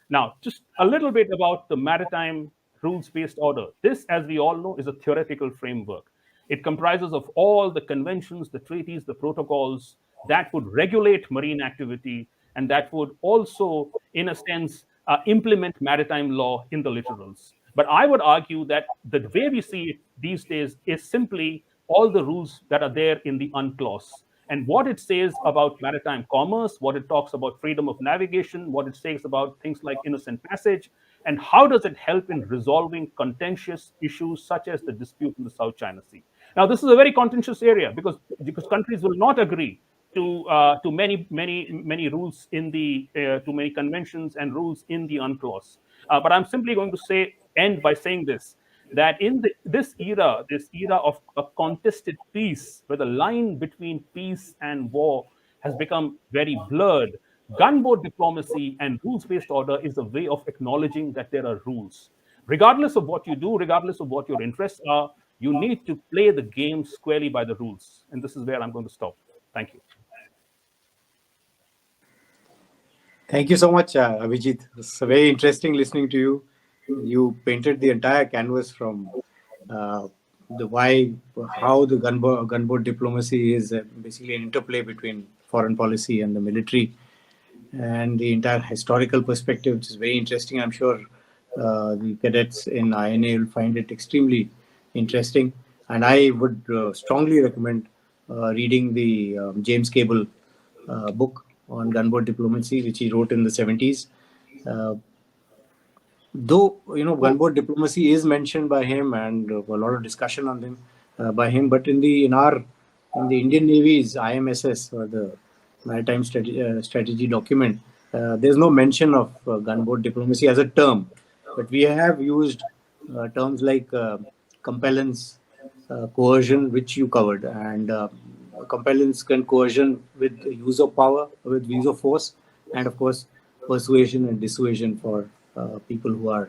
Now, just a little bit about the maritime rules-based order. This, as we all know, is a theoretical framework. It comprises of all the conventions, the treaties, the protocols that would regulate marine activity and that would also, in a sense, implement maritime law in the littorals. But I would argue that the way we see it these days is simply all the rules that are there in the UNCLOS. And what it says about maritime commerce, what it talks about freedom of navigation, what it says about things like innocent passage, and how does it help in resolving contentious issues such as the dispute in the South China Sea. Now, this is a very contentious area because countries will not agree to many rules in the to many conventions and rules in the UNCLOS. But I'm simply going to end by saying this, that in this era of a contested peace, where the line between peace and war has become very blurred, gunboat diplomacy and rules-based order is a way of acknowledging that there are rules. Regardless of what you do, regardless of what your interests are, you need to play the game squarely by the rules. And this is where I'm going to stop. Thank you. Thank you so much, Abhijit. It's very interesting listening to you. You painted the entire canvas from uh, the why, how the gunboat diplomacy is basically an interplay between foreign policy and the military, and the entire historical perspective, which is very interesting. I'm sure the cadets in INA will find it extremely interesting. And I would strongly recommend reading the James Cable book on gunboat diplomacy, which he wrote in the 70s. Uh, though gunboat diplomacy is mentioned by him, and a lot of discussion on them by him, but in the Indian Navy's IMSS, or the maritime strategy document, there's no mention of gunboat diplomacy as a term, but we have used terms like compellence, coercion, which you covered, and compellence and coercion with use of power, with use of force, and of course persuasion and dissuasion for people who are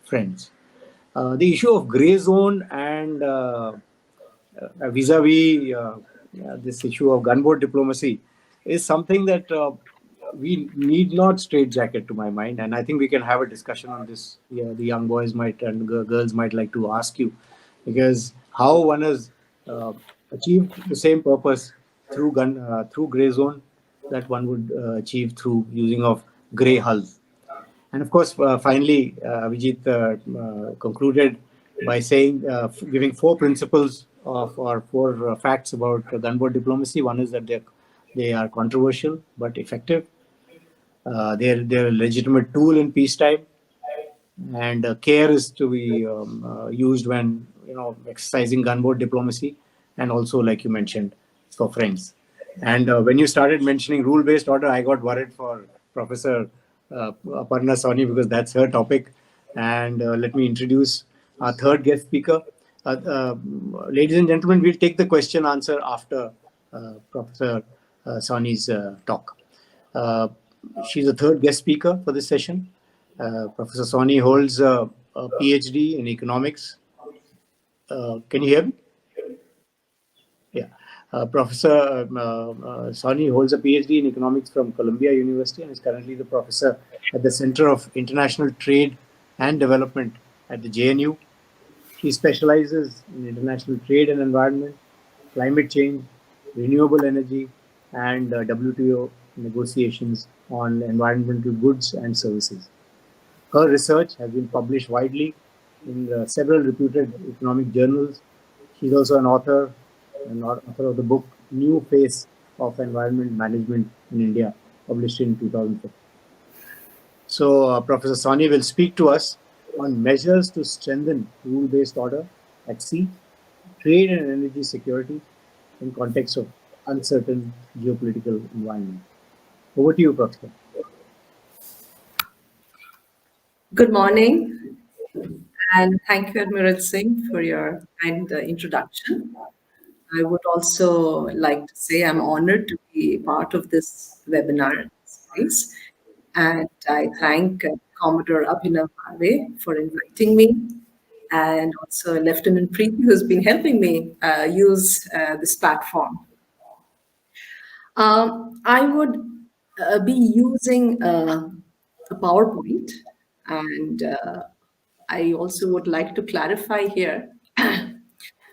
friends. The issue of gray zone and vis-a-vis this issue of gunboat diplomacy is something that we need not straitjacket, to my mind, and I think we can have a discussion on this. Yeah, the young boys might and girls might like to ask you, because how one has uh, achieved the same purpose through gray zone that one would achieve through using of gray hulls. And of course, finally, Vijit concluded by saying, giving four principles or four facts about gunboat diplomacy. One is that they are controversial but effective. They're a legitimate tool in peacetime, and care is to be used when exercising gunboat diplomacy, and also, like you mentioned, for friends. And when you started mentioning rule-based order, I got worried for Professor Aparna Soni, because that's her topic. And let me introduce our third guest speaker. Ladies and gentlemen, we'll take the question answer after Professor Soni's talk. Uh, she's the third guest speaker for this session. Professor Soni holds a PhD in economics. Can you hear me? Yeah. Professor Soni holds a PhD in economics from Columbia University and is currently the professor at the Center of International Trade and Development at the JNU. He specializes in international trade and environment, climate change, renewable energy, and WTO negotiations on environmental goods and services. Her research has been published widely in several reputed economic journals. She's also an author of the book New Face of Environment Management in India, published in 2004. So, Professor Soni will speak to us on measures to strengthen rule-based order at sea, trade and energy security in context of uncertain geopolitical environment. Over to you, Professor. Good morning, and thank you, Admiral Singh, for your kind introduction. I would also like to say I'm honored to be part of this webinar series, and I thank Commodore Abhinav Bhave for inviting me, and also Lieutenant Preeti, who's been helping me use this platform. I would be using a PowerPoint, and I also would like to clarify here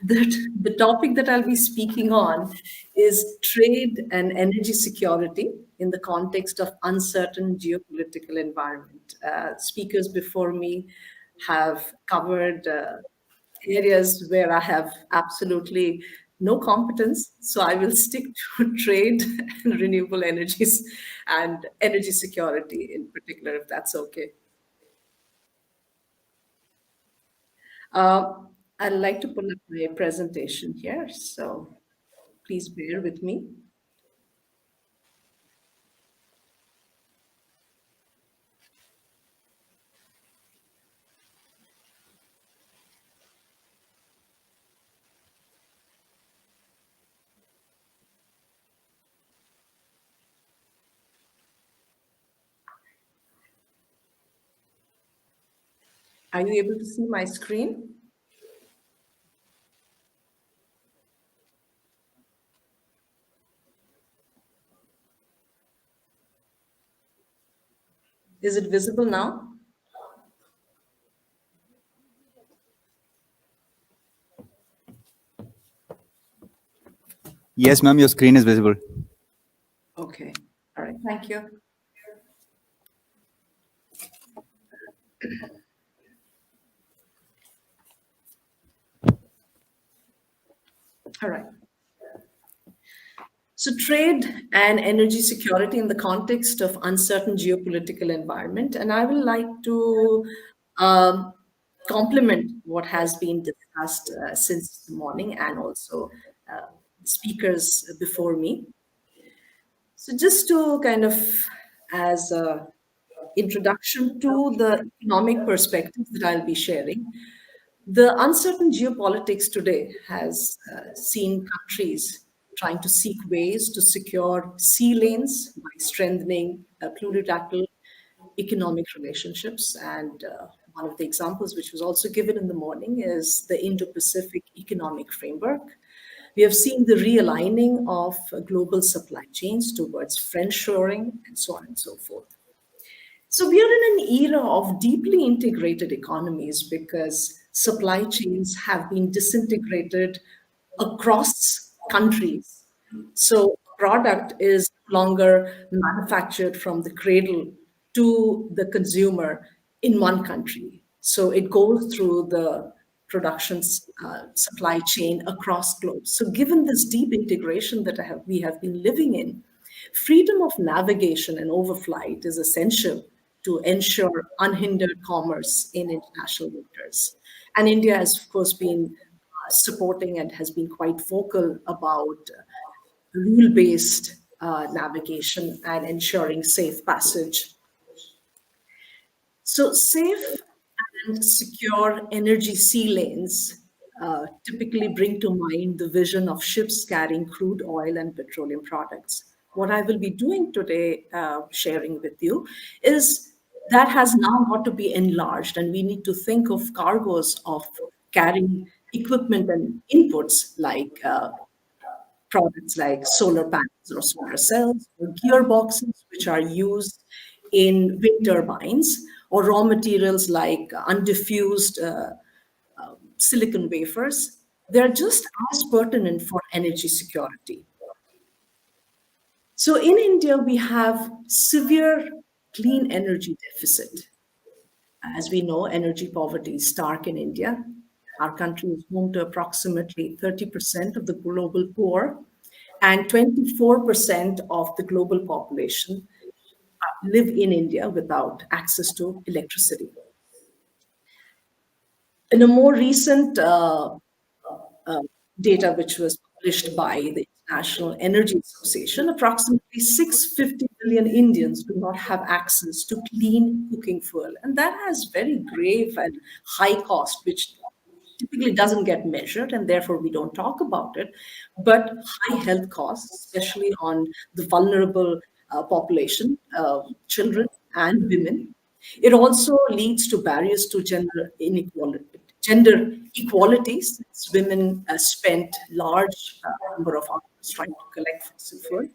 that the topic that I'll be speaking on is trade and energy security in the context of uncertain geopolitical environment. Speakers before me have covered areas where I have absolutely no competence. So I will stick to trade and renewable energies and energy security in particular, if that's okay. Uh, I'd like to pull up my presentation here, so please bear with me. Are you able to see my screen? Is it visible now? Yes, ma'am, your screen is visible. Okay. All right. Thank you. All right. So trade and energy security in the context of uncertain geopolitical environment, and I will like to um, complement what has been discussed since the morning and also speakers before me. So just to kind of as a introduction to the economic perspective that I'll be sharing, the uncertain geopolitics today has seen countries trying to seek ways to secure sea lanes by strengthening plurilateral economic relationships. And one of the examples, which was also given in the morning, is the Indo Pacific Economic Framework. We have seen the realigning of global supply chains towards friendshoring and so on and so forth. So we are in an era of deeply integrated economies because supply chains have been disintegrated across countries. So product is no longer manufactured from the cradle to the consumer in one country. So it goes through the production supply chain across globe. So given this deep integration that we have been living in, freedom of navigation and overflight is essential to ensure unhindered commerce in international waters. And India has, of course, been supporting and has been quite vocal about rule-based navigation and ensuring safe passage. So safe and secure energy sea lanes typically bring to mind the vision of ships carrying crude oil and petroleum products. What I will be doing today, sharing with you, is that has now got to be enlarged, and we need to think of cargoes of carrying equipment and inputs like products like solar panels or solar cells or gearboxes, which are used in wind turbines, or raw materials like undiffused silicon wafers. They're just as pertinent for energy security. So in India, we have severe clean energy deficit. As we know, energy poverty is stark in India. Our country is home to approximately 30% of the global poor, and 24% of the global population live in India without access to electricity. In a more recent data, which was published by the International Energy Association, approximately 650 million Indians do not have access to clean cooking fuel. And that has very grave and high cost, which typically doesn't get measured, and therefore we don't talk about it, but high health costs, especially on the vulnerable population, children and women. It also leads to barriers to gender inequality. Gender equality, since women spent large number of hours trying to collect fossil fuel.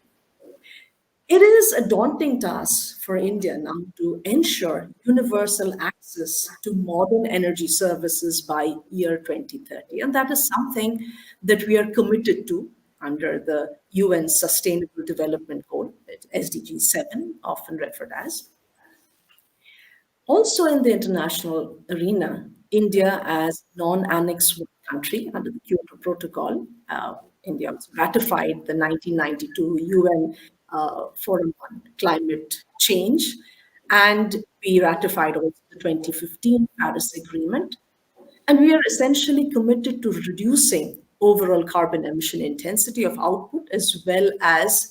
It is a daunting task for India now to ensure universal access to modern energy services by year 2030. And that is something that we are committed to under the UN Sustainable Development Goal, SDG 7, often referred as. Also in the international arena, India as non-annex country under the Kyoto Protocol, India was ratified the 1992 UN Forum on Climate Change, and we ratified also the 2015 Paris Agreement. And we are essentially committed to reducing overall carbon emission intensity of output as well as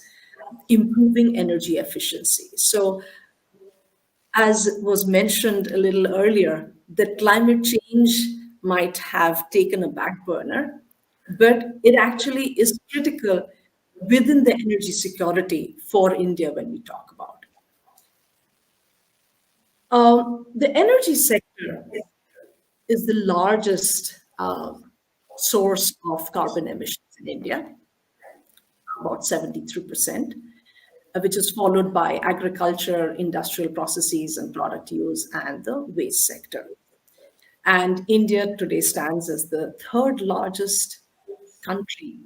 improving energy efficiency. So as was mentioned a little earlier, that climate change might have taken a back burner, but it actually is critical within the energy security for India when we talk about it. The energy sector is the largest source of carbon emissions in India, about 73%, which is followed by agriculture, industrial processes and product use, and the waste sector. And India today stands as the third largest country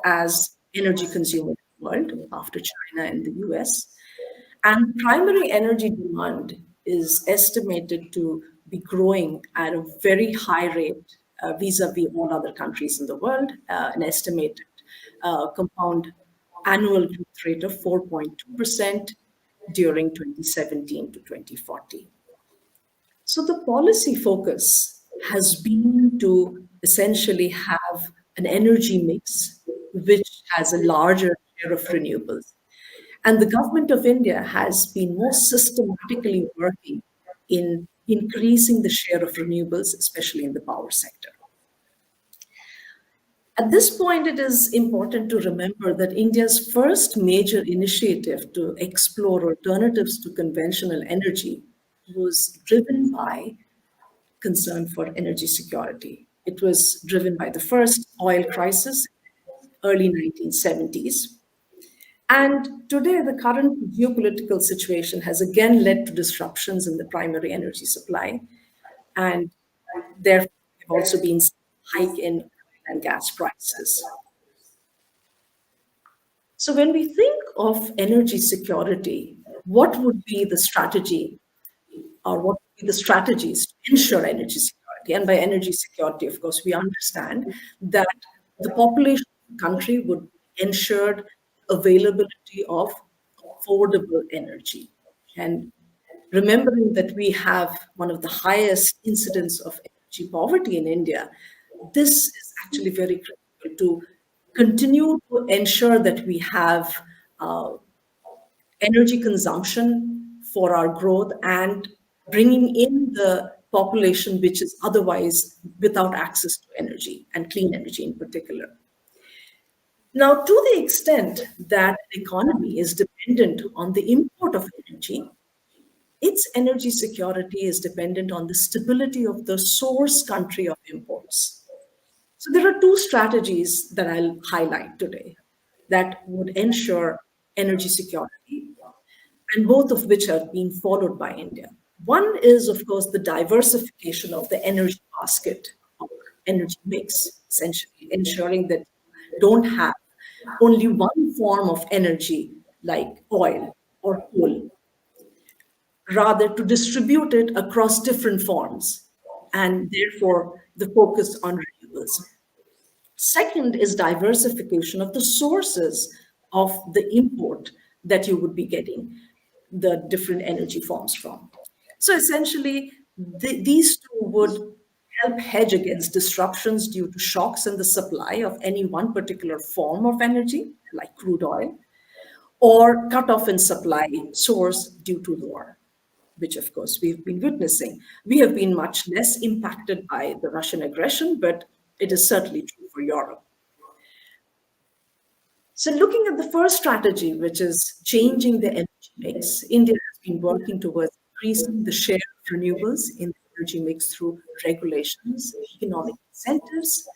as energy consumer in the world after China and the US. And primary energy demand is estimated to be growing at a very high rate vis-a-vis all other countries in the world, an estimated compound annual growth rate of 4.2% during 2017 to 2040. So the policy focus has been to essentially have an energy mix which has a larger share of renewables. And the government of India has been more systematically working in increasing the share of renewables, especially in the power sector. At this point, it is important to remember that India's first major initiative to explore alternatives to conventional energy was driven by concern for energy security. It was driven by the first oil crisis, early 1970s. And today, the current geopolitical situation has again led to disruptions in the primary energy supply. And there have also been a hike in oil and gas prices. So when we think of energy security, what would be the strategy or what would be the strategies to ensure energy security? And by energy security, of course, we understand that the population of the country would ensure availability of affordable energy. And remembering that we have one of the highest incidence of energy poverty in India, this is actually very critical to continue to ensure that we have energy consumption for our growth and bringing in the population which is otherwise without access to energy and clean energy in particular. Now, to the extent that the economy is dependent on the import of energy, its energy security is dependent on the stability of the source country of imports. So there are two strategies that I'll highlight today that would ensure energy security, and both of which are being followed by India. One is, of course, the diversification of the energy basket or energy mix, essentially ensuring that you don't have only one form of energy like oil or coal, rather to distribute it across different forms, and therefore the focus on renewables. Second is diversification of the sources of the import that you would be getting the different energy forms from. So essentially, these two would help hedge against disruptions due to shocks in the supply of any one particular form of energy, like crude oil, or cut off in supply source due to war, which of course we've been witnessing. We have been much less impacted by the Russian aggression, but it is certainly true for Europe. So looking at the first strategy, which is changing the energy mix, India has been working towards increasing the share of renewables in the energy mix through regulations, economic incentives.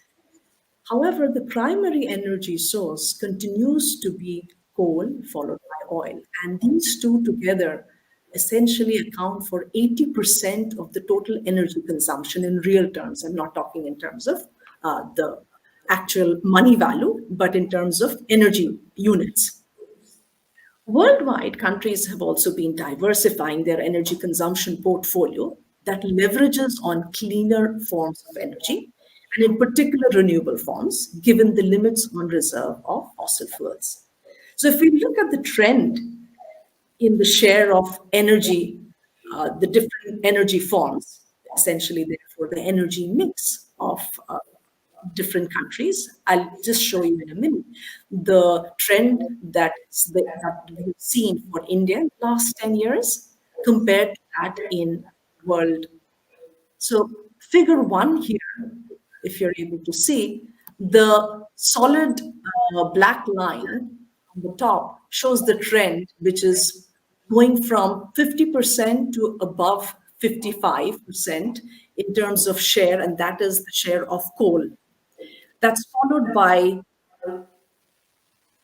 However, the primary energy source continues to be coal followed by oil. And these two together essentially account for 80% of the total energy consumption in real terms. I'm not talking in terms of the actual money value, but in terms of energy units. Worldwide, countries have also been diversifying their energy consumption portfolio that leverages on cleaner forms of energy, and in particular renewable forms, given the limits on reserve of fossil fuels. So if we look at the trend in the share of energy, the different energy forms, essentially therefore the energy mix of different countries, I'll just show you in a minute the trend that we've seen for India in the last 10 years compared to that in world. So figure 1 here, if you're able to see, the solid black line on the top shows the trend, which is going from 50% to above 55% in terms of share, and that is the share of coal. That's followed by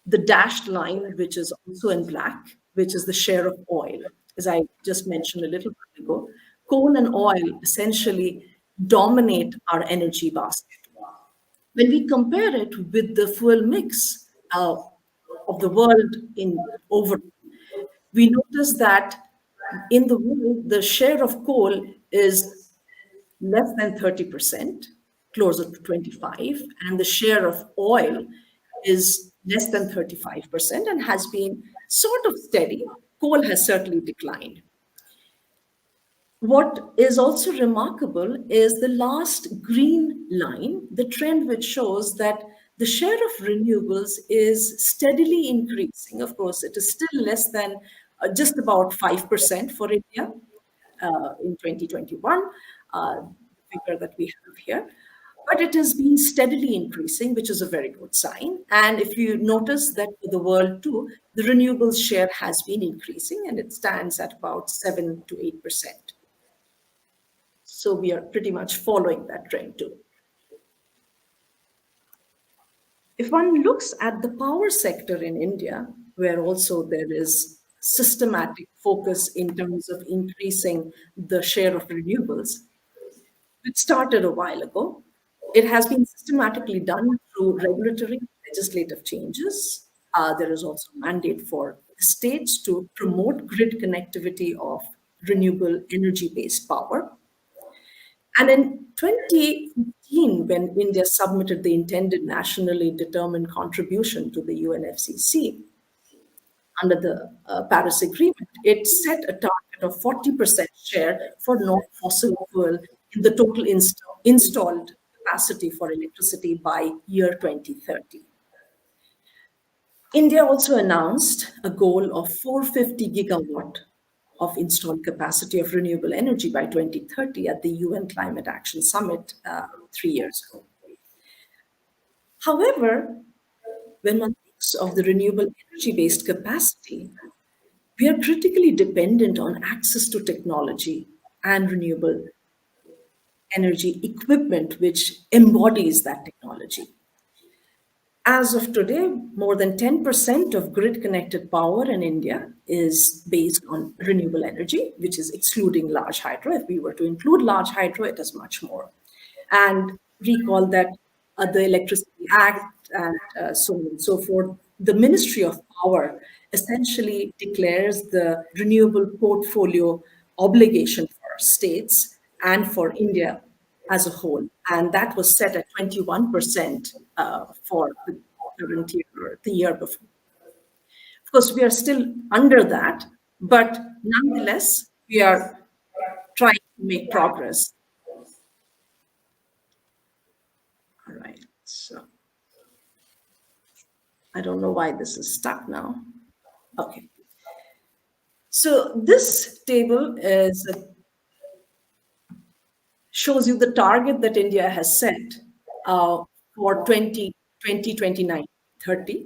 the dashed line, which is also in black, which is the share of oil. As I just mentioned a little while ago, coal and oil essentially dominate our energy basket. When we compare it with the fuel mix of the world in overall, we notice that in the world, the share of coal is less than 30%, closer to 25, and the share of oil is less than 35% and has been sort of steady. Coal has certainly declined. What is also remarkable is the last green line, the trend which shows that the share of renewables is steadily increasing. Of course, it is still less than just about 5% for India in 2021, figure that we have here. But it has been steadily increasing, which is a very good sign. And if you notice that for the world too, the renewables share has been increasing and it stands at about 7 to 8%. So we are pretty much following that trend too. If one looks at the power sector in India, where also there is systematic focus in terms of increasing the share of renewables, it started a while ago. It has been systematically done through regulatory legislative changes. There is also a mandate for states to promote grid connectivity of renewable energy-based power. And in 2015, when India submitted the intended nationally determined contribution to the UNFCCC under the Paris Agreement, it set a target of 40% share for non-fossil fuel in the total installed capacity for electricity by year 2030. India also announced a goal of 450 gigawatt of installed capacity of renewable energy by 2030 at the UN Climate Action Summit 3 years ago. However, when one thinks of the renewable energy-based capacity, we are critically dependent on access to technology and renewable energy equipment which embodies that technology. As of today, more than 10% of grid-connected power in India is based on renewable energy, which is excluding large hydro. If we were to include large hydro, it is much more. And recall that the Electricity Act and so on and so forth, the Ministry of Power essentially declares the renewable portfolio obligation for states and for India as a whole. And that was set at 21% for the current year or the year before. Of course, we are still under that, but nonetheless, we are trying to make progress. All right, so I don't know why this is stuck now. Okay. So this table shows you the target that India has set for 2029, 30,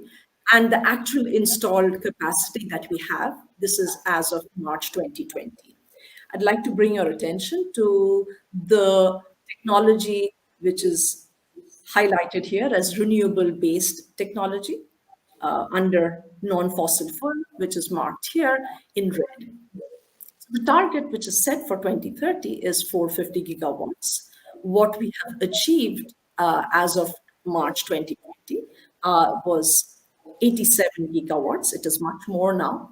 and the actual installed capacity that we have. This is as of March 2020. I'd like to bring your attention to the technology which is highlighted here as renewable-based technology under non-fossil fuel, which is marked here in red. The target, which is set for 2030, is 450 gigawatts. What we have achieved as of March 2020 was 87 gigawatts. It is much more now.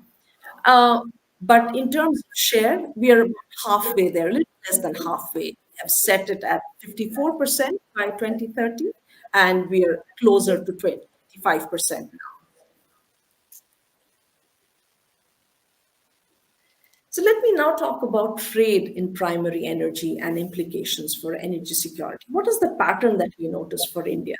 But in terms of share, we are halfway there, a little less than halfway. We have set it at 54% by 2030, and we are closer to 25% now. So let me now talk about trade in primary energy and implications for energy security. What is the pattern that we notice for India?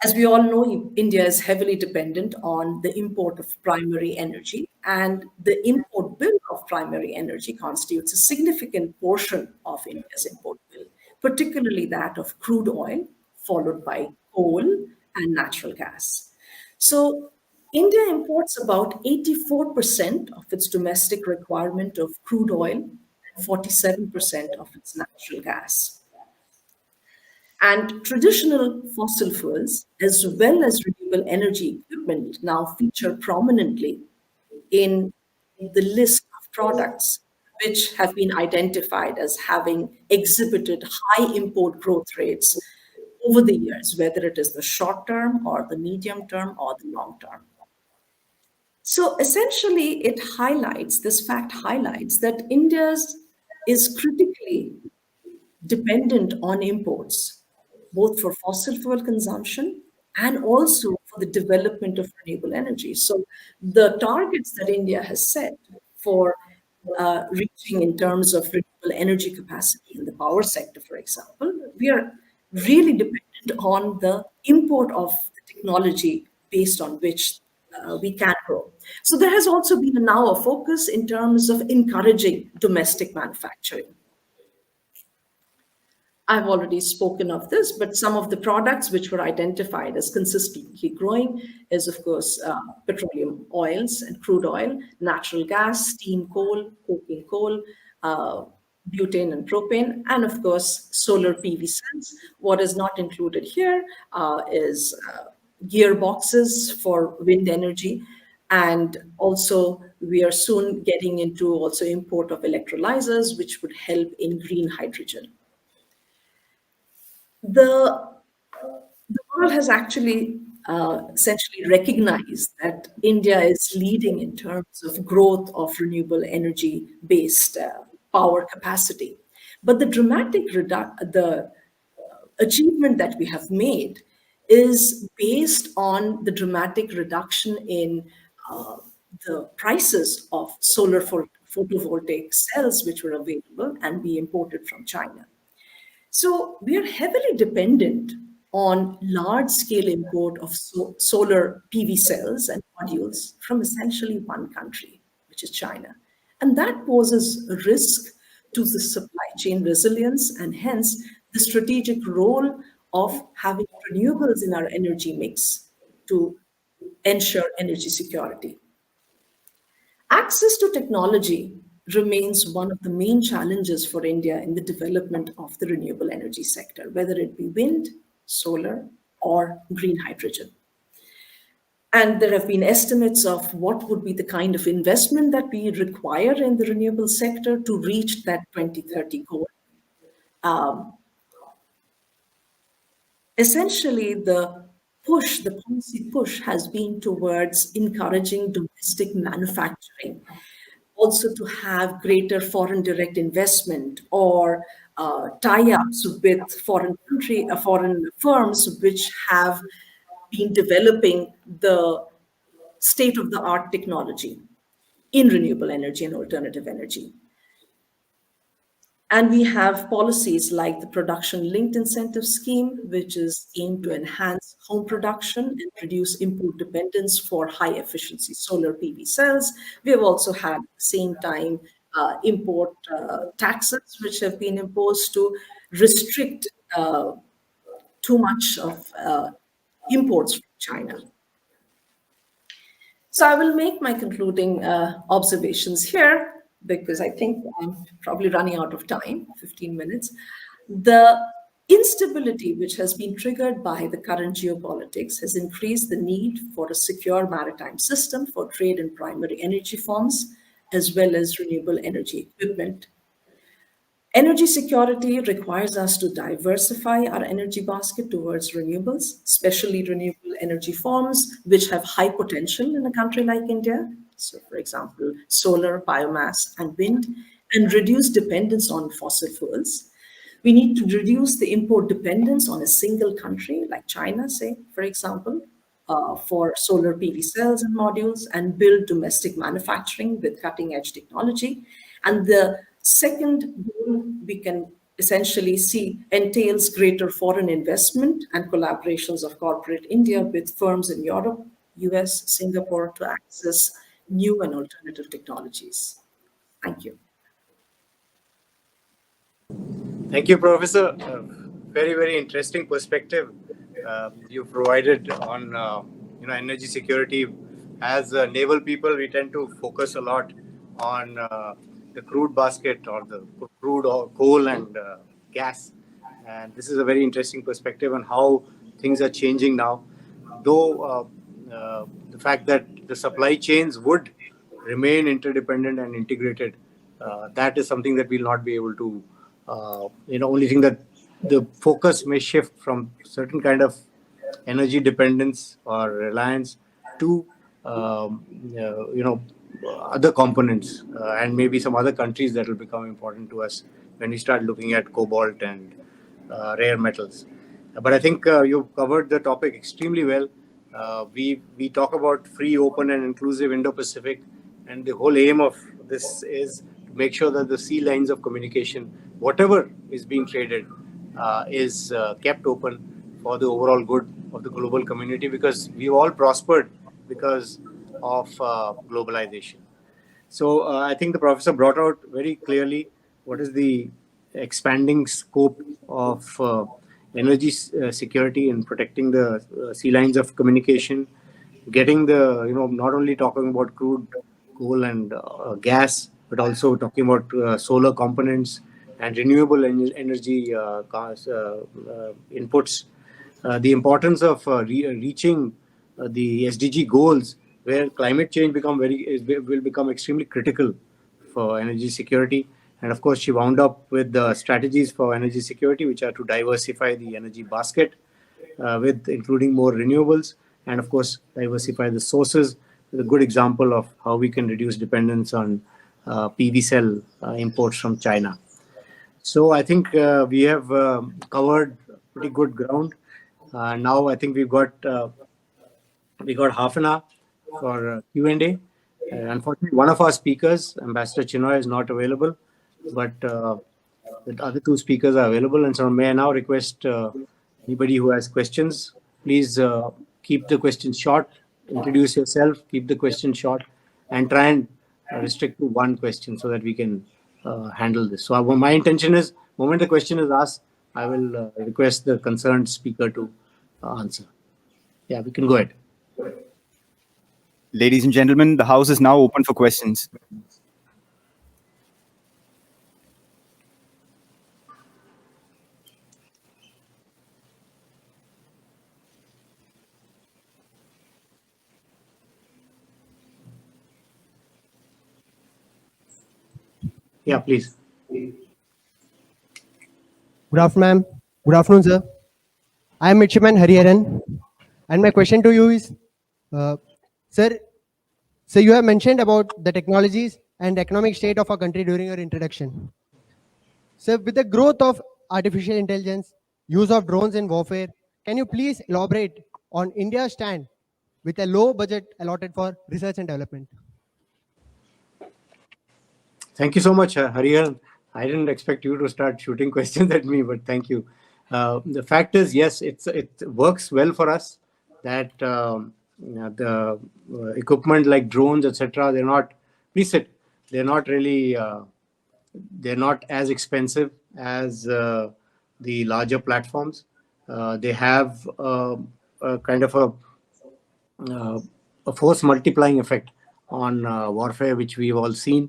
As we all know, India is heavily dependent on the import of primary energy, and the import bill of primary energy constitutes a significant portion of India's import bill, particularly that of crude oil, followed by coal and natural gas. So India imports about 84% of its domestic requirement of crude oil 47% of its natural gas. And traditional fossil fuels, as well as renewable energy equipment, now feature prominently in the list of products which have been identified as having exhibited high import growth rates over the years, whether it is the short term or the medium term or the long term. So essentially, this fact highlights that India is critically dependent on imports, both for fossil fuel consumption and also for the development of renewable energy. So the targets that India has set for reaching in terms of renewable energy capacity in the power sector, for example, we are really dependent on the import of the technology based on which we can grow. So there has also been now a focus in terms of encouraging domestic manufacturing. I've already spoken of this, but some of the products which were identified as consistently growing is, of course, petroleum oils and crude oil, natural gas, steam coal, coking coal, butane and propane, and of course, solar PV cells. What is not included here is gearboxes for wind energy. And also, we are soon getting into also import of electrolyzers, which would help in green hydrogen. The world has actually essentially recognized that India is leading in terms of growth of renewable energy-based power capacity. But the achievement that we have made is based on the dramatic reduction in the prices of solar photovoltaic cells which were available and be imported from China. So we are heavily dependent on large-scale import of solar PV cells and modules from essentially one country, which is China. And that poses a risk to the supply chain resilience and hence the strategic role of having renewables in our energy mix to ensure energy security. Access to technology remains one of the main challenges for India in the development of the renewable energy sector, whether it be wind, solar, or green hydrogen. And there have been estimates of what would be the kind of investment that we require in the renewable sector to reach that 2030 goal. Essentially, the policy push has been towards encouraging domestic manufacturing, also to have greater foreign direct investment or tie-ups with foreign firms which have been developing the state-of-the-art technology in renewable energy and alternative energy. And we have policies like the production-linked incentive scheme, which is aimed to enhance home production and reduce import dependence for high-efficiency solar PV cells. We have also had, at the same time, import taxes, which have been imposed to restrict too much of imports from China. So I will make my concluding observations here, because I think I'm probably running out of time, 15 minutes. The instability which has been triggered by the current geopolitics has increased the need for a secure maritime system for trade in primary energy forms, as well as renewable energy equipment. Energy security requires us to diversify our energy basket towards renewables, especially renewable energy forms, which have high potential in a country like India. So, for example, solar, biomass, and wind, and reduce dependence on fossil fuels. We need to reduce the import dependence on a single country, like China, say, for example, for solar PV cells and modules, and build domestic manufacturing with cutting-edge technology. And the second goal we can essentially see entails greater foreign investment and collaborations of corporate India with firms in Europe, US, Singapore to access new and alternative technologies. Thank you. Thank you, Professor. Very, very interesting perspective you provided on energy security. As naval people, we tend to focus a lot on the crude basket or the crude or coal and gas. And this is a very interesting perspective on how things are changing now. Though the fact that the supply chains would remain interdependent and integrated, that is something that we'll not be able to, only thing that the focus may shift from certain kind of energy dependence or reliance to, other components and maybe some other countries that will become important to us when we start looking at cobalt and rare metals. But I think you've covered the topic extremely well. We talk about free, open, and inclusive Indo-Pacific, and the whole aim of this is to make sure that the sea lines of communication, whatever is being traded, is kept open for the overall good of the global community, because we've all prospered because of globalization. So I think the professor brought out very clearly what is the expanding scope of energy security and protecting the sea lines of communication, getting the, not only talking about crude, coal and gas, but also talking about solar components and renewable energy inputs. The importance of reaching the SDG goals, where climate change will become extremely critical for energy security. And of course, she wound up with the strategies for energy security, which are to diversify the energy basket with including more renewables, and of course, diversify the sources, with a good example of how we can reduce dependence on PV cell imports from China. So I think we have covered pretty good ground. Now I think we got half an hour for Q&A. Unfortunately, one of our speakers, Ambassador Chinoy, is not available, but the other two speakers are available. And so may I now request anybody who has questions, please keep the questions short, introduce yourself, keep the question short, and try and restrict to one question so that we can handle this. So my intention is, the moment the question is asked, I will request the concerned speaker to answer. Yeah, we can go ahead. Ladies and gentlemen, the house is now open for questions. Yeah, please. Good afternoon, ma'am. Good afternoon, sir. I am Midshipman Hariharan, and my question to you is, sir, you have mentioned about the technologies and economic state of our country during your introduction. Sir, with the growth of artificial intelligence, use of drones in warfare, can you please elaborate on India's stand with a low budget allotted for research and development? Thank you so much, Hariharan. I didn't expect you to start shooting questions at me, but thank you. The fact is, yes, it works well for us that the equipment like drones, etc., they're not, please sit, they're not really, they're not as expensive as the larger platforms. They have a kind of a force multiplying effect on warfare, which we've all seen.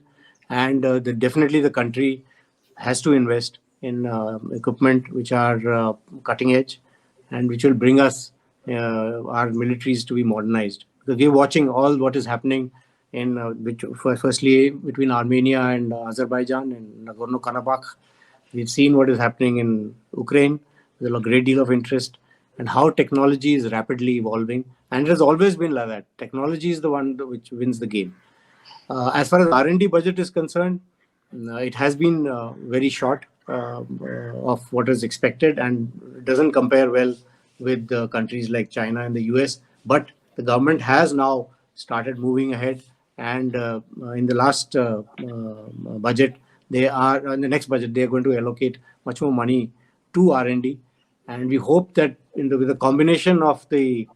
And definitely the country has to invest in equipment which are cutting edge and which will bring us our militaries to be modernized. Because we're watching all what is happening in firstly between Armenia and Azerbaijan and Nagorno-Karabakh. We've seen what is happening in Ukraine. There's a great deal of interest, and how technology is rapidly evolving. And it has always been like that. Technology is the one which wins the game. As far as R&D budget is concerned, it has been very short of what is expected, and doesn't compare well with countries like China and the US. But the government has now started moving ahead, and in the last budget, in the next budget, they are going to allocate much more money to R&D. And we hope that with the combination of the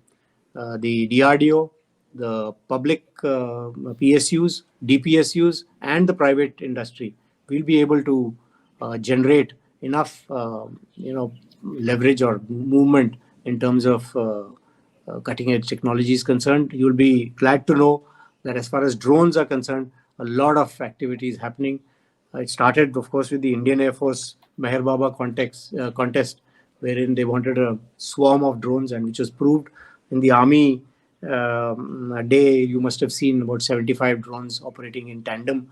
DRDO, the public PSUs, DPSUs, and the private industry, we'll be able to generate enough, leverage or movement in terms of cutting edge technology is concerned. You'll be glad to know that as far as drones are concerned, a lot of activity is happening. It started, of course, with the Indian Air Force Meher Baba contest, wherein they wanted a swarm of drones, and which was proved in the Army day. You must have seen about 75 drones operating in tandem.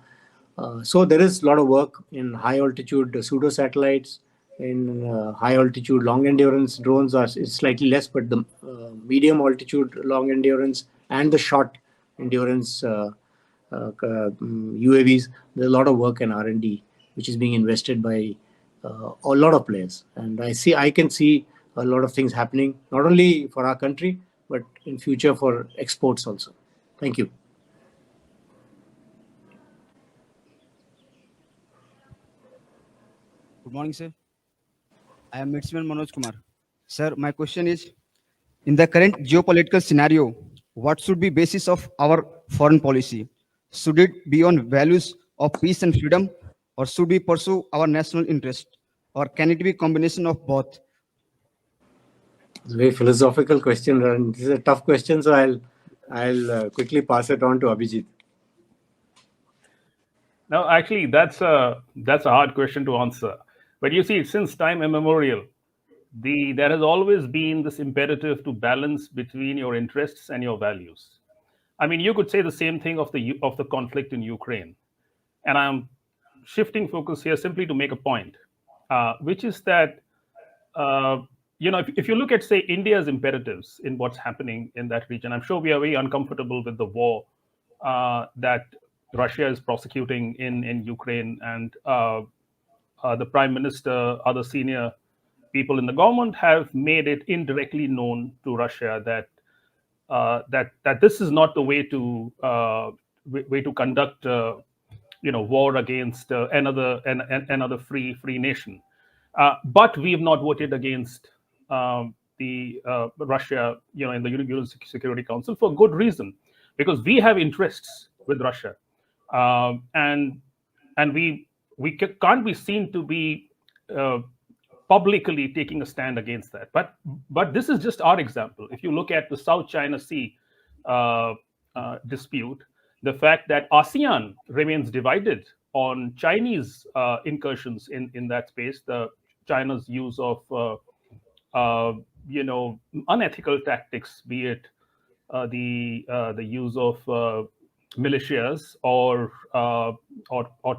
So there is a lot of work in high altitude pseudo satellites, in high altitude long endurance drones are is slightly less, but the medium altitude long endurance and the short endurance UAVs, there's a lot of work and R&D which is being invested by a lot of players, and I can see a lot of things happening not only for our country but in future for exports also. Thank you. Good morning, sir. I am Midshipman Manoj Kumar. Sir, my question is, in the current geopolitical scenario, what should be basis of our foreign policy? Should it be on values of peace and freedom, or should we pursue our national interest, or can it be a combination of both? It's a very philosophical question, and this is a tough question, so I'll quickly pass it on to Abhijit. Now, actually, that's a hard question to answer. But you see, since time immemorial, there has always been this imperative to balance between your interests and your values. I mean, you could say the same thing of the conflict in Ukraine, and I'm shifting focus here simply to make a point, which is that if you look at, say, India's imperatives in what's happening in that region, I'm sure we are very uncomfortable with the war that Russia is prosecuting in Ukraine, and the Prime Minister, other senior people in the government have made it indirectly known to Russia that this is not the way to conduct war against another free nation. But we have not voted against the Russia, in the UN Security Council for good reason, because we have interests with Russia, and we can't be seen to be publicly taking a stand against that. But this is just our example. If you look at the South China Sea dispute, the fact that ASEAN remains divided on Chinese incursions in that space, China's use of unethical tactics, be it the use of militias or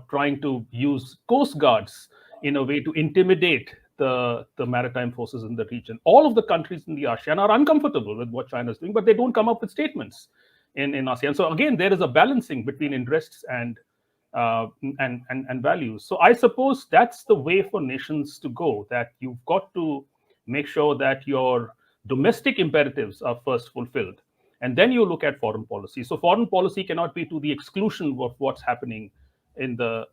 trying to use coast guards in a way to intimidate the maritime forces in the region. All of the countries in the ASEAN are uncomfortable with what China is doing, but they don't come up with statements in ASEAN. So again, there is a balancing between interests and values. So I suppose that's the way for nations to go, that you've got to make sure that your domestic imperatives are first fulfilled, and then you look at foreign policy. So foreign policy cannot be to the exclusion of what's happening in the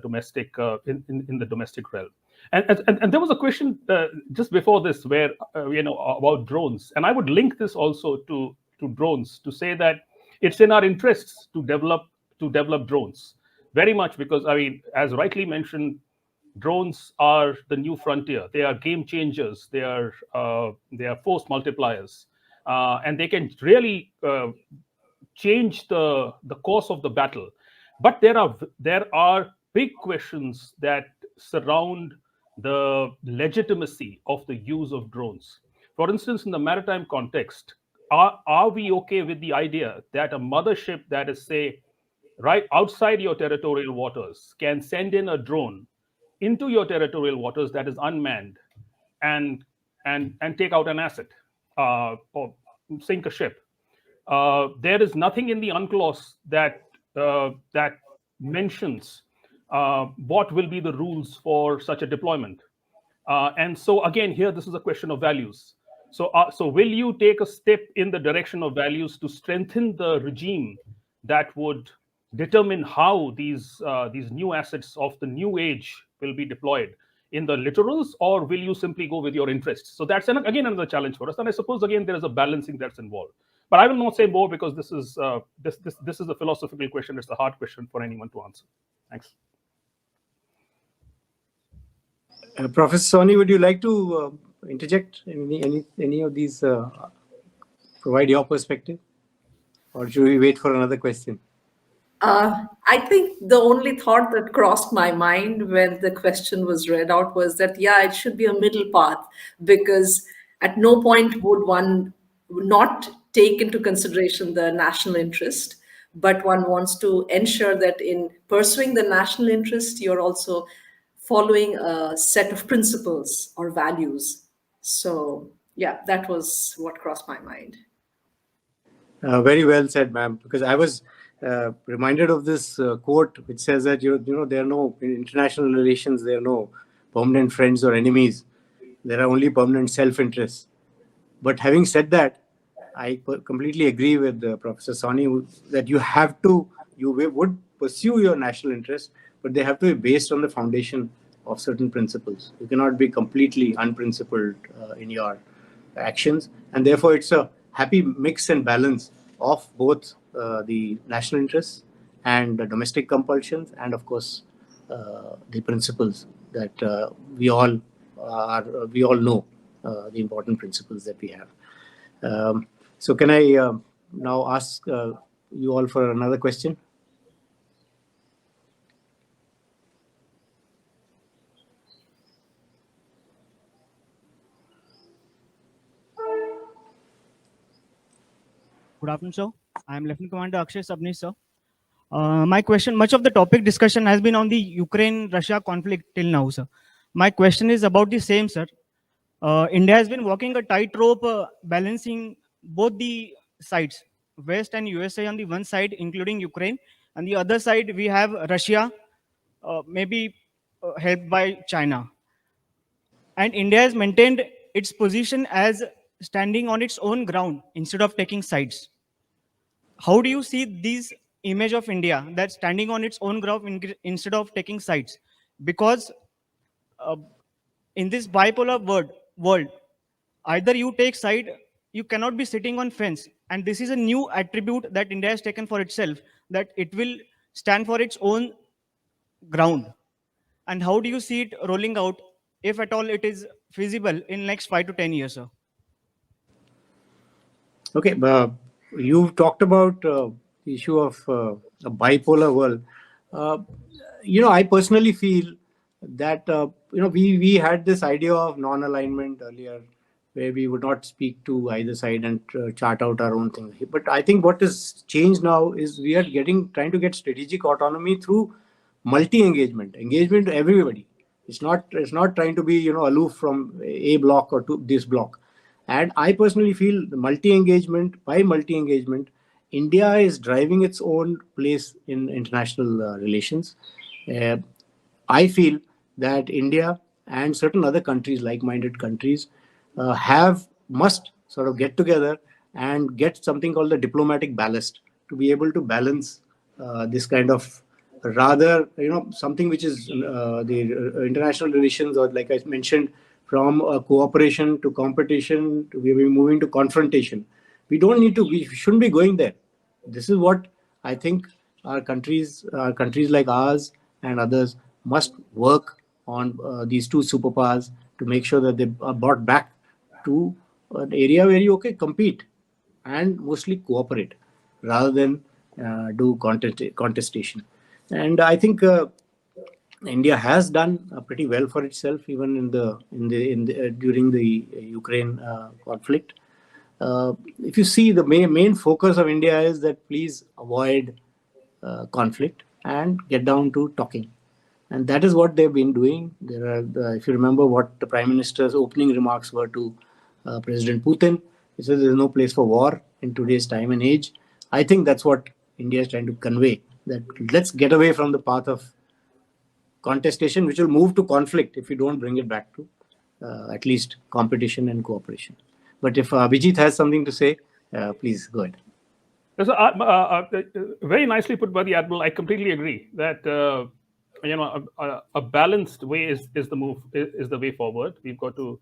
domestic realm. And there was a question just before this where about drones, and I would link this also to drones, to say that it's in our interests to develop drones very much, because I mean, as rightly mentioned, drones are the new frontier. They are game changers. They are force multipliers, and they can really change the course of the battle. But there are big questions that surround the legitimacy of the use of drones. For instance, in the maritime context, are we okay with the idea that a mothership that is, say, right outside your territorial waters can send in a drone into your territorial waters that is unmanned and take out an asset or sink a ship? There is nothing in the UNCLOS that mentions what will be the rules for such a deployment. And so again, here this is a question of values. So will you take a step in the direction of values to strengthen the regime that would determine how these new assets of the new age will be deployed in the littorals, or will you simply go with your interests? So that's again another challenge for us. And I suppose again there is a balancing that's involved. But I will not say more, because this is a philosophical question. It's a hard question for anyone to answer. Thanks. Professor Soni, would you like to interject any of these? Provide your perspective, or should we wait for another question? I think the only thought that crossed my mind when the question was read out was that, yeah, it should be a middle path, because at no point would one not take into consideration the national interest, but one wants to ensure that in pursuing the national interest, you're also following a set of principles or values. So, yeah, that was what crossed my mind. Very well said, ma'am. Because I was reminded of this quote, which says that there are no in international relations. There are no permanent friends or enemies. There are only permanent self-interests. But having said that, I completely agree with Professor Soni that you would pursue your national interests, but they have to be based on the foundation of certain principles. You cannot be completely unprincipled in your actions, and therefore it's a happy mix and balance of both the national interests and the domestic compulsions, and of course the principles that we all know the important principles that we have. So can I now ask you all for another question? Good afternoon, sir. I am Lieutenant Commander Akshay Sabnis, sir. My question, much of the topic discussion has been on the Ukraine-Russia conflict till now, sir. My question is about the same, sir. India has been walking a tightrope, balancing both the sides, West and USA on the one side, including Ukraine, and the other side we have Russia, maybe helped by China. And India has maintained its position as standing on its own ground instead of taking sides. How do you see this image of India that standing on its own ground instead of taking sides? Because uh, in this bipolar world, either you take side, you cannot be sitting on fence. And this is a new attribute that India has taken for itself, that it will stand for its own ground. And how do you see it rolling out, if at all it is feasible in next 5 to 10 years, sir? Okay, you talked about the issue of a bipolar world. I personally feel that we had this idea of non-alignment earlier, where we would not speak to either side and chart out our own thing. But I think what has changed now is we are trying to get strategic autonomy through engagement to everybody. It's not trying to be aloof from a block or to this block. And I personally feel by multi-engagement, India is driving its own place in international relations. Uh, I feel that India and certain other countries, like-minded countries, must sort of get together and get something called the diplomatic ballast to be able to balance this kind of rather, something which is the international relations, or like I mentioned, from cooperation to competition to we moving to confrontation. We shouldn't be going there. This is what I think countries like ours and others must work on, these two superpowers, to make sure that they are brought back to an area where you compete and mostly cooperate rather than do contestation. And I think India has done pretty well for itself, even during the Ukraine conflict. If you see, the main focus of India is that please avoid conflict and get down to talking, and that is what they've been doing. If you remember what the Prime Minister's opening remarks were to President Putin, he says there is no place for war in today's time and age. I think that's what India is trying to convey, that let's get away from the path of contestation, which will move to conflict if you don't bring it back to at least competition and cooperation. But if Abhijit has something to say, please go ahead. So, very nicely put by the Admiral. I completely agree that a balanced way is the way forward. We've got to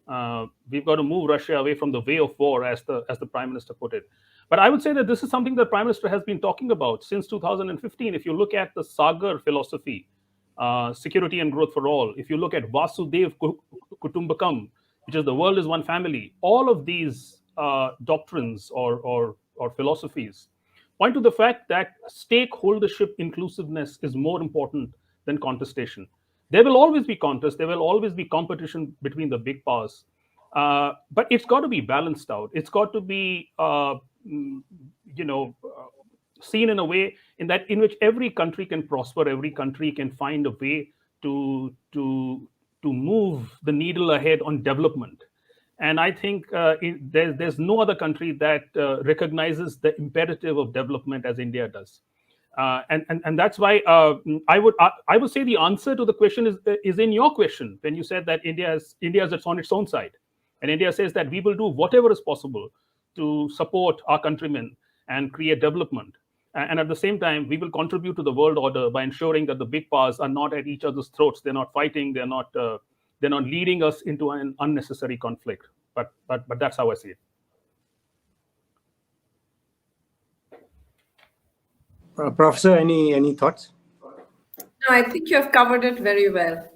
move Russia away from the way of war, as the Prime Minister put it. But I would say that this is something the Prime Minister has been talking about since 2015. If you look at the Sagar philosophy, security and growth for all, if you look at Vasudev Kutumbakam, which is the world is one family, all of these doctrines or philosophies point to the fact that stakeholdership inclusiveness is more important than contestation. There will always be contest, there will always be competition between the big powers, but it's got to be balanced out. It's got to be, seen in a way in which every country can prosper, every country can find a way to move the needle ahead on development. And I think there's no other country that recognizes the imperative of development as India does. And that's why I would say the answer to the question is in your question when you said that India is on its own side, and India says that we will do whatever is possible to support our countrymen and create development. And at the same time, we will contribute to the world order by ensuring that the big powers are not at each other's throats. They're not fighting. They're not leading us into an unnecessary conflict. But that's how I see it. Professor, any thoughts? No, I think you have covered it very well.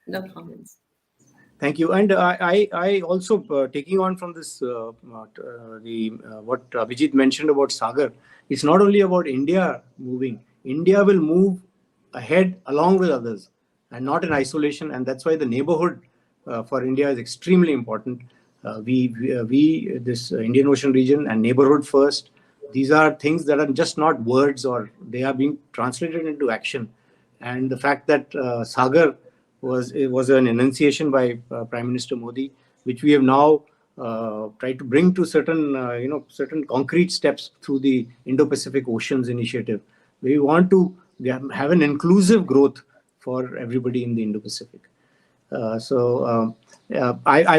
No comments. Thank you. And I also, taking on from this, what Abhijit mentioned about Sagar, it's not only about India moving. India will move ahead along with others and not in isolation. And that's why the neighborhood for India is extremely important. This Indian Ocean region and neighborhood first, these are things that are just not words, or they are being translated into action. And the fact that Sagar was an enunciation by Prime Minister Modi, which we have now tried to bring to certain concrete steps through the Indo-Pacific Oceans Initiative. We want to have an inclusive growth for everybody in the Indo-Pacific. I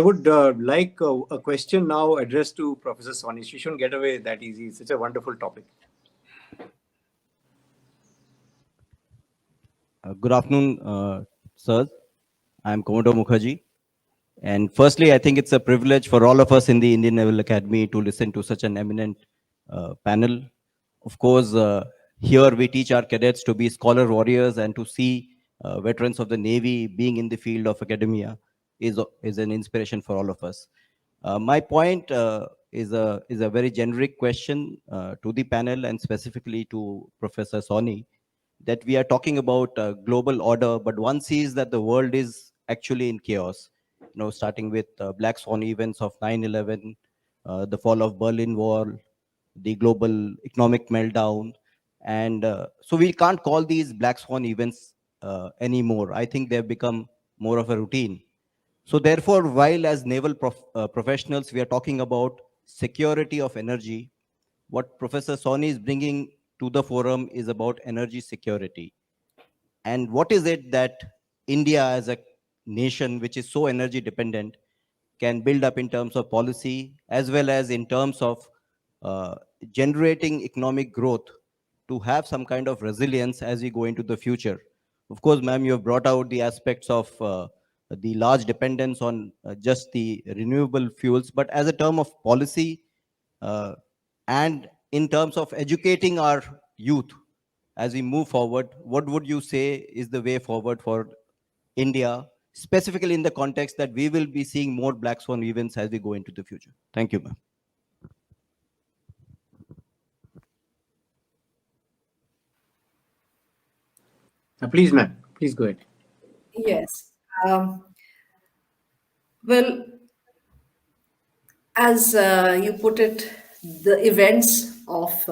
would like a question now addressed to Professor Soni. She shouldn't get away that easy. It's such a wonderful topic. Good afternoon, sirs. I'm Commodore Mukherjee. And firstly, I think it's a privilege for all of us in the Indian Naval Academy to listen to such an eminent panel. Of course, here we teach our cadets to be scholar warriors, and to see veterans of the Navy being in the field of academia is an inspiration for all of us. My point is a very generic question to the panel, and specifically to Professor Soni, that we are talking about global order, but one sees that the world is actually in chaos. Starting with black swan events of 9/11, the fall of Berlin Wall, the global economic meltdown. And so we can't call these black swan events anymore. I think they've become more of a routine. So therefore, while as naval professionals, we are talking about security of energy, what Professor Soni is bringing to the forum is about energy security. And what is it that India as a nation, which is so energy dependent, can build up in terms of policy, as well as in terms of generating economic growth to have some kind of resilience as we go into the future. Of course, ma'am, you have brought out the aspects of the large dependence on just the renewable fuels, but as a term of policy and in terms of educating our youth as we move forward, what would you say is the way forward for India, specifically in the context that we will be seeing more black swan events as we go into the future? Thank you, ma'am. Please, ma'am. Please go ahead. Yes. Well, as you put it, the events of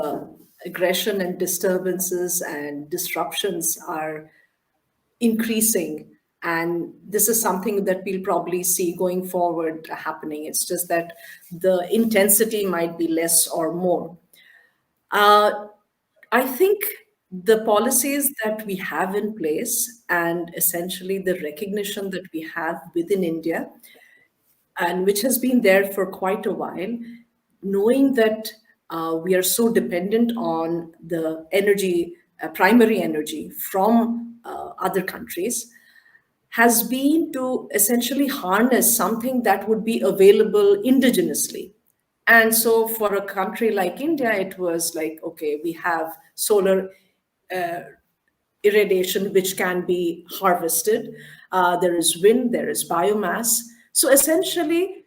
aggression and disturbances and disruptions are increasing. And this is something that we'll probably see going forward happening. It's just that the intensity might be less or more. I think the policies that we have in place, and essentially the recognition that we have within India, and which has been there for quite a while, knowing that we are so dependent on the energy, primary energy from other countries, has been to essentially harness something that would be available indigenously. And so for a country like India, it was like, okay, we have solar irradiation, which can be harvested. There is wind, there is biomass. So essentially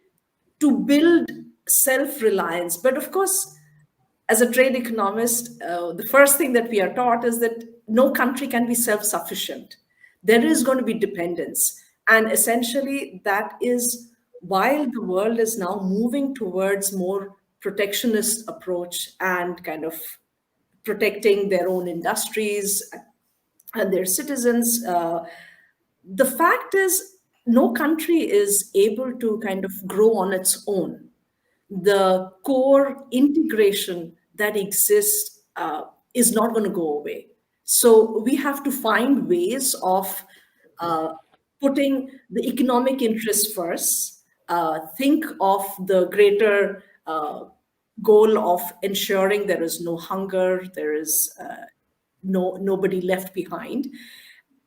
to build self-reliance. But of course, as a trade economist, the first thing that we are taught is that no country can be self-sufficient. There is going to be dependence. And essentially, that is while the world is now moving towards more protectionist approach and kind of protecting their own industries and their citizens. The fact is, no country is able to kind of grow on its own. The core integration that exists is not going to go away. So we have to find ways of uh, putting the economic interest first, think of the greater goal of ensuring there is no hunger, there is nobody left behind.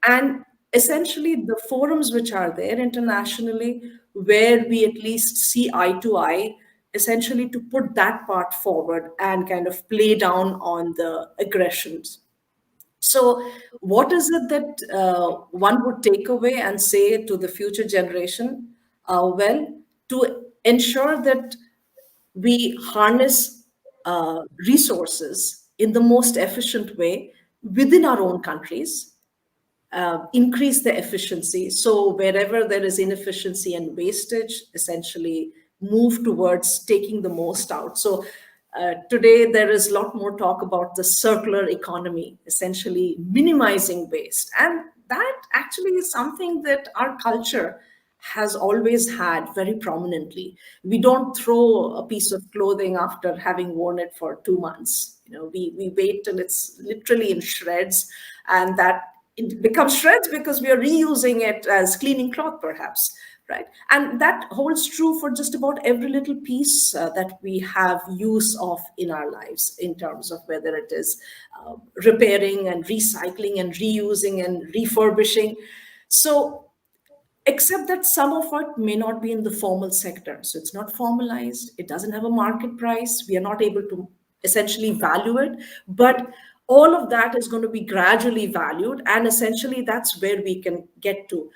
And essentially, the forums which are there internationally, where we at least see eye to eye, essentially to put that part forward and kind of play down on the aggressions. So, what is it that one would take away and say to the future generation? Well, to ensure that we harness resources in the most efficient way within our own countries, increase the efficiency. So wherever there is inefficiency and wastage, essentially move towards taking the most out. So today there is a lot more talk about the circular economy, essentially minimizing waste. And that actually is something that our culture has always had very prominently. We don't throw a piece of clothing after having worn it for 2 months. We wait till it's literally in shreds, and that it becomes shreds because we are reusing it as cleaning cloth, perhaps, right? And that holds true for just about every little piece that we have use of in our lives, in terms of whether it is repairing and recycling and reusing and refurbishing. So except that some of it may not be in the formal sector. So it's not formalized, it doesn't have a market price, we are not able to essentially value it, but all of that is going to be gradually valued, and essentially that's where we can get to.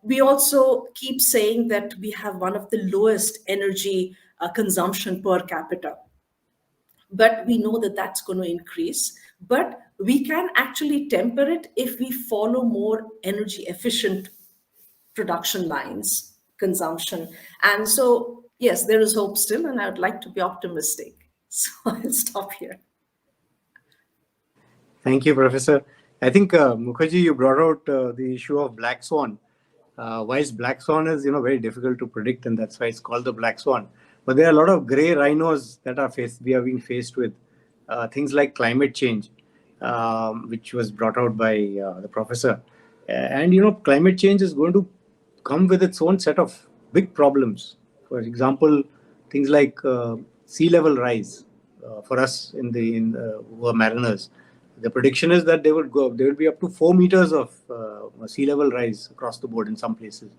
We also keep saying that we have one of the lowest energy consumption per capita, but we know that that's going to increase. But we can actually temper it if we follow more energy efficient production lines, consumption. And so, yes, there is hope still, and I would like to be optimistic. So I'll stop here. Thank you, Professor. I think, Mukherjee, you brought out the issue of black swan. Why is black swan is very difficult to predict, and that's why it's called the black swan. But there are a lot of gray rhinos that we are being faced with. Things like climate change, which was brought out by the professor. And climate change is going to come with its own set of big problems. For example, things like sea level rise for us who are mariners. The prediction is that there will be up to 4 meters of sea level rise across the board in some places.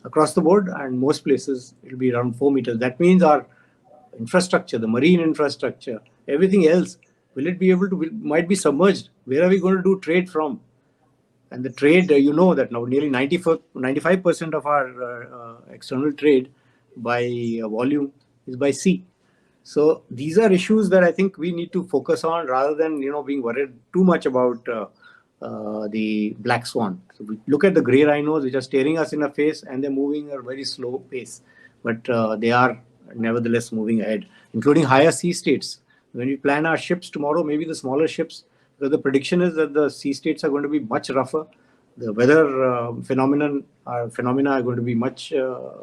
Across the board, and most places it will be around 4 meters. That means our infrastructure, the marine infrastructure, everything else, might be submerged. Where are we going to do trade from? And the trade, that now nearly 95% of our external trade by volume is by sea. So these are issues that I think we need to focus on rather than being worried too much about the black swan. So we look at the grey rhinos, which are staring us in the face, and they're moving at a very slow pace, but they are nevertheless moving ahead, including higher sea states. When we plan our ships tomorrow, maybe the smaller ships, because the prediction is that the sea states are going to be much rougher. The weather phenomena are going to be much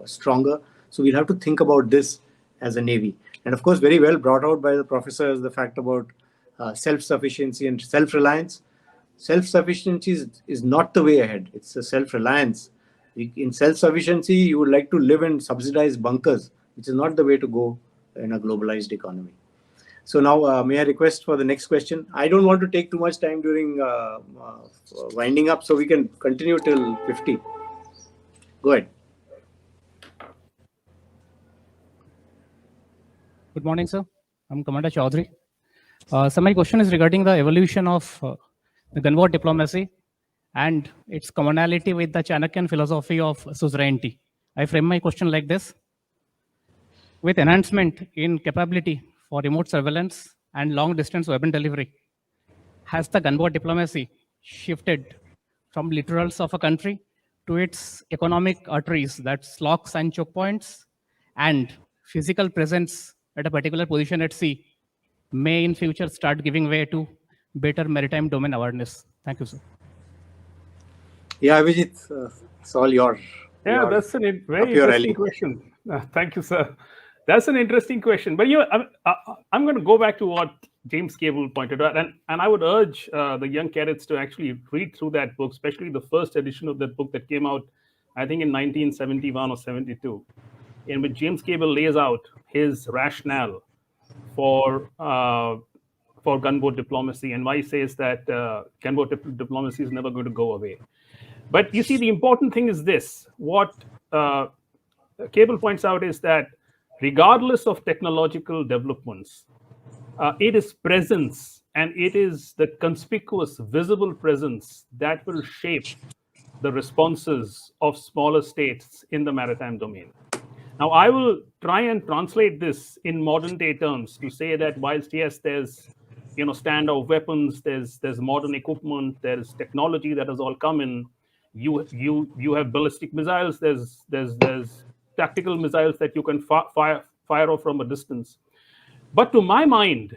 stronger. So we'll have to think about this as a Navy. And of course, very well brought out by the professor is the fact about self-sufficiency and self-reliance. Self-sufficiency is not the way ahead. It's a self-reliance. In self-sufficiency, you would like to live in subsidized bunkers, which is not the way to go in a globalized economy. So now, may I request for the next question? I don't want to take too much time during winding up, so we can continue till 50. Go ahead. Good morning, sir. I'm Commander Chaudhary. So my question is regarding the evolution of the gunboat diplomacy and its commonality with the Chanakyan philosophy of suzerainty. I frame my question like this. With enhancement in capability for remote surveillance and long distance weapon delivery. Has the gunboat diplomacy shifted from littorals of a country to its economic arteries, that's locks and choke points, and physical presence at a particular position at sea may in future start giving way to better maritime domain awareness? Thank you, sir. Yeah, Vijit, it's all Yeah, that's a very your interesting alley. question. Thank you, sir. That's an interesting question. But I'm going to go back to what James Cable pointed out, and I would urge the young cadets to actually read through that book, especially the first edition of that book that came out, I think, in 1971 or 72, in which James Cable lays out his rationale for gunboat diplomacy and why he says that gunboat diplomacy is never going to go away. But you see, the important thing is this. What Cable points out is that regardless of technological developments, it is presence, and it is the conspicuous, visible presence that will shape the responses of smaller states in the maritime domain. Now, I will try and translate this in modern day terms to say that whilst, yes, there's standoff weapons, there's modern equipment, there's technology that has all come in. You have ballistic missiles. There's tactical missiles that you can fire off from a distance. But to my mind,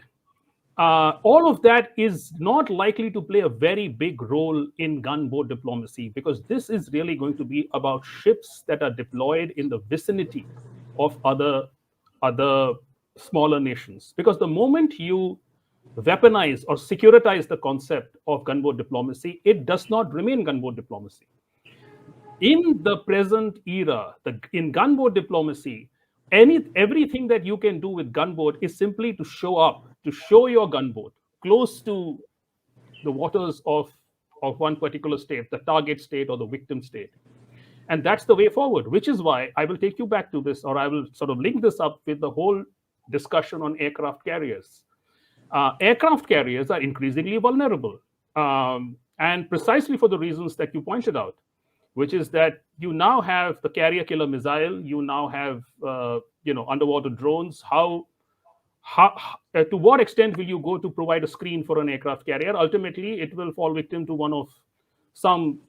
all of that is not likely to play a very big role in gunboat diplomacy, because this is really going to be about ships that are deployed in the vicinity of other smaller nations. Because the moment you weaponize or securitize the concept of gunboat diplomacy, it does not remain gunboat diplomacy. In the present era, in gunboat diplomacy, everything that you can do with gunboat is simply to show your gunboat close to the waters of one particular state, the target state or the victim state. And that's the way forward, which is why I will take you back to this, or I will sort of link this up with the whole discussion on aircraft carriers. Aircraft carriers are increasingly vulnerable, and precisely for the reasons that you pointed out, which is that you now have the carrier killer missile, you now have underwater drones. How to what extent will you go to provide a screen for an aircraft carrier? Ultimately, it will fall victim to one of some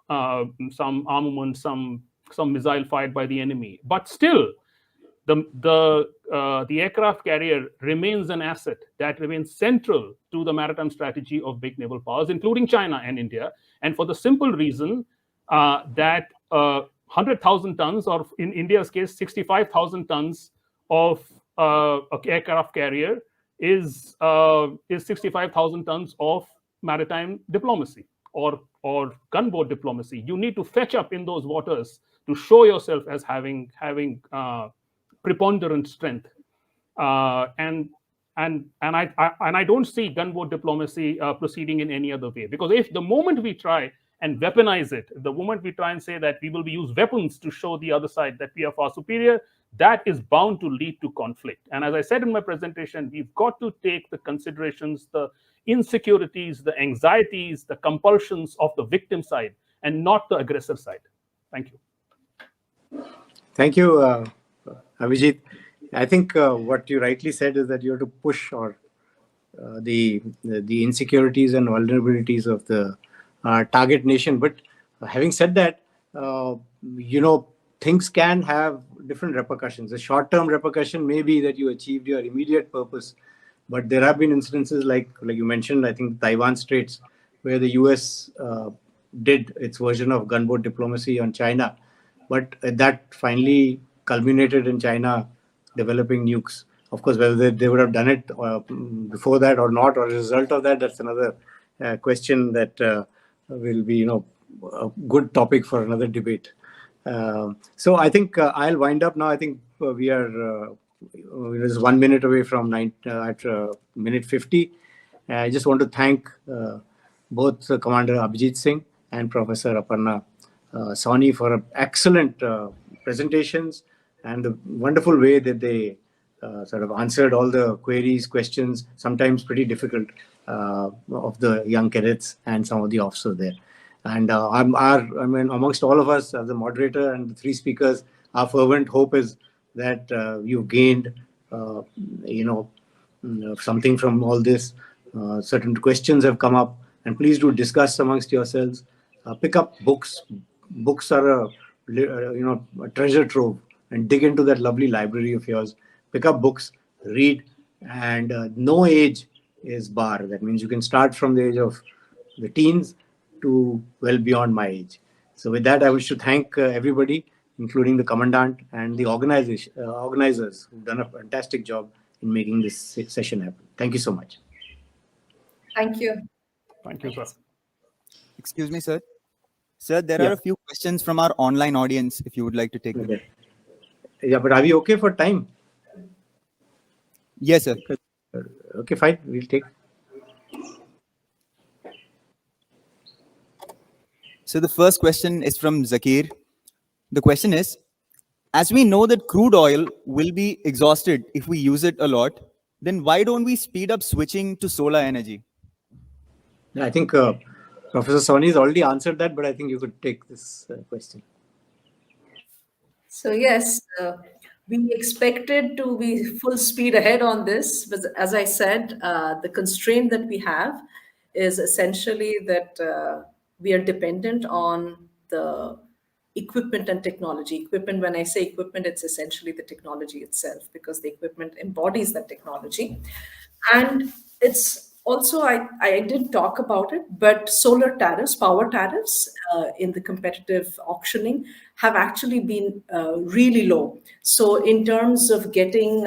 armament, some missile fired by the enemy. But still, the aircraft carrier remains an asset that remains central to the maritime strategy of big naval powers, including China and India. And for the simple reason that 100,000 tons, or in India's case, 65,000 tons of an aircraft carrier is 65,000 tons of maritime diplomacy or gunboat diplomacy. You need to fetch up in those waters to show yourself as having preponderant strength, and I don't see gunboat diplomacy proceeding in any other way, because if the moment we try and weaponize it, the moment we try and say that we will use weapons to show the other side that we are far superior, that is bound to lead to conflict. And as I said in my presentation, we've got to take the considerations, the insecurities, the anxieties, the compulsions of the victim side, and not the aggressor side. Thank you. Thank you, Abhijit. I think what you rightly said is that you have to push the insecurities and vulnerabilities of the target nation. But having said that, things can have different repercussions. A short-term repercussion may be that you achieved your immediate purpose, but there have been instances like you mentioned, I think Taiwan Straits, where the US did its version of gunboat diplomacy on China, but that finally culminated in China developing nukes. Of course, whether they would have done it before that or not, or as a result of that, that's another question that will be, a good topic for another debate. So I think I'll wind up now. I think we are just 1 minute away from at minute 50. I just want to thank both Commander Abhijit Singh and Professor Aparna Sawhney for excellent presentations and the wonderful way that they sort of answered all the queries, questions, sometimes pretty difficult, of the young cadets and some of the officers there. And amongst all of us as a moderator and the three speakers, our fervent hope is that you've gained, something from all this. Certain questions have come up, and please do discuss amongst yourselves. Pick up books. Books are a treasure trove, and dig into that lovely library of yours. Pick up books, read, and no age is bar. That means you can start from the age of the teens to well beyond my age. So with that, I wish to thank everybody, including the commandant and the organizers who've done a fantastic job in making this session happen. Thank you so much. Thank you. Thank you, sir. Excuse me, sir. Sir, there Yeah. are a few questions from our online audience, if you would like to take them. Okay. Yeah, but are we okay for time? Yes, sir. Okay, fine. We'll take. So the first question is from Zakir. The question is, as we know that crude oil will be exhausted if we use it a lot, then why don't we speed up switching to solar energy? I think Professor Soni has already answered that, but I think you could take this question. So yes, we expected to be full speed ahead on this, but as I said, the constraint that we have is essentially that we are dependent on the equipment and technology. Equipment, when I say equipment, it's essentially the technology itself, because the equipment embodies that technology. And it's also, I did talk about it, but solar tariffs, power tariffs in the competitive auctioning have actually been really low. So in terms of getting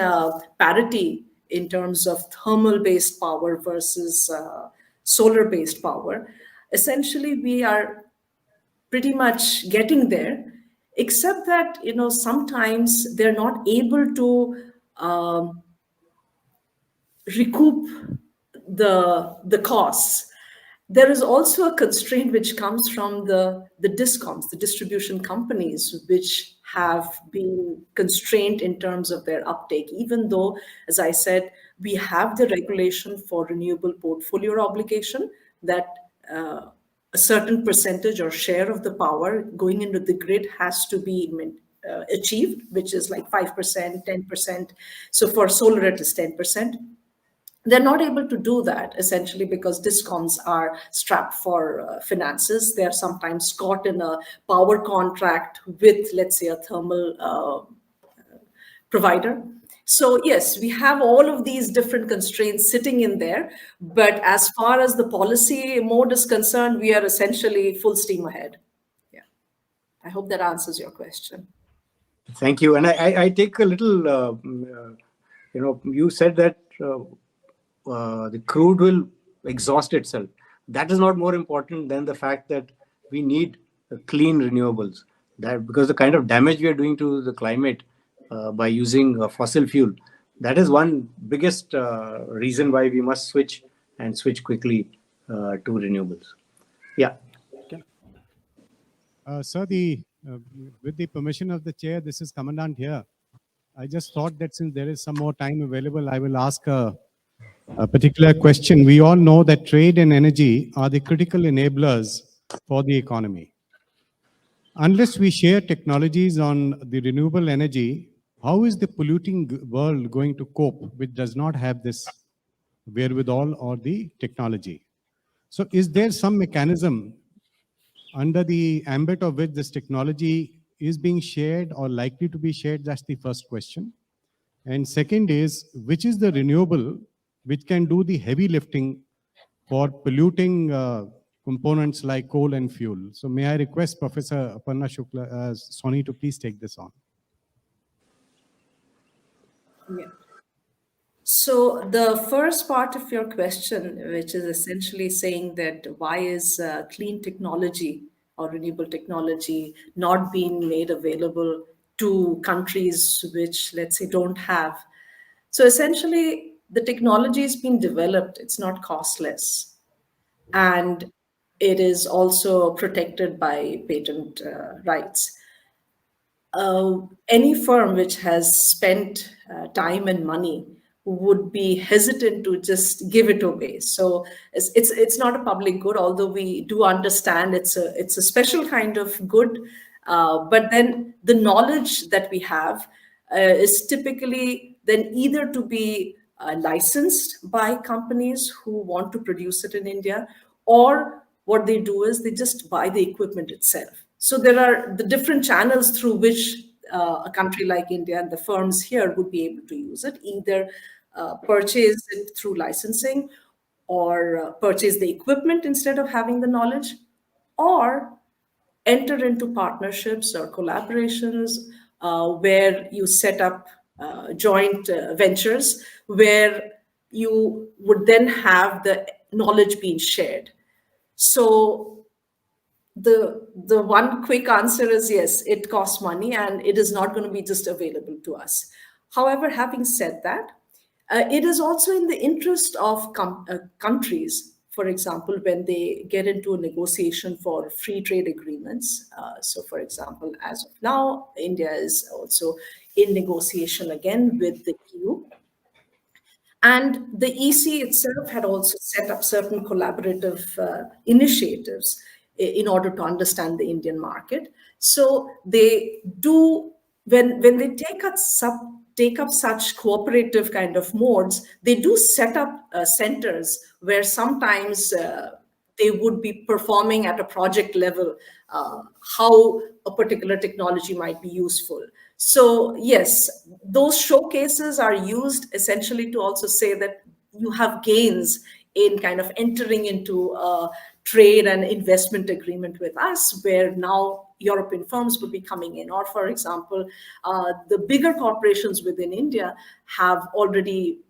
parity in terms of thermal-based power versus solar-based power, essentially we are pretty much getting there, except that, you know, sometimes they're not able to recoup the costs. There is also a constraint which comes from the discoms, the distribution companies, which have been constrained in terms of their uptake, even though, as I said, we have the regulation for renewable portfolio obligation that a certain percentage or share of the power going into the grid has to be achieved, which is like 5%, 10%. So for solar, it is 10%. They're not able to do that, essentially, because discoms are strapped for finances. They're sometimes caught in a power contract with, let's say, a thermal provider. So yes, we have all of these different constraints sitting in there. But as far as the policy mode is concerned, we are essentially full steam ahead. Yeah. I hope that answers your question. Thank you. And I take a little, you said that the crude will exhaust itself. That is not more important than the fact that we need clean renewables. That because the kind of damage we are doing to the climate by using fossil fuel, that is one biggest reason why we must switch quickly to renewables. Yeah. Sir, with the permission of the chair, this is Commandant here. I just thought that since there is some more time available, I will ask a particular question. We all know that trade and energy are the critical enablers for the economy. Unless we share technologies on the renewable energy, how is the polluting world going to cope which does not have this wherewithal or the technology? So is there some mechanism under the ambit of which this technology is being shared or likely to be shared? That's the first question. And second is, which is the renewable which can do the heavy lifting for polluting components like coal and fuel? So may I request Professor Aparna Soni to please take this on. Yeah. So the first part of your question, which is essentially saying that why is clean technology or renewable technology not being made available to countries which, let's say, don't have. So essentially, the technology is being developed. It's not costless. And it is also protected by patent rights. Any firm which has spent time and money would be hesitant to just give it away. So it's not a public good, although we do understand it's a special kind of good. But then the knowledge that we have is typically then either to be licensed by companies who want to produce it in India, or what they do is they just buy the equipment itself. So there are the different channels through which a country like India and the firms here would be able to use it, either purchase it through licensing, or purchase the equipment instead of having the knowledge, or enter into partnerships or collaborations where you set up joint ventures where you would then have the knowledge being shared. So the one quick answer is yes, it costs money and it is not going to be just available to us. However, having said that, it is also in the interest of countries, for example, when they get into a negotiation for free trade agreements. So, for example, as of now, India is also in negotiation again with the EU. And the EC itself had also set up certain collaborative initiatives in order to understand the Indian market. So they do, when they take up such cooperative kind of modes, they do set up centers where sometimes they would be performing at a project level how a particular technology might be useful. So yes, those showcases are used essentially to also say that you have gains in kind of entering into a trade and investment agreement with us, where now European firms would be coming in. Or for example, the bigger corporations within India have already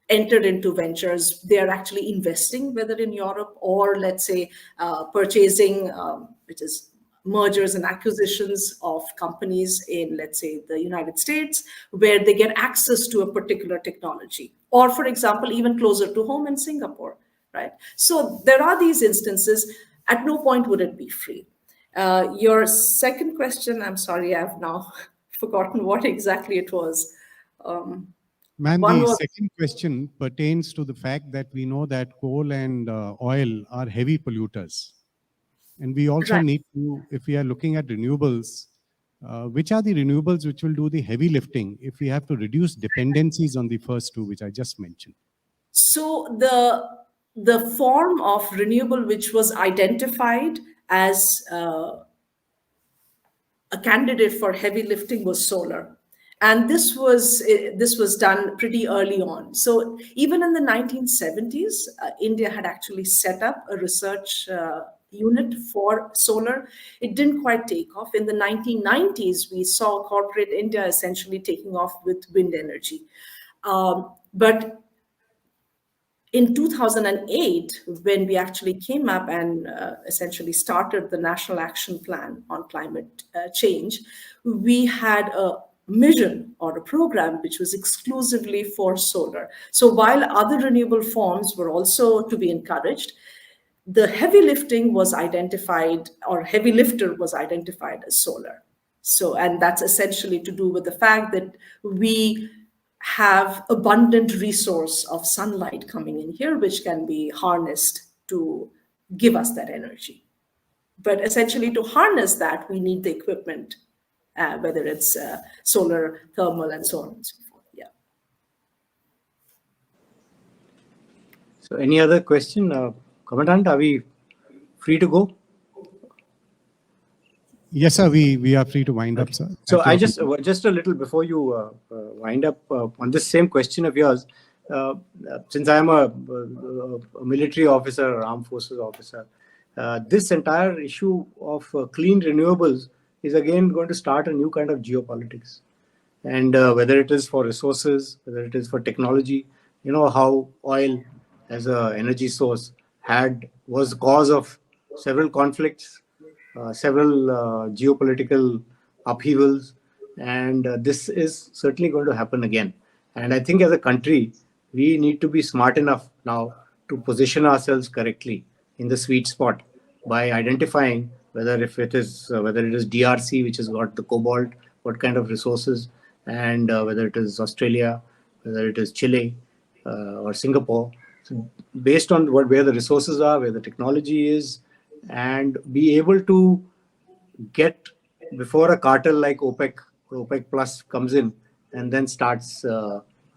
entered into ventures. They're actually investing, whether in Europe or let's say purchasing, which is mergers and acquisitions of companies in, let's say, the United States, where they get access to a particular technology. Or for example, even closer to home in Singapore, right? So there are these instances. At no point would it be free. Your second question, I'm sorry, I've now forgotten what exactly it was. Ma'am, the second question pertains to the fact that we know that coal and oil are heavy polluters. And we also need to, if we are looking at renewables, which are the renewables which will do the heavy lifting if we have to reduce dependencies on the first two, which I just mentioned? So the form of renewable which was identified as a candidate for heavy lifting was solar. And this was done pretty early on. So even in the 1970s, India had actually set up a research unit for solar. It didn't quite take off. In the 1990s, we saw corporate India essentially taking off with wind energy. But in 2008, when we actually came up and essentially started the National Action Plan on Climate Change, we had a mission or a program which was exclusively for solar. So while other renewable forms were also to be encouraged, the heavy lifting was identified, or heavy lifter was identified as solar. So, and that's essentially to do with the fact that we have abundant resource of sunlight coming in here, which can be harnessed to give us that energy. But essentially to harness that, we need the equipment, whether it's solar, thermal, and so on and so forth. Yeah. So any other question? Commandant, are we free to go? Yes, sir, we are free to wind up, sir. So I just a little before you wind up on this same question of yours, since I am a military officer, armed forces officer, this entire issue of clean renewables is again going to start a new kind of geopolitics. And whether it is for resources, whether it is for technology, you know how oil as an energy source was cause of several conflicts, several geopolitical upheavals, and this is certainly going to happen again. And I think as a country, we need to be smart enough now to position ourselves correctly in the sweet spot by identifying whether it is DRC, which has got the cobalt, what kind of resources, and whether it is Australia, whether it is Chile or Singapore. So based on where the resources are, where the technology is, and be able to get before a cartel like OPEC or OPEC Plus comes in and then starts,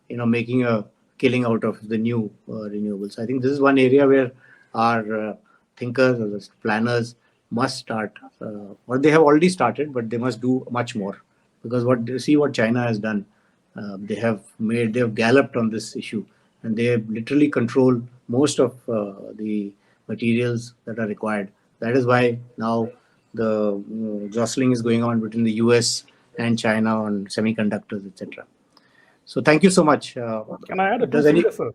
making a killing out of the new renewables. I think this is one area where our thinkers or the planners must start, or they have already started, but they must do much more, because see what China has done. They have galloped on this issue, and they literally control most of the materials that are required. That is why now the jostling is going on between the US and China on semiconductors, etc. So thank you so much. Can I add a Does any? two sir?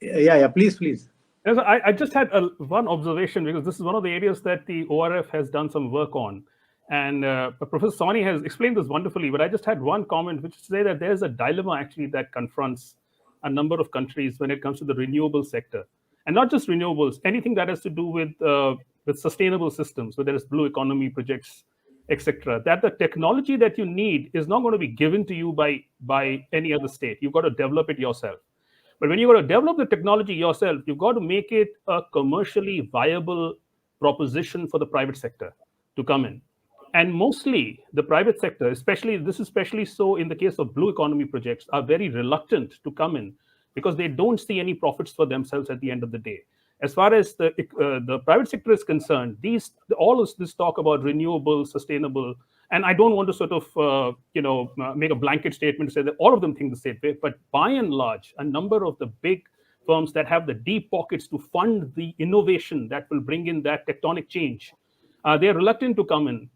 Yeah, please. Yes, I just had one observation, because this is one of the areas that the ORF has done some work on. And Professor Sawhney has explained this wonderfully, but I just had one comment, which is to say that there's a dilemma actually that confronts a number of countries when it comes to the renewable sector. And not just renewables, anything that has to do with sustainable systems, whether it's blue economy projects, etc. That the technology that you need is not going to be given to you by any other state. You've got to develop it yourself. But when you've got to develop the technology yourself, you've got to make it a commercially viable proposition for the private sector to come in. And mostly the private sector, especially so in the case of blue economy projects, are very reluctant to come in because they don't see any profits for themselves at the end of the day. As far as the private sector is concerned, all of this talk about renewable, sustainable, and I don't want to sort of make a blanket statement to say that all of them think the same way, but by and large, a number of the big firms that have the deep pockets to fund the innovation that will bring in that tectonic change, they're reluctant to come in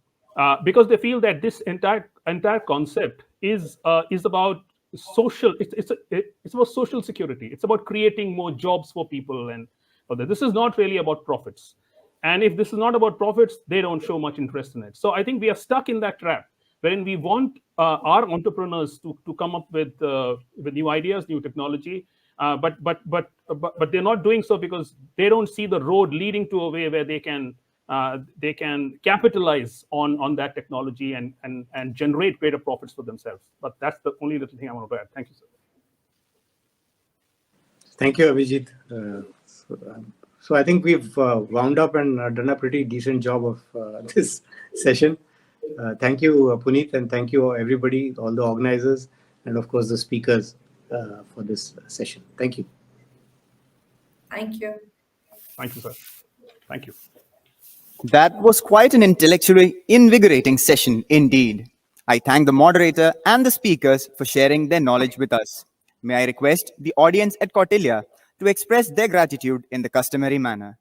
because they feel that this entire concept is about social. It's about social security. It's about creating more jobs for people, and this is not really about profits. And if this is not about profits, they don't show much interest in it. So I think we are stuck in that trap wherein we want our entrepreneurs to come up with new ideas, new technology, but they're not doing so because they don't see the road leading to a way where they can capitalize on that technology and generate greater profits for themselves. But that's the only little thing I want to add. Thank you, sir. Thank you, Abhijit. So I think we've wound up and done a pretty decent job of this session. Thank you, Puneet, and thank you, everybody, all the organizers, and of course the speakers for this session. Thank you. Thank you. Thank you, sir. Thank you. That was quite an intellectually invigorating session indeed. I thank the moderator and the speakers for sharing their knowledge with us. May I request the audience at Kautilya to express their gratitude in the customary manner.